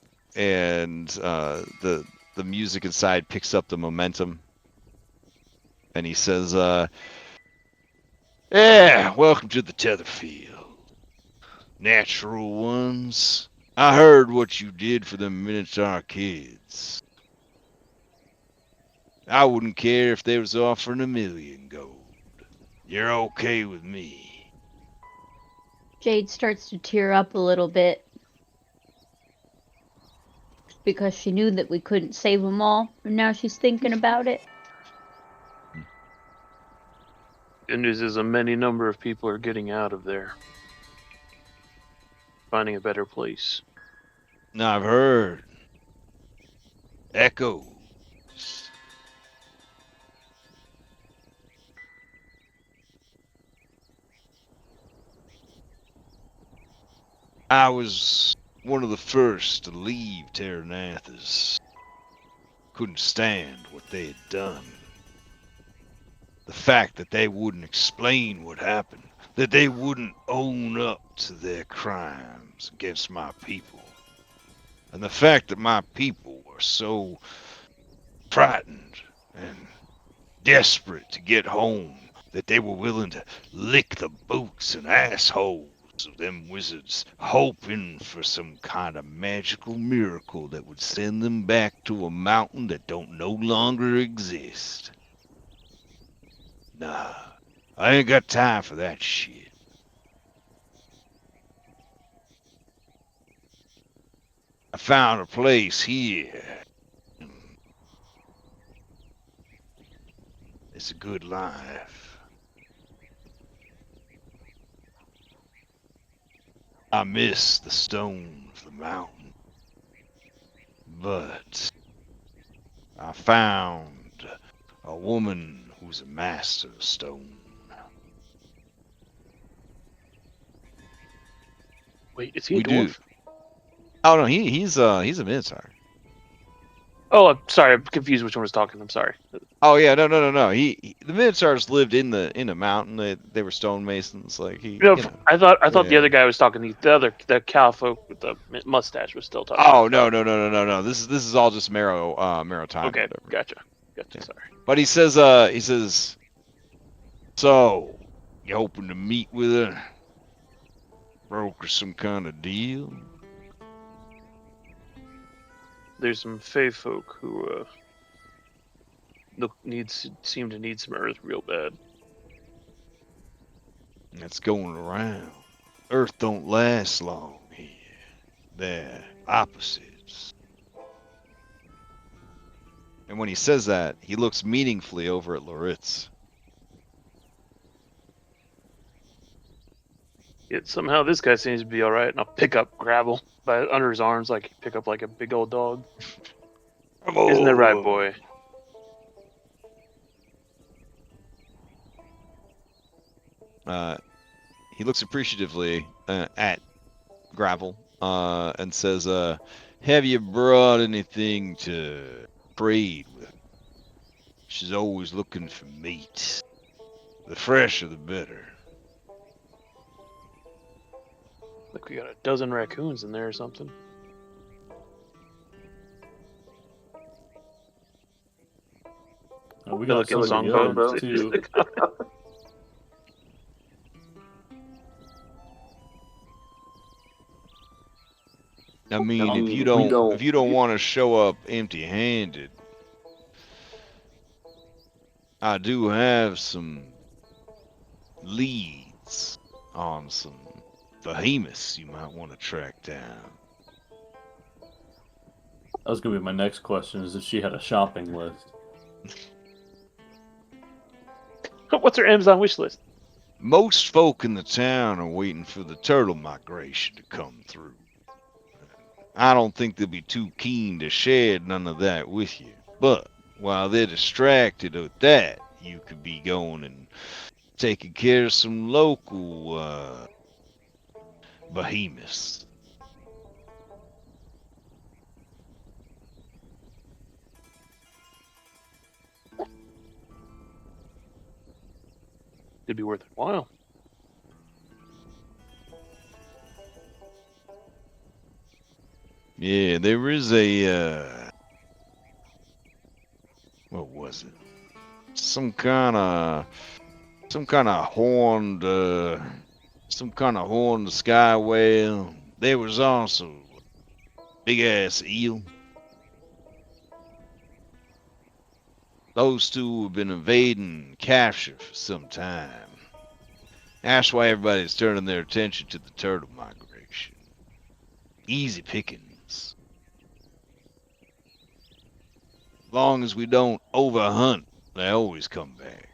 the music inside picks up the momentum. And he says, "Yeah, welcome to the Tetherfield, natural ones. I heard what you did for them Minotaur kids. I wouldn't care if they was offering 1,000,000 gold. You're okay with me." Jade starts to tear up a little bit because she knew that we couldn't save them all, and now she's thinking about it. Good news is a many number of people are getting out of there, finding a better place. Now I've heard echoes. I was one of the first to leave Terranathus. Couldn't stand what they had done. The fact that they wouldn't explain what happened, that they wouldn't own up to their crimes against my people, and the fact that my people were so frightened and desperate to get home that they were willing to lick the boots and assholes of them wizards, hoping for some kind of magical miracle that would send them back to a mountain that don't no longer exist. Nah, I ain't got time for that shit. I found a place here. It's a good life. I miss the stone of the mountain, but I found a woman who's a master of stone. Wait, is he a We dwarf? do. Oh no, he's a Minotaur. Oh, I'm sorry. I'm confused which one was talking. I'm sorry. Oh yeah, no. The Minotaurs lived in the mountain. They were stonemasons. Like he. No, You know. I thought the Yeah. other guy was talking. The cow folk with the mustache was still talking. Oh no. This is all just Marotime. Okay, Whatever. gotcha. Yeah. Sorry. But he says, so you hoping to meet with her, broker some kind of deal? There's some fey folk who seem to need some earth real bad. That's going around. Earth don't last long here. They're opposites. And when he says that, he looks meaningfully over at Loritz. Yet somehow this guy seems to be all right, and I'll pick up gravel by under his arms, like he pick up like a big old dog. Isn't that right, boy? He looks appreciatively at Gravel and says, have you brought anything to trade with? She's always looking for meat. The fresher, the better. Like we got a dozen raccoons in there or something. We got some songbirds too. I mean, if you don't want to show up empty-handed, I do have some leads on some behemoths you might want to track down. That was gonna be my next question: is if she had a shopping list. What's her Amazon wish list? Most folk in the town are waiting for the turtle migration to come through. I don't think they'll be too keen to share none of that with you. But while they're distracted with that, you could be going and taking care of some local behemoths. It'd be worth it while. Yeah, there is a what was it? Some kind of horned sky whale. There was also a big ass eel. Those two have been evading capture for some time. That's why everybody's turning their attention to the turtle migration. Easy pickings. As long as we don't overhunt, they always come back.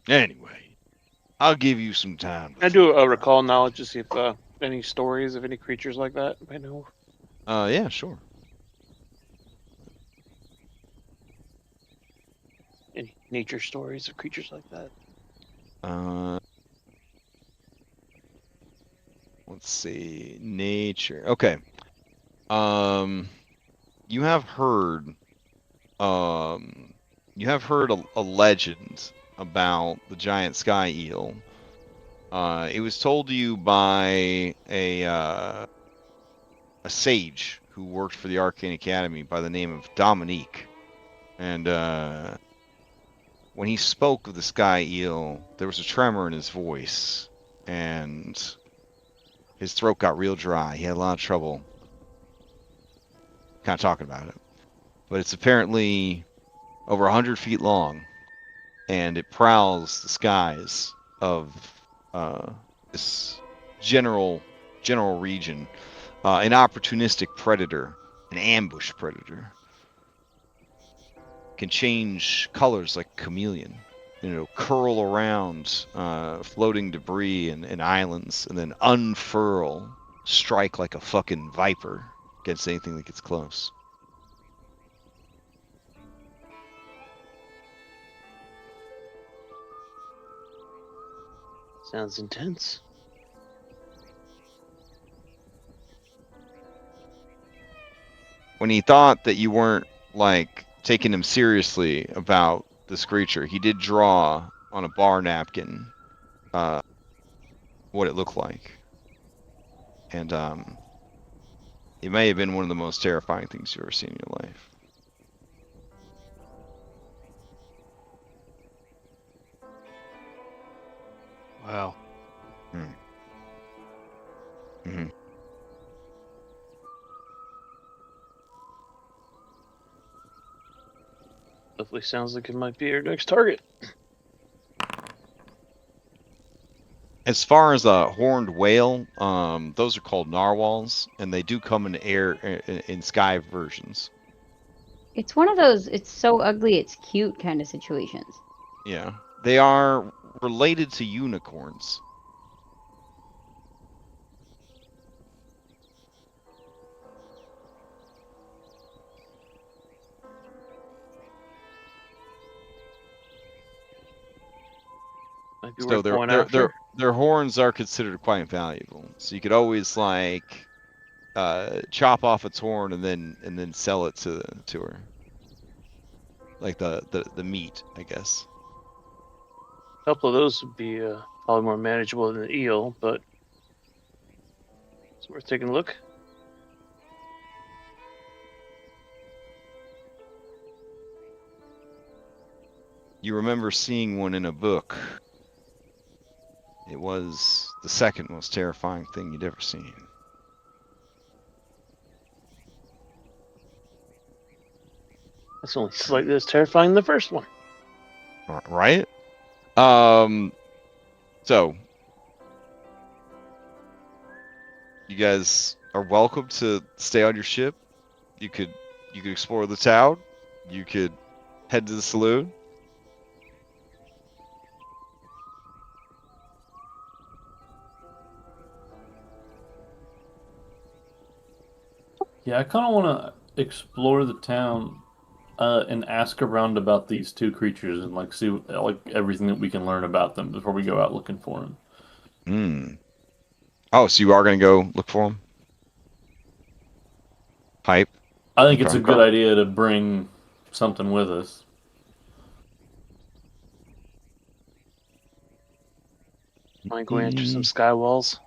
Anyway, I'll give you some time. Can I do a recall knowledge to see if any stories of any creatures like that I know? Yeah, sure. Any nature stories of creatures like that? Let's see. Nature. Okay. You have heard a legend about the giant sky eel. It was told to you by a sage who worked for the Arcane Academy by the name of Dominique. And when he spoke of the sky eel, there was a tremor in his voice, and his throat got real dry. He had a lot of trouble kind of talking about it. But it's apparently over 100 feet long, and it prowls the skies of this general region. An opportunistic predator, an ambush predator. Can change colors like a chameleon. Curl around floating debris and islands, and then unfurl, strike like a fucking viper against anything that gets close. Sounds intense. When he thought that you weren't taking him seriously about this creature, he did draw on a bar napkin what it looked like, and it may have been one of the most terrifying things you've ever seen in your life. Wow. Mm-hmm. Definitely sounds like it might be our next target. As far as a horned whale, those are called narwhals, and they do come in air in sky versions. It's one of those it's so ugly it's cute kind of situations. Yeah, they are related to unicorns. Might be So worth going after. their horns are considered quite valuable. So you could always like chop off its horn and then sell it to her, like the meat, I guess. A couple of those would be probably more manageable than the eel, but it's worth taking a look. You remember seeing one in a book. It was the second most terrifying thing you'd ever seen. That's only slightly as terrifying than the first one. Right? So you guys are welcome to stay on your ship. You could explore the town. You could head to the saloon. Yeah, I kind of want to explore the town and ask around about these two creatures and like see like everything that we can learn about them before we go out looking for them. Hmm. Oh, so you are gonna go look for them? Hype. I think it's a Okay. good idea to bring something with us. Might go enter some sky walls.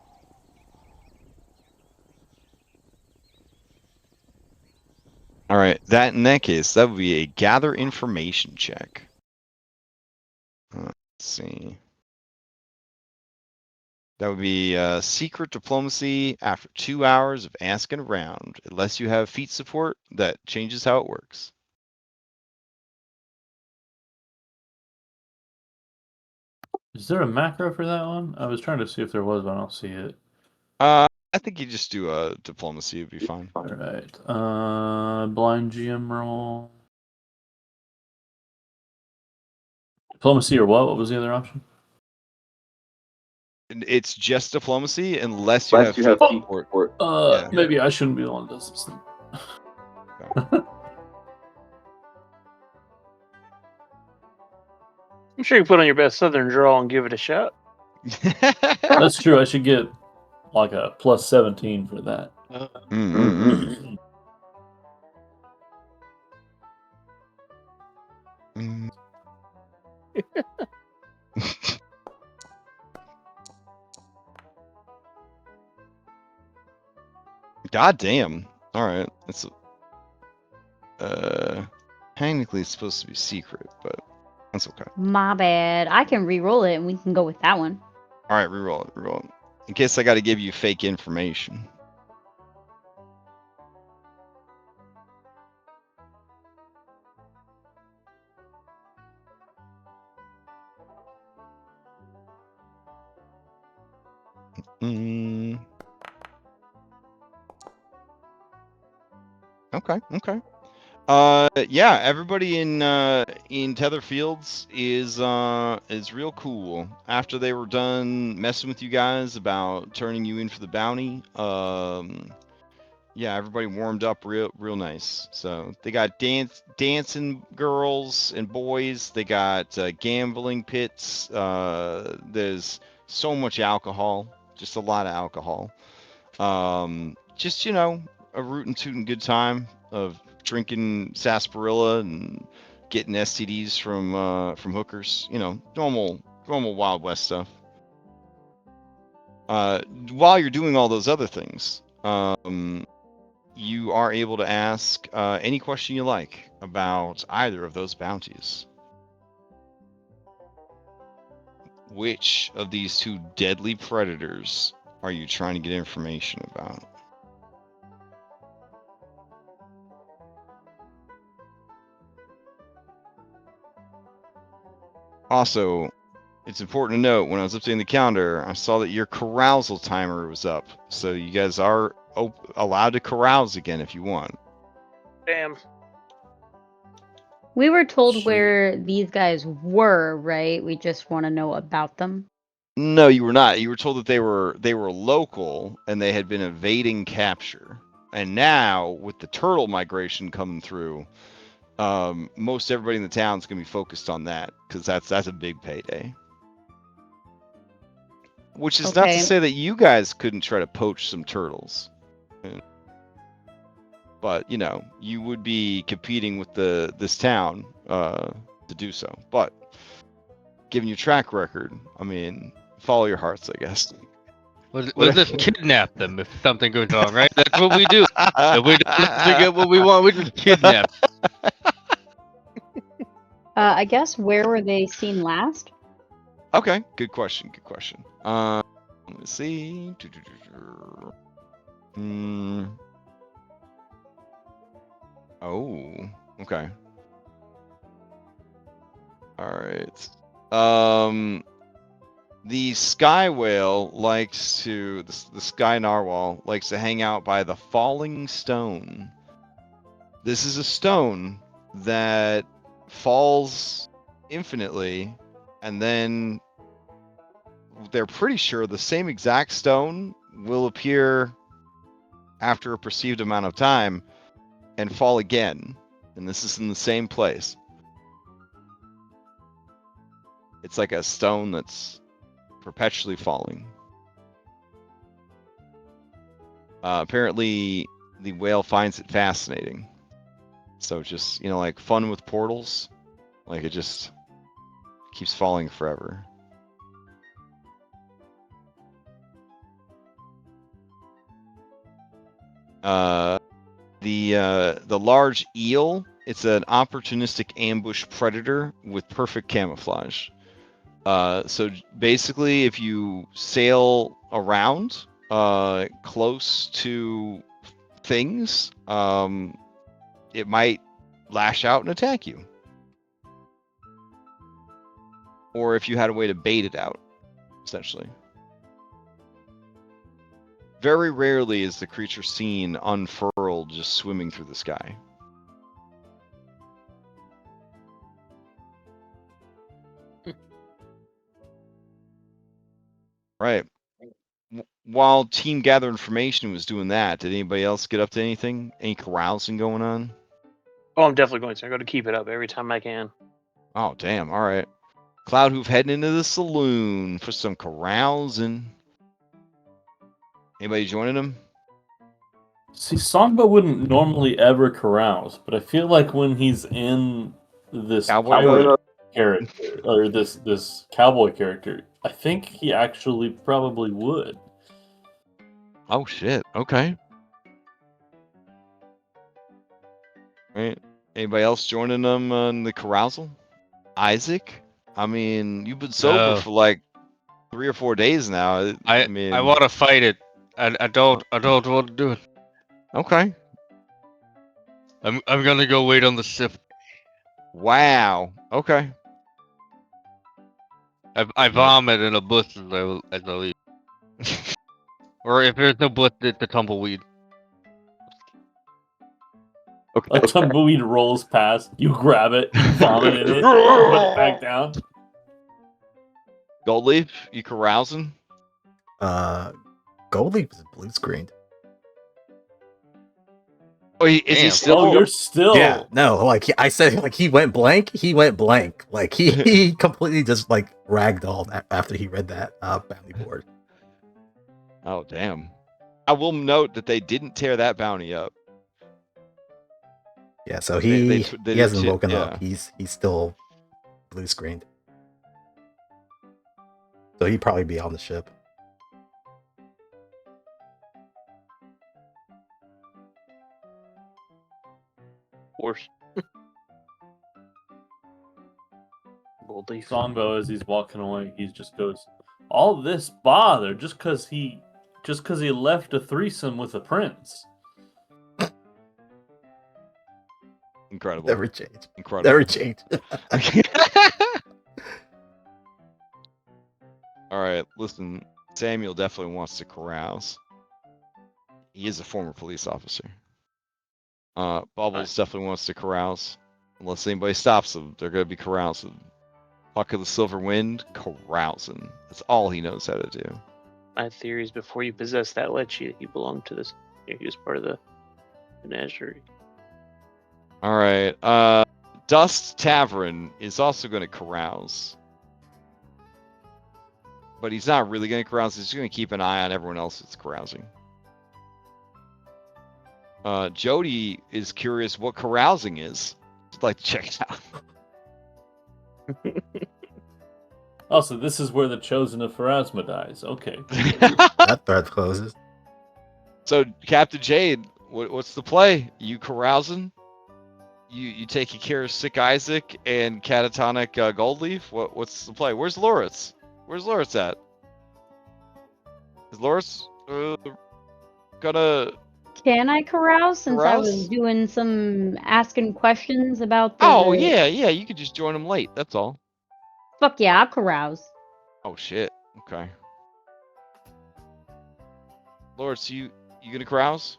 All right. In that case, that would be a gather information check. Let's see. That would be secret diplomacy after 2 hours of asking around. Unless you have feet support, that changes how it works. Is there a macro for that one? I was trying to see if there was, but I don't see it. I think you just do a diplomacy would be fine. All right. Blind GM roll. Diplomacy or what? What was the other option? It's just diplomacy unless you have feet support. Yeah. Maybe I shouldn't be the one that does this thing. I'm sure you put on your best southern drawl and give it a shot. That's true. I should get like a plus 17 for that. God damn. All right. It's technically it's supposed to be secret, but that's okay. My bad. I can re-roll it and we can go with that one. All right, reroll it. In case I got to give you fake information. Okay. Yeah, everybody in Tetherfields is real cool. After they were done messing with you guys about turning you in for the bounty, yeah, everybody warmed up real nice. So they got dancing girls and boys. They got gambling pits. There's so much alcohol, just a lot of alcohol. Just a rootin' tootin' good time of drinking sarsaparilla and getting STDs from hookers. Normal Wild West stuff. While you're doing all those other things, you are able to ask any question you like about either of those bounties. Which of these two deadly predators are you trying to get information about? Also, it's important to note, when I was updating the calendar, I saw that your carousal timer was up. So you guys are allowed to carouse again if you want. Damn. We were told Shoot. where these guys were, right? We just want to know about them. No, you were not. You were told that they were local and they had been evading capture. And now, with the turtle migration coming through, most everybody in the town is going to be focused on that because that's a big payday. Which is not to Okay. say that you guys couldn't try to poach some turtles. But, you know, you would be competing with this town to do so. But, given your track record, I mean, follow your hearts, I guess. We'll just kidnap them if something goes wrong, right? That's what we do. If we don't actually get what we want, we just kidnap. I guess where were they seen last? Okay, good question. Good question. Let me see. Oh, okay. All right. The sky whale likes to the sky narwhal likes to hang out by the falling stone. This is a stone that falls infinitely, and then they're pretty sure the same exact stone will appear after a perceived amount of time and fall again. And this is in the same place. It's like a stone that's perpetually falling. Apparently, the whale finds it fascinating. So just, you know, like fun with portals. Like it just keeps falling forever. The large eel, it's an opportunistic ambush predator with perfect camouflage. So basically, if you sail around close to things, it might lash out and attack you. Or if you had a way to bait it out, essentially. Very rarely is the creature seen unfurled, just swimming through the sky. Right. While Team Gather Information was doing that, did anybody else get up to anything? Any carousing going on? Oh, I'm definitely going to. I'm going to keep it up every time I can. Oh, damn. All right. Cloudhoof heading into the saloon for some carousing. Anybody joining him? See, Songba wouldn't normally ever carouse, but I feel like when he's in this Cowboy cowboy character or this cowboy character, I think he actually probably would. Oh, shit. Okay. Right. Anybody else joining them on the carousal? Isaac? I mean, you've been sober No. for like 3 or 4 days now. I mean, want to fight it. I don't want to do it. Okay. I'm gonna go wait on the ship. Wow. Okay. I vomit in a bush as I leave. Or if there's no bush, it's a tumbleweed. A tumbleweed rolls past, you grab it, you vomit in it, put it back down. Goldleaf, you carousing? Goldleaf is blue screened. Oh, is he Damn. still? Oh, you're still. Yeah, no, like I said, like he went blank. He went blank. Like he completely just like ragdolled after he read that bounty board. Oh, damn. I will note that they didn't tear that bounty up. Yeah, so They he hasn't woken yeah. up. He's still blue screened. So he'd probably be on the ship. Of course. Goldleaf. Sonbo, as he's walking away, he just goes, all this bother just because he left a threesome with a prince. Incredible. Never change. Incredible. Never change. All right, listen. Samuel definitely wants to carouse. He is a former police officer. Bubbles definitely wants to carouse. Unless anybody stops them, they're gonna be carousing. Puck of the Silver Wind, carousing. That's all he knows how to do. My theory is before you possess that lechy, you belong to this. He was part of the menagerie. All right. Dust Tavern is also going to carouse. But he's not really going to carouse. He's just going to keep an eye on everyone else that's carousing. Jody is curious what carousing is. I'd like to check it out. Oh, so this is where the Chosen of Pharasma dies. Okay. That thread closes. So, Captain Jade, what's the play? You carousing? You taking care of Sick Isaac and Catatonic Goldleaf? What's the play? Where's Loritz? Where's Loritz at? Is Loritz gonna... Can I carouse since I was Carouse? doing some asking questions about the... Oh, yeah, you could just join him late, that's all. Fuck yeah, I'll carouse. Oh, shit. Okay. Loritz, you gonna carouse?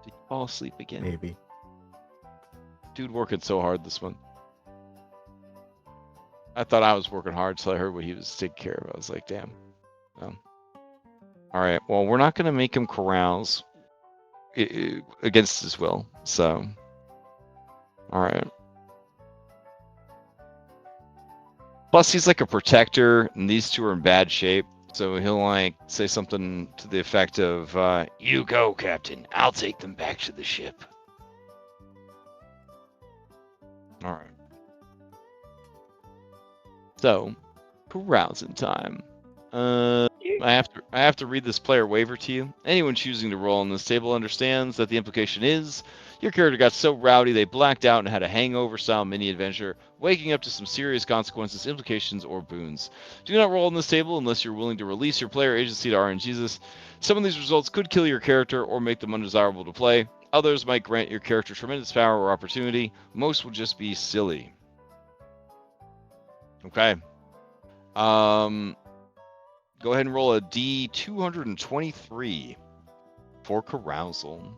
Did you fall asleep again? Maybe. Dude working so hard this one. I thought I was working hard, so I heard what he was taking care of. I was like, damn. Alright, well, we're not going to make him carouse against his will, so... Alright. Plus, he's like a protector, and these two are in bad shape, so he'll, like, say something to the effect of, you go, Captain. I'll take them back to the ship. Alright. So, carousing time. I have to read this player waiver to you. Anyone choosing to roll on this table understands that the implication is your character got so rowdy they blacked out and had a hangover-style mini-adventure, waking up to some serious consequences, implications, or boons. Do not roll on this table unless you're willing to release your player agency to RNGesus. Some of these results could kill your character or make them undesirable to play. Others might grant your character tremendous power or opportunity. Most will just be silly. Okay. Go ahead and roll a D223 for carousal.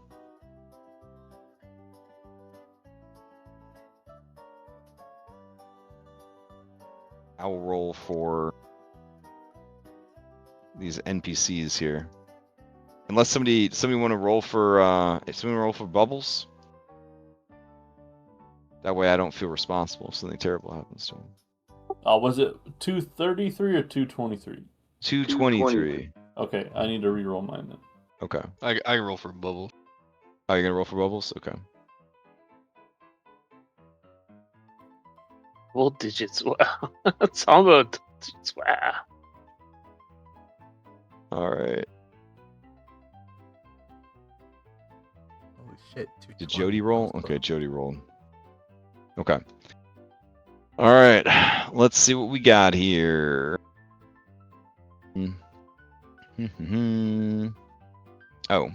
I will roll for these NPCs here. Unless somebody want to roll for Bubbles. That way I don't feel responsible if something terrible happens to him. Was it 233 or 223? 223. Okay, I need to re-roll mine then. Okay. I can roll for Bubble. Oh, you're gonna roll for Bubbles? Okay. Double digits. Wow. It's all about digits. Wow. Alright. Holy shit. Did Jody roll? Okay, Jody rolled. Okay. Alright. Let's see what we got here. Oh.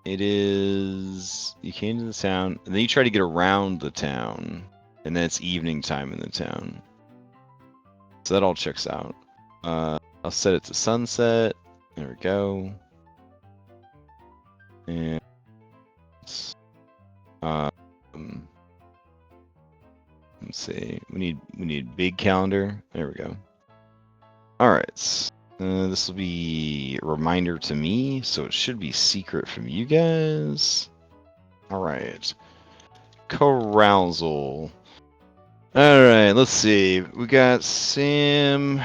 It is... You came to the town, and then you try to get around the town. And then it's evening time in the town. So that all checks out. I'll set it to sunset. There we go. And... let's see. We need big calendar. There we go. All right. This will be a reminder to me, so it should be secret from you guys. All right. Carousal. All right. Let's see. We got Sam.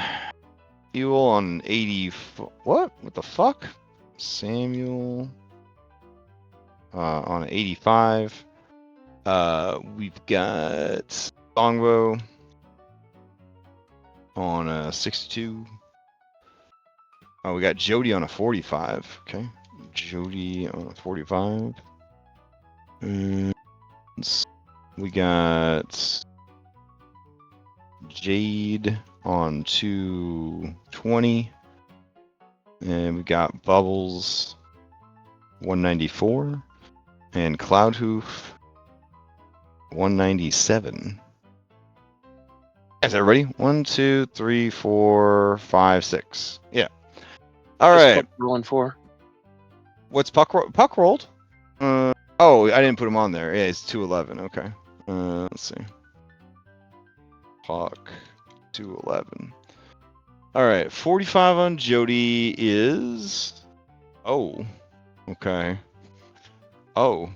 Fuel on 80. What? What the fuck? Samuel. On 85. We've got Longbow on 62. Oh, we got Jody on a 45. Okay, Jody on a 45. And we got Jade on 220. And we got Bubbles 194. And Cloudhoof 197. Is everybody? 1, 2, 3, 4, 5, 6. Yeah. All What's right. Puck rolling for? What's Puck? Puck rolled? Oh, I didn't put him on there. Yeah, he's 211. Okay. Let's see. Puck 211. All right. 45 on Jody is. Oh. Okay. Oh.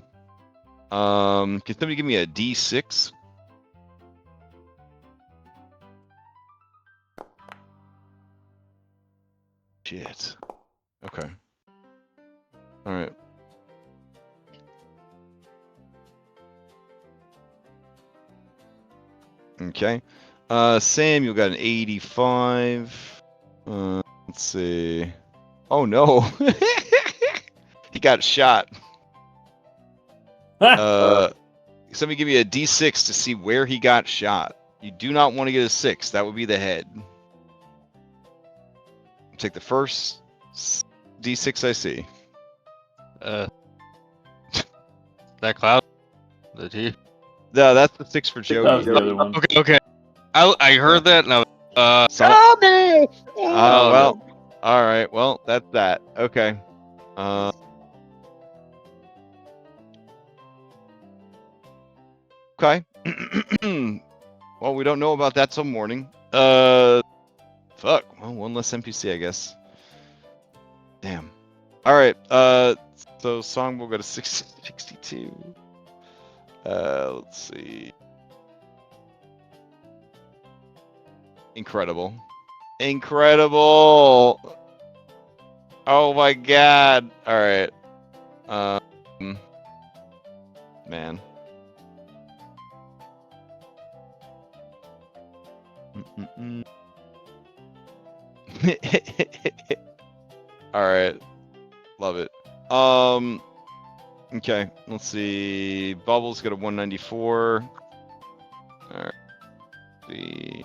Can somebody give me a D6? Shit. Okay. All right. Okay. Sam, you got an 85. Let's see. Oh no. He got shot. Somebody give me a D6 to see where he got shot. You do not want to get a 6. That would be the head. Take the first D6 I see. That cloud. That he. No, that's the 6 for That was Jody. the other one. Okay. I heard that. Now, Well, all right. Well, that's that. Okay. Okay. Well, we don't know about that till morning. Fuck. Well, one less NPC, I guess. Damn. All right. So song will go to 62. Let's see. Incredible. Incredible. Oh my god. All right. Man. All right. Love it. Okay. Let's see. Bubbles got a 194. All right. See.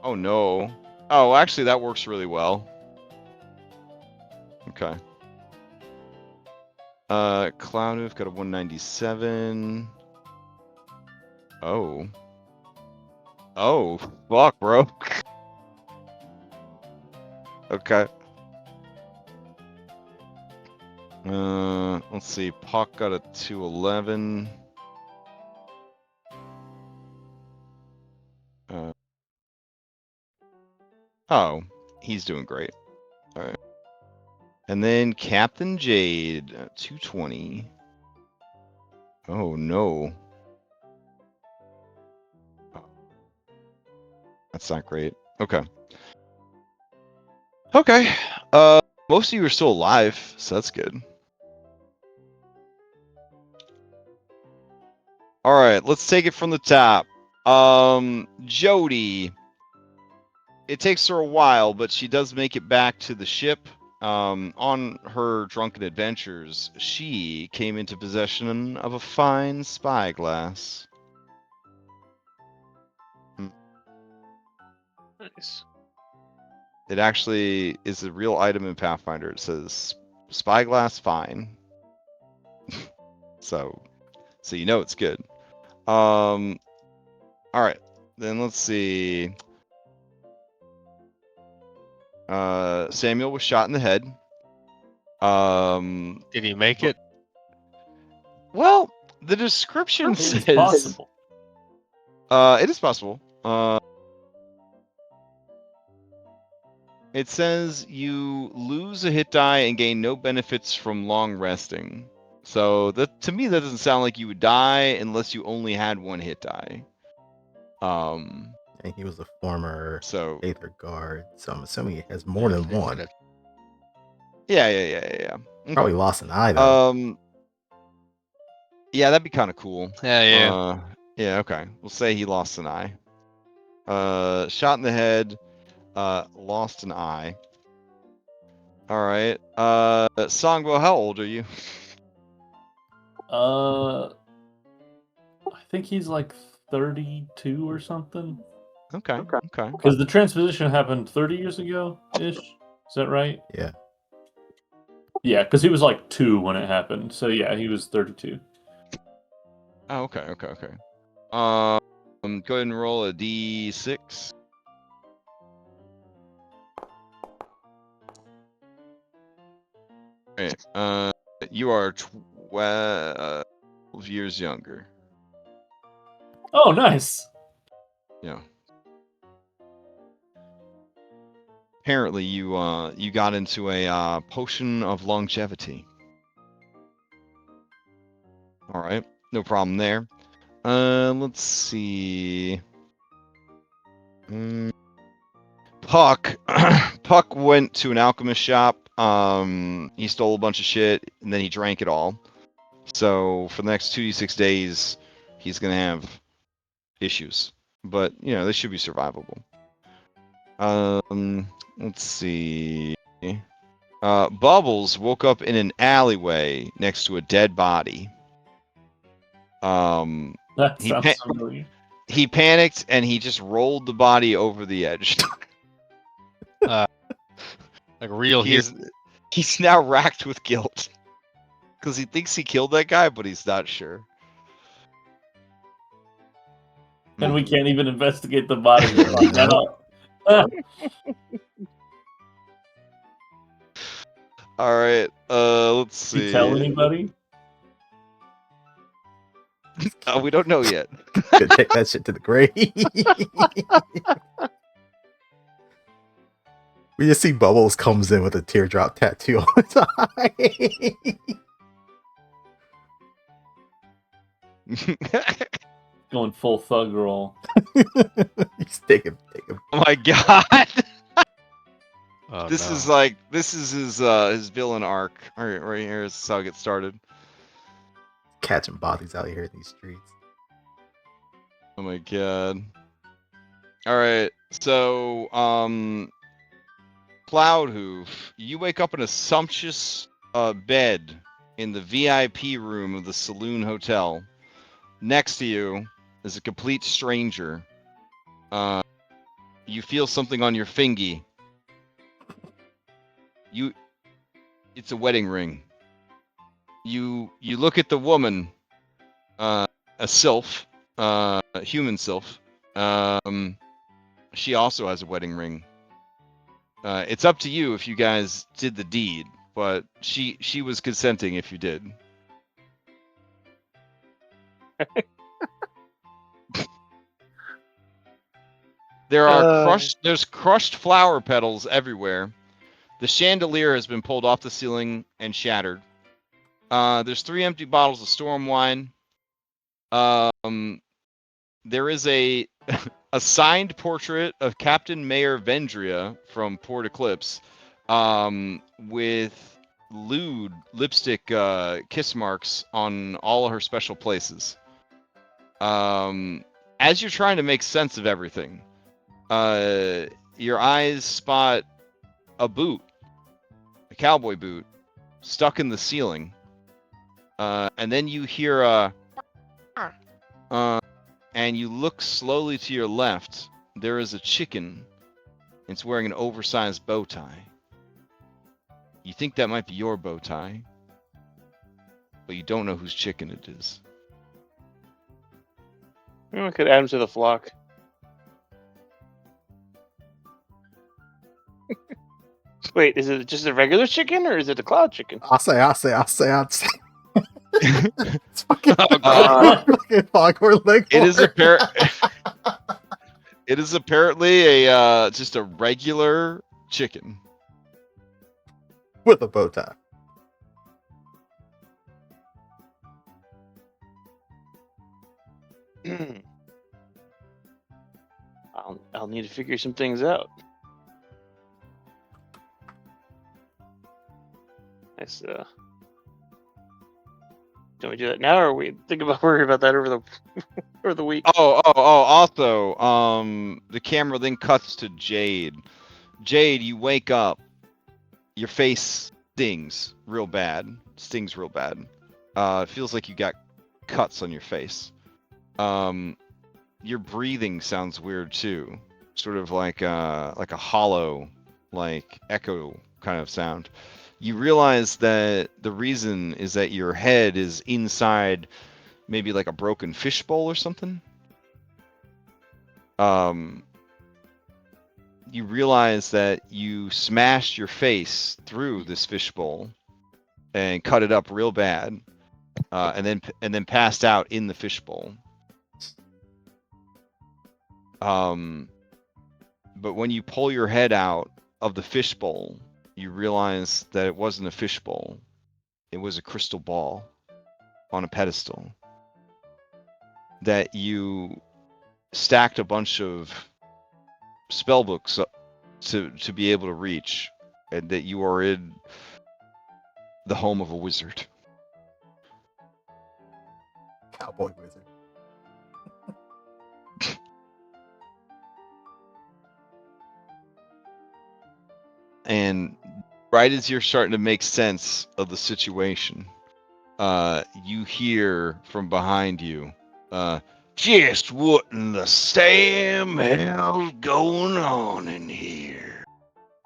Oh no. Oh, actually, that works really well. Okay. Cloudhoof got a 197. Oh. Oh, fuck, bro. Okay. Let's see. Puck got a 211. Oh, he's doing great. All right. And then Captain Jade, 220. Oh no. That's not great. Okay. Okay. Most of you are still alive, so that's good. All right, let's take it from the top. Jody. It takes her a while, but she does make it back to the ship. On her drunken adventures, she came into possession of a fine spyglass. Nice. It actually is a real item in Pathfinder. It says spyglass fine. so you know it's good. All right, then let's see. Samuel was shot in the head. did he make it? Well, the description It's says possible. it is possible. It says you lose a hit die and gain no benefits from long resting. So that, to me, that doesn't sound like you would die unless you only had one hit die. And he was a former So Aether guard, so I'm assuming he has more than one. yeah. Okay. Probably lost an eye though. Yeah, that'd be kind of cool. Yeah. Yeah. Okay. We'll say he lost an eye. Shot in the head. Lost an eye. All right. Songbo, how old are you? I think he's like 32 or something. Okay. Because the transposition happened 30 years ago ish. Is that right? Yeah. Yeah, because he was like 2 when it happened. So yeah, he was 32. Oh, okay. Go ahead and roll a d6. Okay. You are 12 years younger. Oh, nice. Yeah. Apparently, you got into a potion of longevity. All right, no problem there. Let's see. Puck. Puck went to an alchemist shop. He stole a bunch of shit and then he drank it all. So for the next 2d6 days, he's gonna have issues. But this should be survivable. Let's see. Bubbles woke up in an alleyway next to a dead body. That sounds familiar. He panicked and he just rolled the body over the edge. Like real here. He's now racked with guilt because he thinks he killed that guy, but he's not sure. And we can't even investigate the body. All right. Let's see. Did you tell anybody? We don't know yet. Could take that shit to the grave. We just see Bubbles comes in with a teardrop tattoo on his eye. Going full thug roll. He's taking. Oh my god! Oh, this no. is his villain arc. All right here is how it gets started. Catching bodies out here in these streets. Oh my god. All right, so Cloudhoof, you wake up in a sumptuous bed in the VIP room of the Saloon Hotel. Next to you is a complete stranger. You feel something on your fingy. It's a wedding ring. You look at the woman, a sylph, a human sylph. She also has a wedding ring. It's up to you if you guys did the deed, but she was consenting if you did. There's crushed flower petals everywhere. The chandelier has been pulled off the ceiling and shattered. There's 3 empty bottles of storm wine. There is a signed portrait of Captain Mayor Vendria from Port Eclipse, with lewd lipstick kiss marks on all of her special places. As you're trying to make sense of everything, your eyes spot a boot, a cowboy boot, stuck in the ceiling. And then you hear and you look slowly to your left. There is a chicken. It's wearing an oversized bow tie. You think that might be your bow tie, but you don't know whose chicken it is. We could add him to the flock. Wait, is it just a regular chicken or is it a cloud chicken? I'll say. It's fucking It Foghorn Leghorn. It is apparently a just a regular chicken with a bow tie. I'll need to figure some things out. Nice. Can we do that now, or are we worry about that over the week? Also, the camera then cuts to Jade. Jade, you wake up. Your face stings real bad. It feels like you got cuts on your face. Your breathing sounds weird too, sort of like a hollow, like echo kind of sound. You realize that the reason is that your head is inside maybe like a broken fishbowl or something. You realize that you smashed your face through this fishbowl and cut it up real bad, and then passed out in the fishbowl. But when you pull your head out of the fishbowl, you realize that it wasn't a fishbowl. It was a crystal ball on a pedestal that you stacked a bunch of spell books to be able to reach, and that you are in the home of a wizard. Cowboy wizard. And right as you're starting to make sense of the situation, you hear from behind you, just what in the Sam hell's going on in here?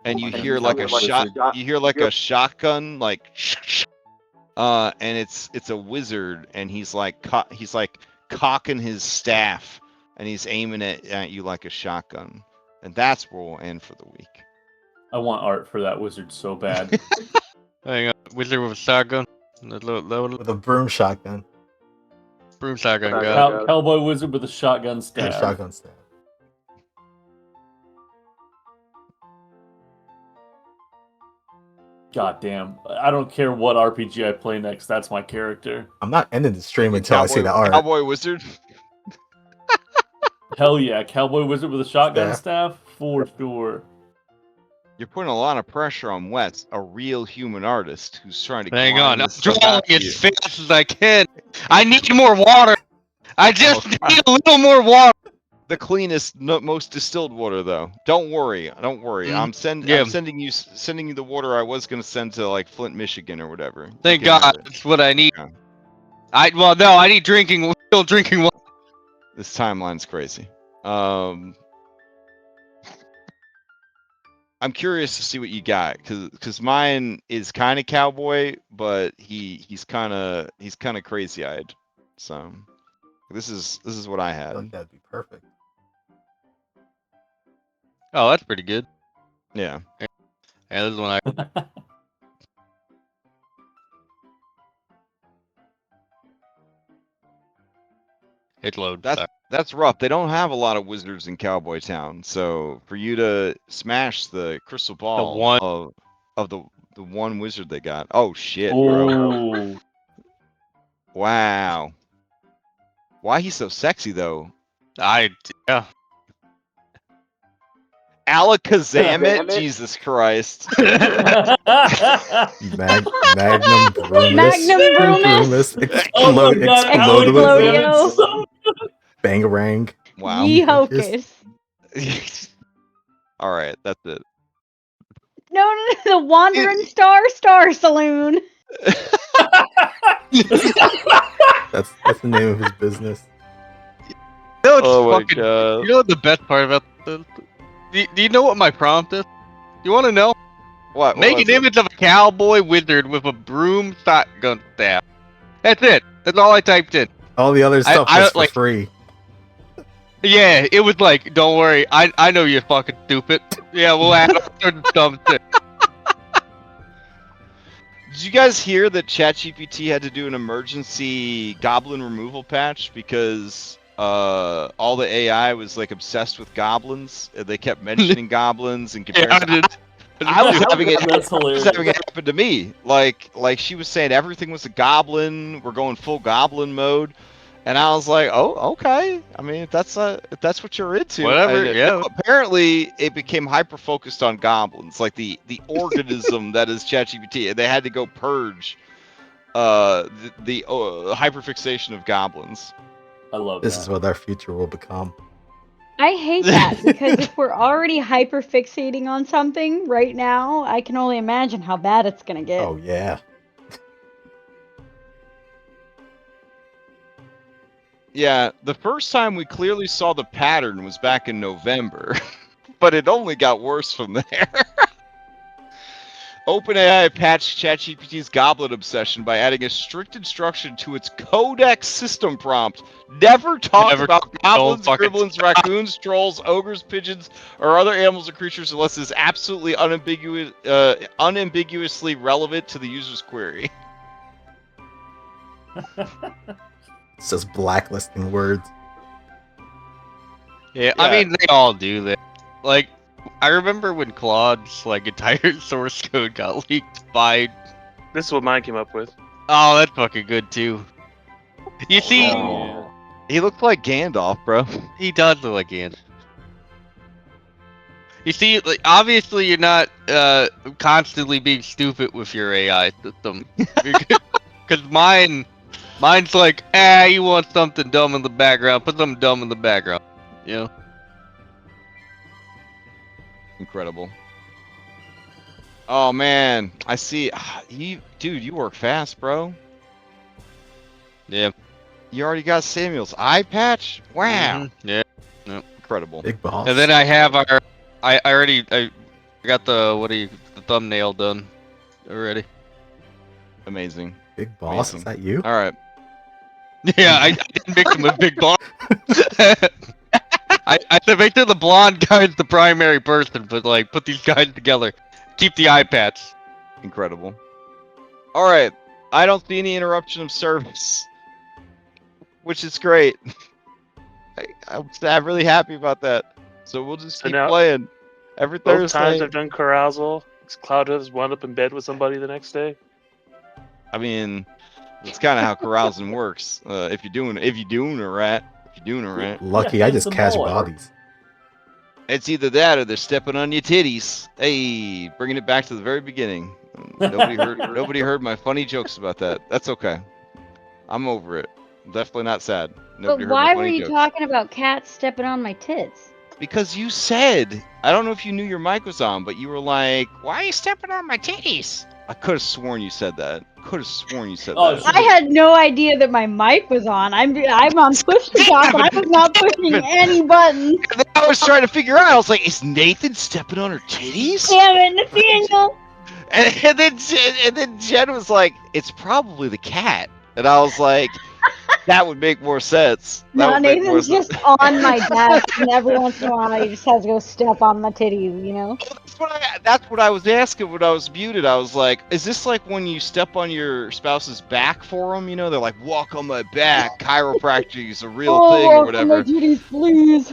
And you hear like a shot. You hear like a shotgun, like, and it's a wizard, and he's like cocking his staff, and he's aiming it at you like a shotgun. And that's where we'll end for the week. I want art for that wizard so bad. Hang on, wizard with a shotgun. With a broom shotgun. Broom shotgun guy. Cowboy wizard with a shotgun And staff. a shotgun staff. God damn. I don't care what RPG I play next, that's my character. I'm not ending the stream until I see the art. Cowboy wizard. Hell yeah, cowboy wizard with a shotgun staff? For sure. You're putting a lot of pressure on Wes, a real human artist who's trying to. Hang grind on, I'm this stuff drawing out to you. as fast as I can. I need more water. I just Okay. need a little more water. The cleanest, most distilled water, though. Don't worry. I'm sending you the water I was gonna send to like Flint, Michigan, or whatever. Thank You can have God, it. that's what I need. Yeah. I need real drinking water. This timeline's crazy. I'm curious to see what you got, because mine is kind of cowboy, but he's kind of crazy-eyed. So this is what I I had. think that'd be perfect. Oh, that's pretty good. Yeah. Yeah, this is one I. Hit load. That's rough. They don't have a lot of wizards in Cowboy Town, so for you to smash the crystal ball one- of the one wizard they got. Oh shit, bro. Oh, Wow. Why he's so sexy though? Yeah. Alakazam, Jesus Christ. Magnum Brumus. Magnum Brumus. Oh my God, Explodeo. Bangarang. Wow. Yee hocus. All right, that's it. No, the Wandering Star Saloon. That's the name of his business. You know what's Oh my fucking, God. You know what the best part about this? Do you know what my prompt is? You want to know? What? Make was an it? image of a cowboy wizard with a broom shotgun staff. That's it. That's all I typed in. All the other stuff I was for like- free. Yeah, it was like, don't worry, I know you're fucking stupid. Yeah, we'll add all sorts of dumb shit. Did you guys hear that ChatGPT had to do an emergency goblin removal patch because all the AI was like obsessed with goblins? They kept mentioning goblins and comparing. Yeah, I did. I was having it. That's I was hilarious. having it happen to me. Like she was saying everything was a goblin. We're going full goblin mode, and I was like, oh, okay. I mean, if that's what you're into, Whatever, And yeah. Apparently, it became hyper focused on goblins, like the organism that is ChatGPT, and they had to go purge the hyperfixation of goblins. I love This that. is what our future will become. I hate that because if we're already hyper fixating on something right now, I can only imagine how bad it's gonna get. Oh yeah. Yeah, the first time we clearly saw the pattern was back in November, but it only got worse from there. OpenAI patched ChatGPT's goblet obsession by adding a strict instruction to its codex system prompt. Never talk Never- about goblins, fucking gremlins, raccoons, trolls, ogres, pigeons, or other animals or creatures unless it's absolutely unambiguously relevant to the user's query. It's just blacklisting words. Yeah, I mean they all do that. Like, I remember when Claude's like entire source code got leaked by. This is what mine came up with. Oh, that's fucking good too. You see, Yeah. He looked like Gandalf, bro. he does look like Ian. You see, like, obviously you're not constantly being stupid with your AI system, because mine's like, you want something dumb in the background, put something dumb in the background, you know. Incredible. Oh man, I see. Dude, you work fast, bro. Yeah. You already got Samuel's eye patch. Wow, Yeah. incredible. Big boss. And then I have I got the thumbnail done already. Amazing. Big boss, Amazing. is that you? All right. Yeah, I didn't mix him with Big Boss. I said make sure the blonde guy's the primary person, but like put these guys together. Keep the eye patch. Incredible. All right. I don't see any interruption of service, which is great. I'm really happy about that. So we'll just So keep now- playing every Both times Thursday. I've done carousal, Cloud has wound up in bed with somebody the next day. I mean, it's kind of how carousing works. If you're doing it right, Lucky, Yeah, I just handsome catch boy. bodies. it's either that or they're stepping on your titties. Hey, bringing it back to the very beginning. Nobody heard my funny jokes about that. That's okay. I'm over it. I'm definitely not sad. Nobody But heard my why were funny you jokes. talking about cats stepping on my tits? Because you said, I don't know if you knew your mic was on, but you were like, "Why are you stepping on my titties?" I could have sworn you said that. Oh, that. I had no idea that my mic was on. I'm on push to talk, and I was not pushing any buttons. And then I was trying to figure out. I was like, "Is Nathan stepping on her titties?" Damn it, Nathaniel! And then Jen was like, "It's probably the cat," and I was like, "That would make more sense." That No, would make more Nathan's sense. just on my desk, and every once in a while he just has to go step on my titties, you know? That's what I was asking when I was muted. I was like, "Is this like when you step on your spouse's back for them? You know, they're like, walk on my back. Chiropractic is a real thing or walk on my whatever." titties, please.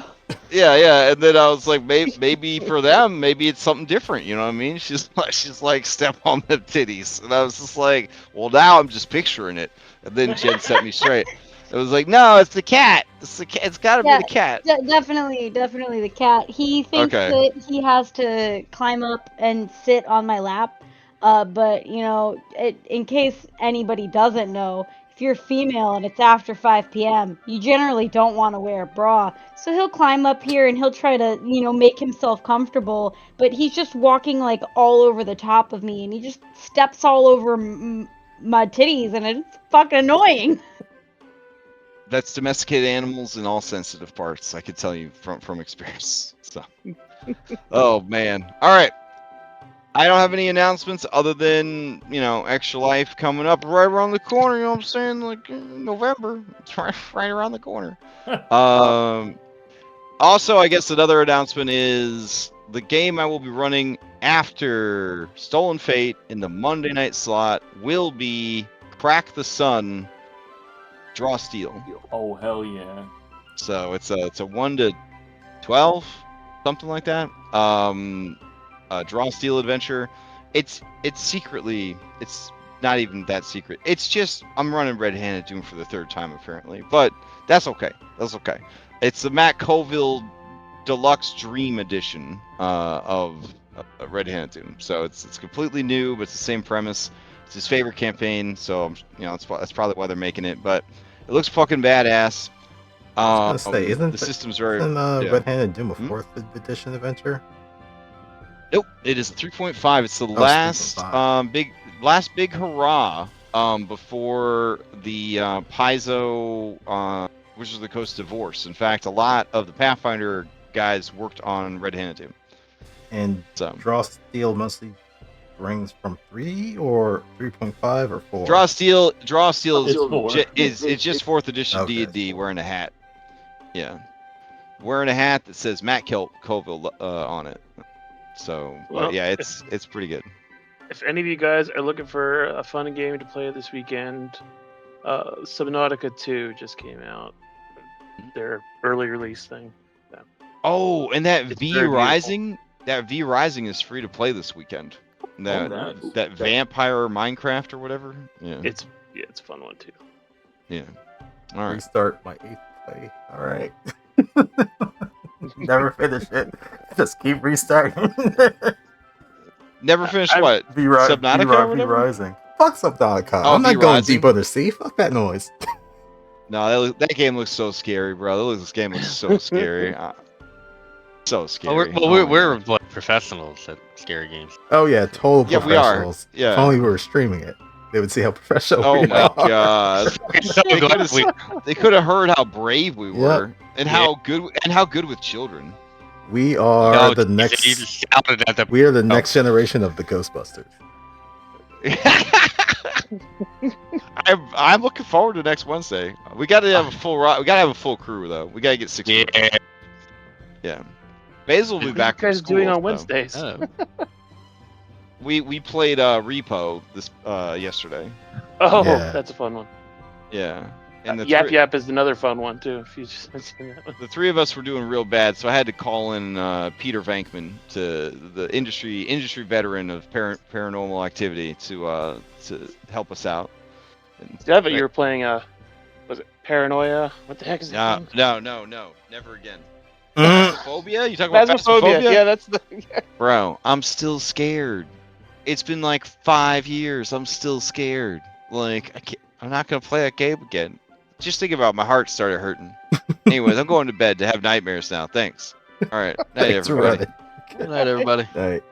Yeah. And then I was like, maybe for them, maybe it's something different. You know what I mean? She's like, step on the titties, and I was just like, well, now I'm just picturing it. And then Jen set me straight. It was like, no, it's the cat. It's got to Yeah, be the cat. Definitely the cat. He thinks Okay. that he has to climb up and sit on my lap. But you know, in case anybody doesn't know, if you're female and it's after 5 p.m., you generally don't want to wear a bra. So he'll climb up here and he'll try to, you know, make himself comfortable. But he's just walking like all over the top of me, and he just steps all over my titties, and it's fucking annoying. That's domesticated animals in all sensitive parts. I could tell you from experience. So, oh man. All right. I don't have any announcements other than, you know, Extra Life coming up right around the corner. You know what I'm saying? Like November. It's right around the corner. Also, I guess another announcement is the game I will be running after Stolen Fate in the Monday night slot will be Crack the Sun, Draw Steel. Oh, hell yeah. So it's a 1 to 12, something like that. Draw Steel adventure. It's secretly, it's not even that secret. It's just I'm running Red-Handed Doom for the 3rd time apparently, but that's okay. It's the Matt Colville Deluxe Dream Edition of Red-Handed Doom. So it's completely new, but it's the same premise. It's his favorite campaign, so you know that's probably why they're making it. But it looks fucking badass. I was gonna say, isn't the system's very isn't yeah. Red-Handed Doom a 4th edition adventure? Nope, it is a 3.5. It's the last 3.5. big hurrah before the Paizo Wizards of the Coast divorce. In fact, a lot of the Pathfinder guys worked on Red-Handed Doom. And So Draw Steel mostly rings from 3 or 3.5 or 4? Draw Steel It's 4. it's just 4th edition Okay, it's D&D 4. wearing a hat. Yeah. Wearing a hat that says Matt Colville on it. So, Well, but yeah, it's pretty good. If any of you guys are looking for a fun game to play this weekend, Subnautica 2 just came out. Their early release thing. Oh, and that It's V very beautiful. Rising, is free to play this weekend. That nice. that vampire Minecraft or whatever. Yeah. It's a fun one too. Yeah. All right. Restart my 8th play. All right. Never finish it. Just keep restarting. Never finished I- what? Subnautica or V whatever? Rising. Fuck Subnautica. Oh, I'm not V going Rising? deep under sea. Fuck that noise. No, that game looks so scary, bro. This game looks so scary. So scary. We're like professionals at scary games. Oh yeah, total Yeah, we are. professionals. Yeah. If only we were streaming it, they would see how professional Oh we my are. god. So glad we- They could have heard how brave we Yep. were and how good with children. We are No, the you next. just shouted at the. We are the next generation of the Ghostbusters. I'm looking forward to next Wednesday. We got to have a full we got to have a full crew though. We got to get 6 Yeah. people. Yeah. Basil will be What back are from you guys school, doing on though. Wednesdays? Oh. We played Repo this yesterday. Oh, Yeah. that's a fun one. Yeah. And the Yap three- Yap is another fun one too. If you just haven't seen that one. the three of us were doing real bad, so I had to call in Peter Vankman, to the industry veteran of paranormal activity, to help us out. And, Yeah, but you were playing was it Paranoia? What the heck is it? no, never again. Mm. Phobia? You talking about Phasmophobia. Phasmophobia? Yeah, that's the. Bro, I'm still scared. It's been like 5 years. I'm still scared. Like I'm not gonna play that game again. Just think about it, my heart started hurting. Anyways, I'm going to bed to have nightmares now. Thanks. All right. Night, Thanks for everybody. running. Good night, everybody. Night.